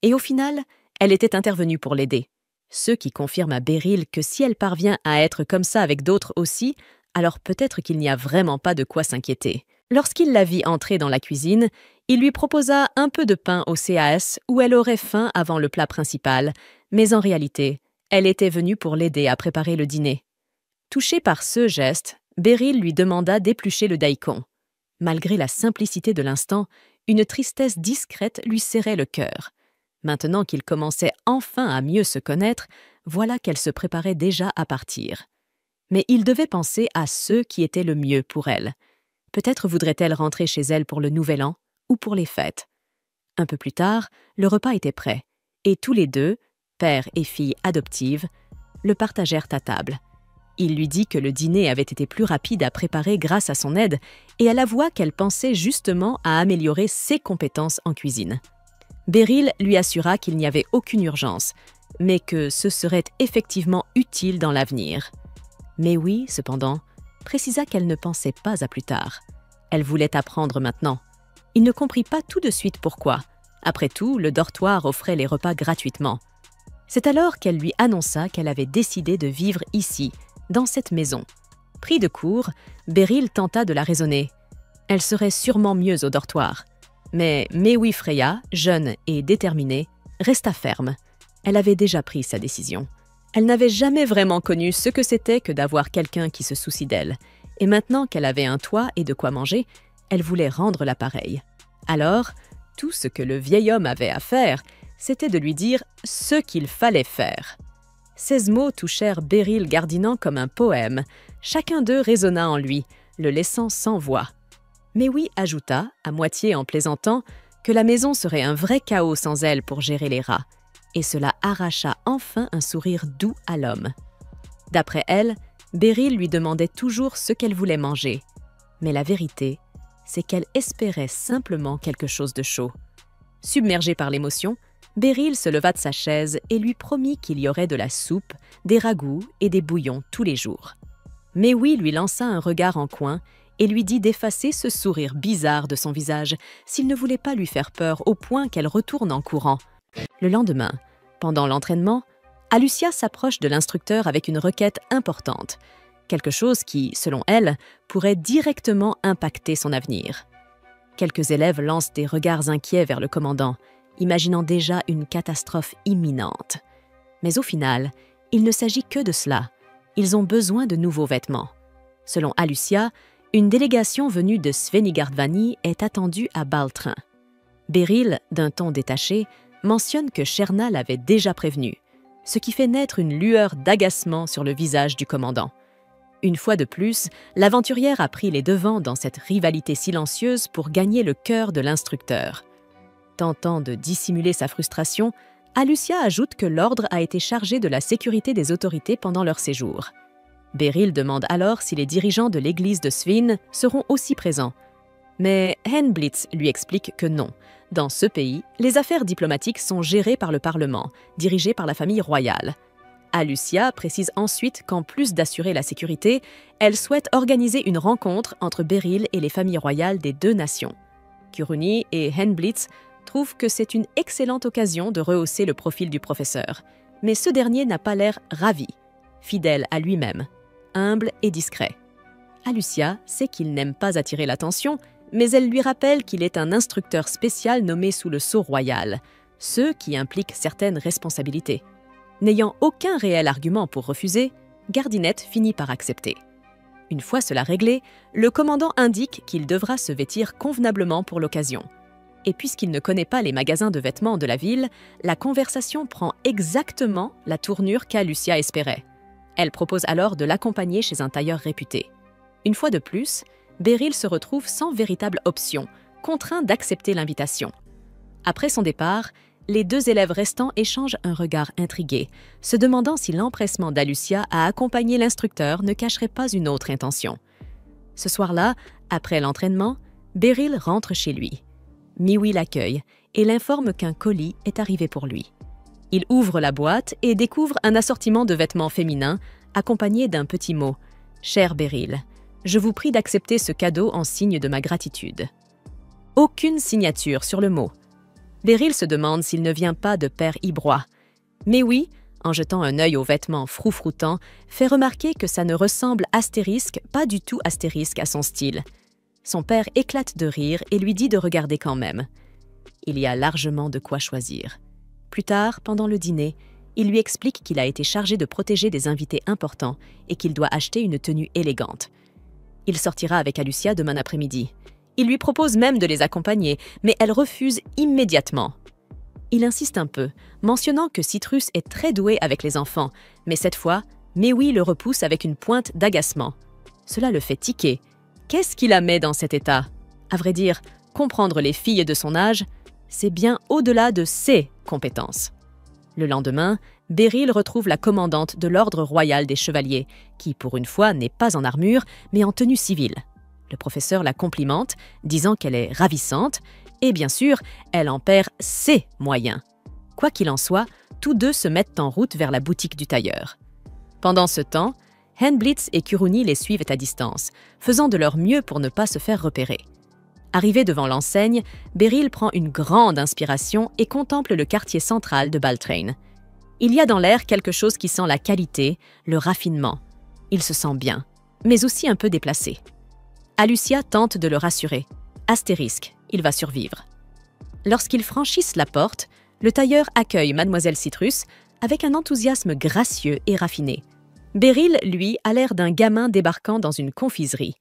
Speaker 1: Et au final, elle était intervenue pour l'aider. Ce qui confirme à Beryl que si elle parvient à être comme ça avec d'autres aussi, alors peut-être qu'il n'y a vraiment pas de quoi s'inquiéter. Lorsqu'il la vit entrer dans la cuisine, il lui proposa un peu de pain au CAS où elle aurait faim avant le plat principal, mais en réalité, elle était venue pour l'aider à préparer le dîner. Touché par ce geste, Beryl lui demanda d'éplucher le daikon. Malgré la simplicité de l'instant, une tristesse discrète lui serrait le cœur. Maintenant qu'il commençait enfin à mieux se connaître, voilà qu'elle se préparait déjà à partir. Mais il devait penser à ce qui était le mieux pour elle. Peut-être voudrait-elle rentrer chez elle pour le Nouvel An ou pour les fêtes. Un peu plus tard, le repas était prêt, et tous les deux, père et fille adoptive, le partagèrent à table. Il lui dit que le dîner avait été plus rapide à préparer grâce à son aide, et elle avoua qu'elle pensait justement à améliorer ses compétences en cuisine. Beryl lui assura qu'il n'y avait aucune urgence, mais que ce serait effectivement utile dans l'avenir. Mais oui, cependant, précisa qu'elle ne pensait pas à plus tard. Elle voulait apprendre maintenant. Il ne comprit pas tout de suite pourquoi. Après tout, le dortoir offrait les repas gratuitement. C'est alors qu'elle lui annonça qu'elle avait décidé de vivre ici, dans cette maison. Pris de court, Beryl tenta de la raisonner. Elle serait sûrement mieux au dortoir. Mais Mewil Freya, jeune et déterminée, resta ferme. Elle avait déjà pris sa décision. Elle n'avait jamais vraiment connu ce que c'était que d'avoir quelqu'un qui se soucie d'elle. Et maintenant qu'elle avait un toit et de quoi manger, elle voulait rendre l'appareil. Alors, tout ce que le vieil homme avait à faire, c'était de lui dire ce qu'il fallait faire. 16 mots touchèrent Beryl Gardinant comme un poème. Chacun d'eux résonna en lui, le laissant sans voix. Mewil ajouta, à moitié en plaisantant, que la maison serait un vrai chaos sans elle pour gérer les rats, et cela arracha enfin un sourire doux à l'homme. D'après elle, Beryl lui demandait toujours ce qu'elle voulait manger, mais la vérité, c'est qu'elle espérait simplement quelque chose de chaud. Submergée par l'émotion, Beryl se leva de sa chaise et lui promit qu'il y aurait de la soupe, des ragoûts et des bouillons tous les jours. Mewil lui lança un regard en coin et lui dit d'effacer ce sourire bizarre de son visage s'il ne voulait pas lui faire peur au point qu'elle retourne en courant. Le lendemain, pendant l'entraînement, Alucia s'approche de l'instructeur avec une requête importante, quelque chose qui, selon elle, pourrait directement impacter son avenir. Quelques élèves lancent des regards inquiets vers le commandant, imaginant déjà une catastrophe imminente. Mais au final, il ne s'agit que de cela. Ils ont besoin de nouveaux vêtements. Selon Alucia, une délégation venue de Svenigardvani est attendue à Baltrin. Beryl, d'un ton détaché, mentionne que Sherna l'avait déjà prévenu, ce qui fait naître une lueur d'agacement sur le visage du commandant. Une fois de plus, l'aventurière a pris les devants dans cette rivalité silencieuse pour gagner le cœur de l'instructeur. Tentant de dissimuler sa frustration, Alucia ajoute que l'ordre a été chargé de la sécurité des autorités pendant leur séjour. Beryl demande alors si les dirigeants de l'église de Svin seront aussi présents. Mais Henblitz lui explique que non. Dans ce pays, les affaires diplomatiques sont gérées par le Parlement, dirigé par la famille royale. Alucia précise ensuite qu'en plus d'assurer la sécurité, elle souhaite organiser une rencontre entre Beryl et les familles royales des deux nations. Kuruni et Henblitz trouvent que c'est une excellente occasion de rehausser le profil du professeur. Mais ce dernier n'a pas l'air ravi, fidèle à lui-même, humble et discret. Alucia sait qu'il n'aime pas attirer l'attention, mais elle lui rappelle qu'il est un instructeur spécial nommé sous le sceau royal, ce qui implique certaines responsabilités. N'ayant aucun réel argument pour refuser, Gardinette finit par accepter. Une fois cela réglé, le commandant indique qu'il devra se vêtir convenablement pour l'occasion. Et puisqu'il ne connaît pas les magasins de vêtements de la ville, la conversation prend exactement la tournure qu'Alucia espérait. Elle propose alors de l'accompagner chez un tailleur réputé. Une fois de plus, Beryl se retrouve sans véritable option, contraint d'accepter l'invitation. Après son départ, les deux élèves restants échangent un regard intrigué, se demandant si l'empressement d'Alucia à accompagner l'instructeur ne cacherait pas une autre intention. Ce soir-là, après l'entraînement, Beryl rentre chez lui. Miwi l'accueille et l'informe qu'un colis est arrivé pour lui. Il ouvre la boîte et découvre un assortiment de vêtements féminins, accompagné d'un petit mot « Cher Beryl, je vous prie d'accepter ce cadeau en signe de ma gratitude. » Aucune signature sur le mot. Beryl se demande s'il ne vient pas de Père Ibrois. Mais oui, en jetant un œil aux vêtements froufroutants, fait remarquer que ça ne ressemble pas du tout astérisque à son style. Son père éclate de rire et lui dit de regarder quand même. Il y a largement de quoi choisir. Plus tard, pendant le dîner, il lui explique qu'il a été chargé de protéger des invités importants et qu'il doit acheter une tenue élégante. Il sortira avec Alucia demain après-midi. Il lui propose même de les accompagner, mais elle refuse immédiatement. Il insiste un peu, mentionnant que Citrus est très doué avec les enfants, mais cette fois, Miwi le repousse avec une pointe d'agacement. Cela le fait tiquer. Qu'est-ce qui la met dans cet état? À vrai dire, comprendre les filles de son âge, c'est bien au-delà de ses compétences. Le lendemain, Beryl retrouve la commandante de l'Ordre royal des chevaliers, qui pour une fois n'est pas en armure, mais en tenue civile. Le professeur la complimente, disant qu'elle est ravissante, et bien sûr, elle en perd ses moyens. Quoi qu'il en soit, tous deux se mettent en route vers la boutique du tailleur. Pendant ce temps, Henblitz et Kuruni les suivent à distance, faisant de leur mieux pour ne pas se faire repérer. Arrivé devant l'enseigne, Beryl prend une grande inspiration et contemple le quartier central de Baltrain. Il y a dans l'air quelque chose qui sent la qualité, le raffinement. Il se sent bien, mais aussi un peu déplacé. Alucia tente de le rassurer. Astérisque, il va survivre. Lorsqu'ils franchissent la porte, le tailleur accueille Mademoiselle Citrus avec un enthousiasme gracieux et raffiné. Beryl, lui, a l'air d'un gamin débarquant dans une confiserie.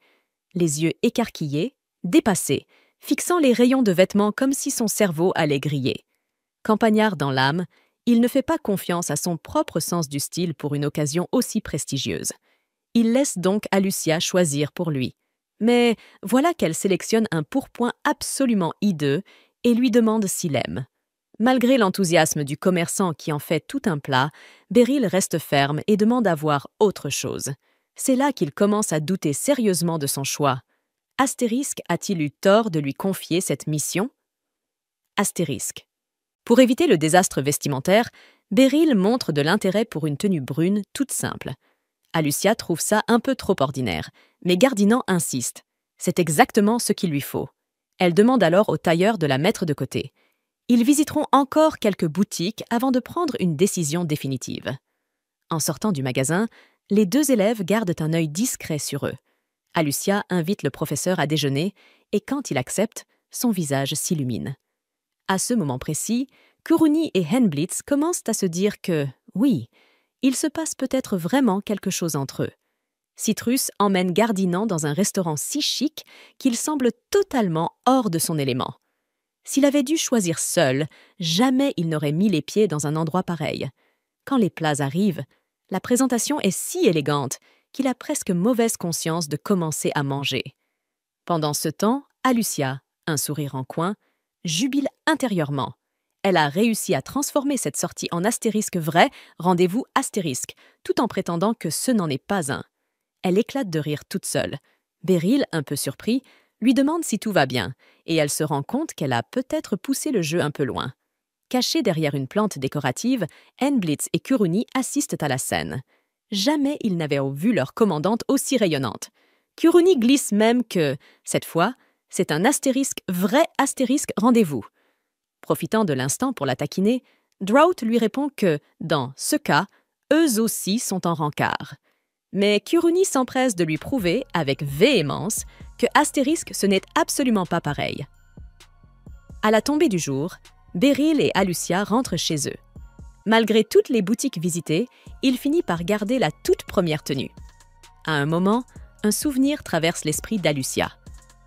Speaker 1: Les yeux écarquillés, dépassé, fixant les rayons de vêtements comme si son cerveau allait griller. Campagnard dans l'âme, il ne fait pas confiance à son propre sens du style pour une occasion aussi prestigieuse. Il laisse donc Alucia choisir pour lui. Mais voilà qu'elle sélectionne un pourpoint absolument hideux et lui demande s'il aime. Malgré l'enthousiasme du commerçant qui en fait tout un plat, Beryl reste ferme et demande à voir autre chose. C'est là qu'il commence à douter sérieusement de son choix. Astérisque a-t-il eu tort de lui confier cette mission? Astérisque. Pour éviter le désastre vestimentaire, Beryl montre de l'intérêt pour une tenue brune toute simple. Alucia trouve ça un peu trop ordinaire, mais Gardinant insiste. C'est exactement ce qu'il lui faut. Elle demande alors au tailleur de la mettre de côté. Ils visiteront encore quelques boutiques avant de prendre une décision définitive. En sortant du magasin, les deux élèves gardent un œil discret sur eux. Alucia invite le professeur à déjeuner et quand il accepte, son visage s'illumine. À ce moment précis, Kuruni et Henblitz commencent à se dire que, oui, il se passe peut-être vraiment quelque chose entre eux. Citrus emmène Gardinant dans un restaurant si chic qu'il semble totalement hors de son élément. S'il avait dû choisir seul, jamais il n'aurait mis les pieds dans un endroit pareil. Quand les plats arrivent, la présentation est si élégante qu'il a presque mauvaise conscience de commencer à manger. Pendant ce temps, Alucia, un sourire en coin, jubile intérieurement. Elle a réussi à transformer cette sortie en astérisque vrai, rendez-vous astérisque, tout en prétendant que ce n'en est pas un. Elle éclate de rire toute seule. Beryl, un peu surpris, lui demande si tout va bien, et elle se rend compte qu'elle a peut-être poussé le jeu un peu loin. Cachés derrière une plante décorative, Blitz et Kuruni assistent à la scène. Jamais ils n'avaient vu leur commandante aussi rayonnante. Kuruni glisse même que, cette fois, c'est un astérisque vrai astérisque rendez-vous. Profitant de l'instant pour la taquiner, Drought lui répond que, dans ce cas, eux aussi sont en rencard. Mais Kuruni s'empresse de lui prouver, avec véhémence, que astérisque ce n'est absolument pas pareil. À la tombée du jour, Beryl et Alucia rentrent chez eux. Malgré toutes les boutiques visitées, il finit par garder la toute première tenue. À un moment, un souvenir traverse l'esprit d'Alucia.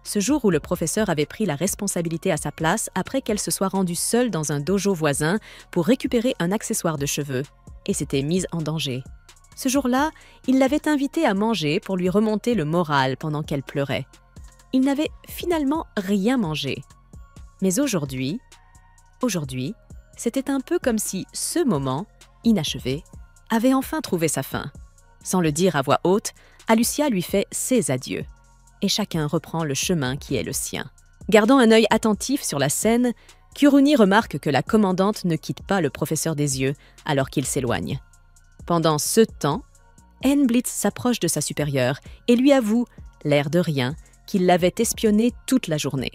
Speaker 1: Ce jour où le professeur avait pris la responsabilité à sa place après qu'elle se soit rendue seule dans un dojo voisin pour récupérer un accessoire de cheveux et s'était mise en danger. Ce jour-là, il l'avait invitée à manger pour lui remonter le moral pendant qu'elle pleurait. Il n'avait finalement rien mangé. Mais aujourd'hui, c'était un peu comme si ce moment, inachevé, avait enfin trouvé sa fin. Sans le dire à voix haute, Alucia lui fait ses adieux. Et chacun reprend le chemin qui est le sien. Gardant un œil attentif sur la scène, Kuruni remarque que la commandante ne quitte pas le professeur des yeux alors qu'il s'éloigne. Pendant ce temps, Blitz s'approche de sa supérieure et lui avoue, l'air de rien, qu'il l'avait espionnée toute la journée.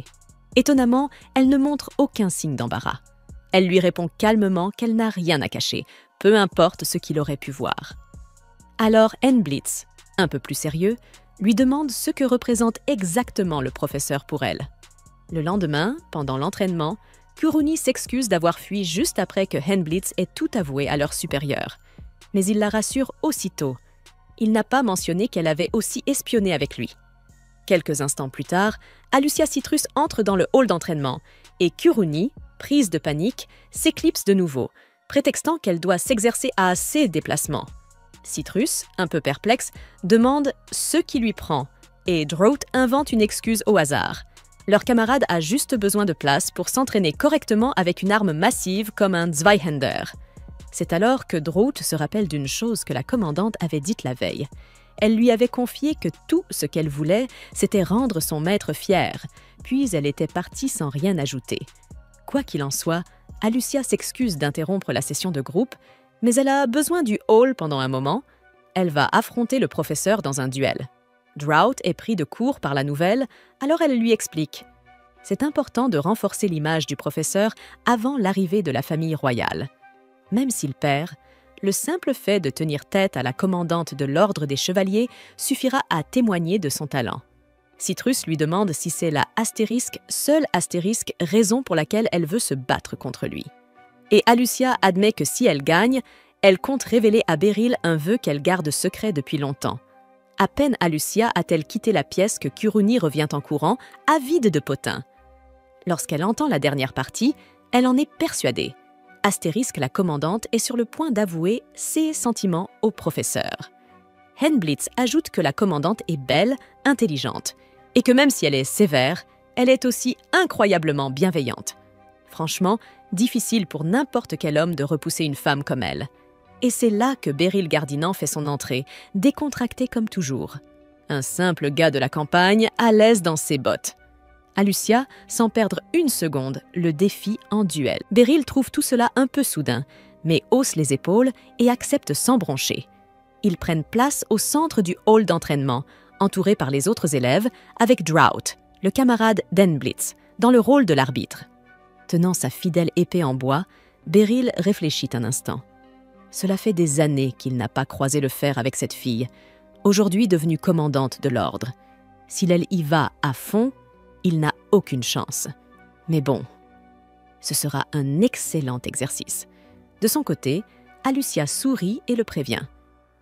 Speaker 1: Étonnamment, elle ne montre aucun signe d'embarras. Elle lui répond calmement qu'elle n'a rien à cacher, peu importe ce qu'il aurait pu voir. Alors Blitz, un peu plus sérieux, lui demande ce que représente exactement le professeur pour elle. Le lendemain, pendant l'entraînement, Kuruni s'excuse d'avoir fui juste après que Blitz ait tout avoué à leur supérieur. Mais il la rassure aussitôt. Il n'a pas mentionné qu'elle avait aussi espionné avec lui. Quelques instants plus tard, Alucia Citrus entre dans le hall d'entraînement et Kuruni, prise de panique, s'éclipse de nouveau, prétextant qu'elle doit s'exercer à ses déplacements. Citrus, un peu perplexe, demande ce qui lui prend et Drought invente une excuse au hasard. Leur camarade a juste besoin de place pour s'entraîner correctement avec une arme massive comme un Zweihander. C'est alors que Drought se rappelle d'une chose que la commandante avait dite la veille. Elle lui avait confié que tout ce qu'elle voulait, c'était rendre son maître fier, puis elle était partie sans rien ajouter. Quoi qu'il en soit, Alucia s'excuse d'interrompre la session de groupe, mais elle a besoin du hall pendant un moment. Elle va affronter le professeur dans un duel. Drought est pris de court par la nouvelle, alors elle lui explique. C'est important de renforcer l'image du professeur avant l'arrivée de la famille royale. Même s'il perd, le simple fait de tenir tête à la commandante de l'ordre des chevaliers suffira à témoigner de son talent. Citrus lui demande si c'est la seule astérisque raison pour laquelle elle veut se battre contre lui. Et Alucia admet que si elle gagne, elle compte révéler à Beryl un vœu qu'elle garde secret depuis longtemps. À peine Alucia a-t-elle quitté la pièce que Kuruni revient en courant, avide de potin. Lorsqu'elle entend la dernière partie, elle en est persuadée. La commandante est sur le point d'avouer ses sentiments au professeur. Blitz ajoute que la commandante est belle, intelligente, et que même si elle est sévère, elle est aussi incroyablement bienveillante. Franchement, difficile pour n'importe quel homme de repousser une femme comme elle. Et c'est là que Beryl Gardinan fait son entrée, décontracté comme toujours. Un simple gars de la campagne, à l'aise dans ses bottes. Alucia, sans perdre une seconde, le défie en duel. Beryl trouve tout cela un peu soudain, mais hausse les épaules et accepte sans broncher. Ils prennent place au centre du hall d'entraînement, entourés par les autres élèves, avec Drought, le camarade d'Blitz, dans le rôle de l'arbitre. Tenant sa fidèle épée en bois, Beryl réfléchit un instant. Cela fait des années qu'il n'a pas croisé le fer avec cette fille, aujourd'hui devenue commandante de l'ordre. S'il elle y va à fond, il n'a aucune chance. Mais bon, ce sera un excellent exercice. De son côté, Alucia sourit et le prévient.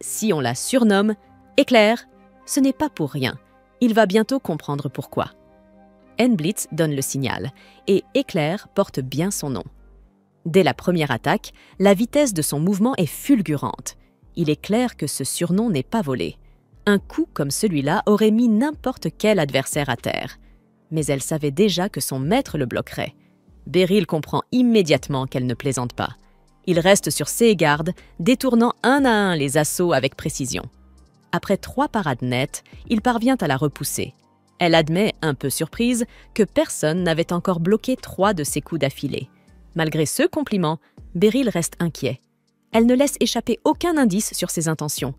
Speaker 1: Si on la surnomme Éclair, ce n'est pas pour rien. Il va bientôt comprendre pourquoi. Blitz donne le signal, et Éclair porte bien son nom. Dès la première attaque, la vitesse de son mouvement est fulgurante. Il est clair que ce surnom n'est pas volé. Un coup comme celui-là aurait mis n'importe quel adversaire à terre. Mais elle savait déjà que son maître le bloquerait. Beryl comprend immédiatement qu'elle ne plaisante pas. Il reste sur ses gardes, détournant un à un les assauts avec précision. Après 3 parades nettes, il parvient à la repousser. Elle admet, un peu surprise, que personne n'avait encore bloqué 3 de ses coups d'affilée. Malgré ce compliment, Beryl reste inquiet. Elle ne laisse échapper aucun indice sur ses intentions.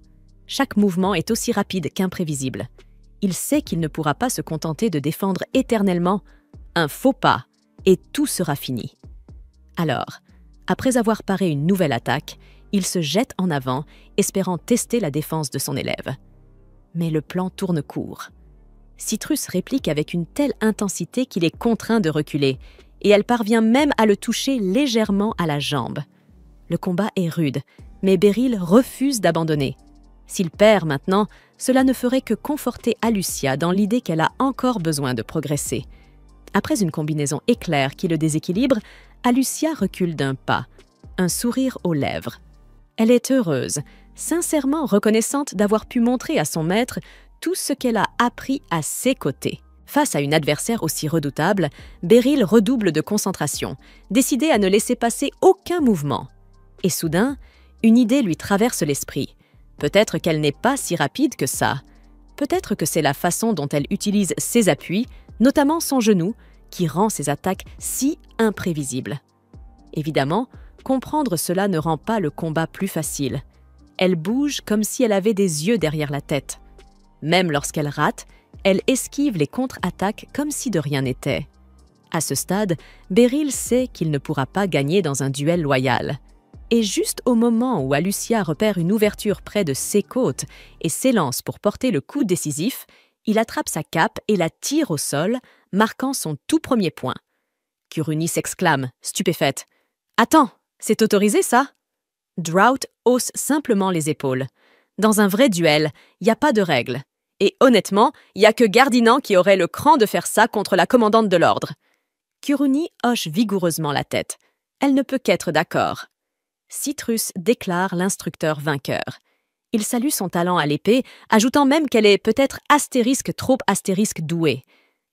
Speaker 1: Chaque mouvement est aussi rapide qu'imprévisible. Il sait qu'il ne pourra pas se contenter de défendre éternellement. Un faux pas, et tout sera fini. Alors, après avoir paré une nouvelle attaque, il se jette en avant, espérant tester la défense de son élève. Mais le plan tourne court. Citrus réplique avec une telle intensité qu'il est contraint de reculer, et elle parvient même à le toucher légèrement à la jambe. Le combat est rude, mais Beryl refuse d'abandonner. S'il perd maintenant, cela ne ferait que conforter Alucia dans l'idée qu'elle a encore besoin de progresser. Après une combinaison éclair qui le déséquilibre, Alucia recule d'un pas, un sourire aux lèvres. Elle est heureuse, sincèrement reconnaissante d'avoir pu montrer à son maître tout ce qu'elle a appris à ses côtés. Face à une adversaire aussi redoutable, Beryl redouble de concentration, décidée à ne laisser passer aucun mouvement. Et soudain, une idée lui traverse l'esprit. Peut-être qu'elle n'est pas si rapide que ça. Peut-être que c'est la façon dont elle utilise ses appuis, notamment son genou, qui rend ses attaques si imprévisibles. Évidemment, comprendre cela ne rend pas le combat plus facile. Elle bouge comme si elle avait des yeux derrière la tête. Même lorsqu'elle rate, elle esquive les contre-attaques comme si de rien n'était. À ce stade, Beryl sait qu'il ne pourra pas gagner dans un duel loyal. Et juste au moment où Alucia repère une ouverture près de ses côtes et s'élance pour porter le coup décisif, il attrape sa cape et la tire au sol, marquant son tout premier point. Kuruni s'exclame, stupéfaite. « Attends, c'est autorisé ça ?» Drought hausse simplement les épaules. Dans un vrai duel, il n'y a pas de règles. Et honnêtement, il n'y a que Gardinant qui aurait le cran de faire ça contre la commandante de l'ordre. Kuruni hoche vigoureusement la tête. Elle ne peut qu'être d'accord. Citrus déclare l'instructeur vainqueur. Il salue son talent à l'épée, ajoutant même qu'elle est peut-être trop douée,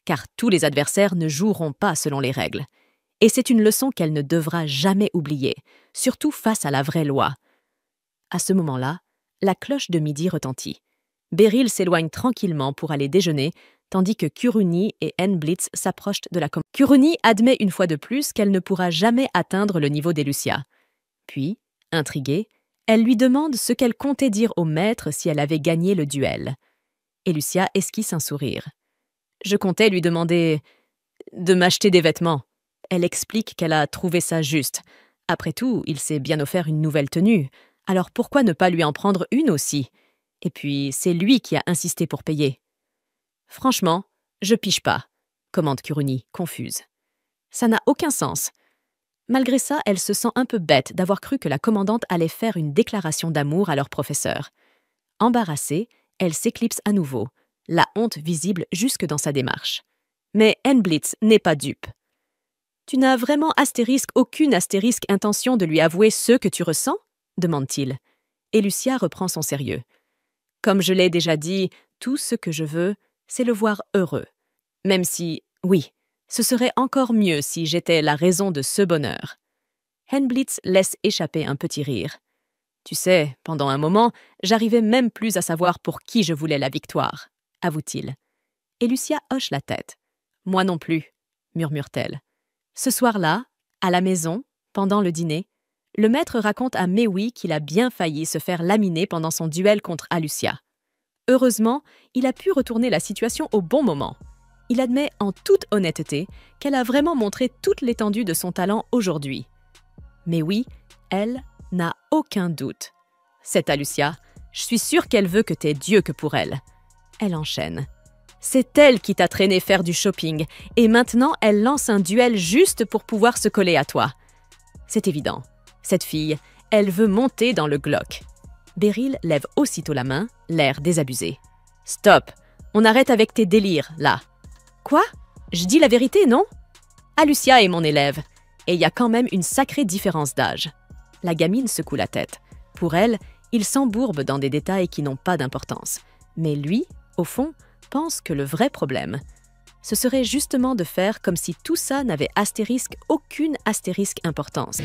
Speaker 1: car tous les adversaires ne joueront pas selon les règles. Et c'est une leçon qu'elle ne devra jamais oublier, surtout face à la vraie loi. À ce moment-là, la cloche de midi retentit. Beryl s'éloigne tranquillement pour aller déjeuner, tandis que Kuruni et N-Blitz s'approchent de la commande. Kuruni admet une fois de plus qu'elle ne pourra jamais atteindre le niveau d'Elucia. Puis, intriguée, elle lui demande ce qu'elle comptait dire au maître si elle avait gagné le duel. Elucia esquisse un sourire. « Je comptais lui demander de m'acheter des vêtements. » Elle explique qu'elle a trouvé ça juste. Après tout, il s'est bien offert une nouvelle tenue. Alors pourquoi ne pas lui en prendre une aussi? Et puis, c'est lui qui a insisté pour payer. « Franchement, je pige pas, » commande Kuruni, confuse. Ça n'a aucun sens. Malgré ça, elle se sent un peu bête d'avoir cru que la commandante allait faire une déclaration d'amour à leur professeur. Embarrassée, elle s'éclipse à nouveau, la honte visible jusque dans sa démarche. Mais N-Blitz n'est pas dupe. « Tu n'as vraiment aucune intention de lui avouer ce que tu ressens ?» demande-t-il. Et Lucia reprend son sérieux. « Comme je l'ai déjà dit, tout ce que je veux, c'est le voir heureux. Même si, oui, ce serait encore mieux si j'étais la raison de ce bonheur. » N-Blitz laisse échapper un petit rire. « Tu sais, pendant un moment, j'arrivais même plus à savoir pour qui je voulais la victoire, » avoue-t-il. Et Lucia hoche la tête. « Moi non plus, » murmure-t-elle. Ce soir-là, à la maison, pendant le dîner, le maître raconte à Mewi qu'il a bien failli se faire laminer pendant son duel contre Alucia. Heureusement, il a pu retourner la situation au bon moment. Il admet en toute honnêteté qu'elle a vraiment montré toute l'étendue de son talent aujourd'hui. Mewi, elle, n'a aucun doute. « Cette Alucia, je suis sûre qu'elle veut que t'aies Dieu que pour elle. » Elle enchaîne. C'est elle qui t'a traîné faire du shopping, et maintenant elle lance un duel juste pour pouvoir se coller à toi. C'est évident. Cette fille, elle veut monter dans le Glock. Beryl lève aussitôt la main, l'air désabusé. « Stop, on arrête avec tes délires, là. »« Quoi? Je dis la vérité, non? » Alucia est mon élève, et il y a quand même une sacrée différence d'âge. La gamine secoue la tête. Pour elle, il s'embourbe dans des détails qui n'ont pas d'importance. Mais lui, au fond, pense que le vrai problème, ce serait justement de faire comme si tout ça n'avait aucune astérisque importance.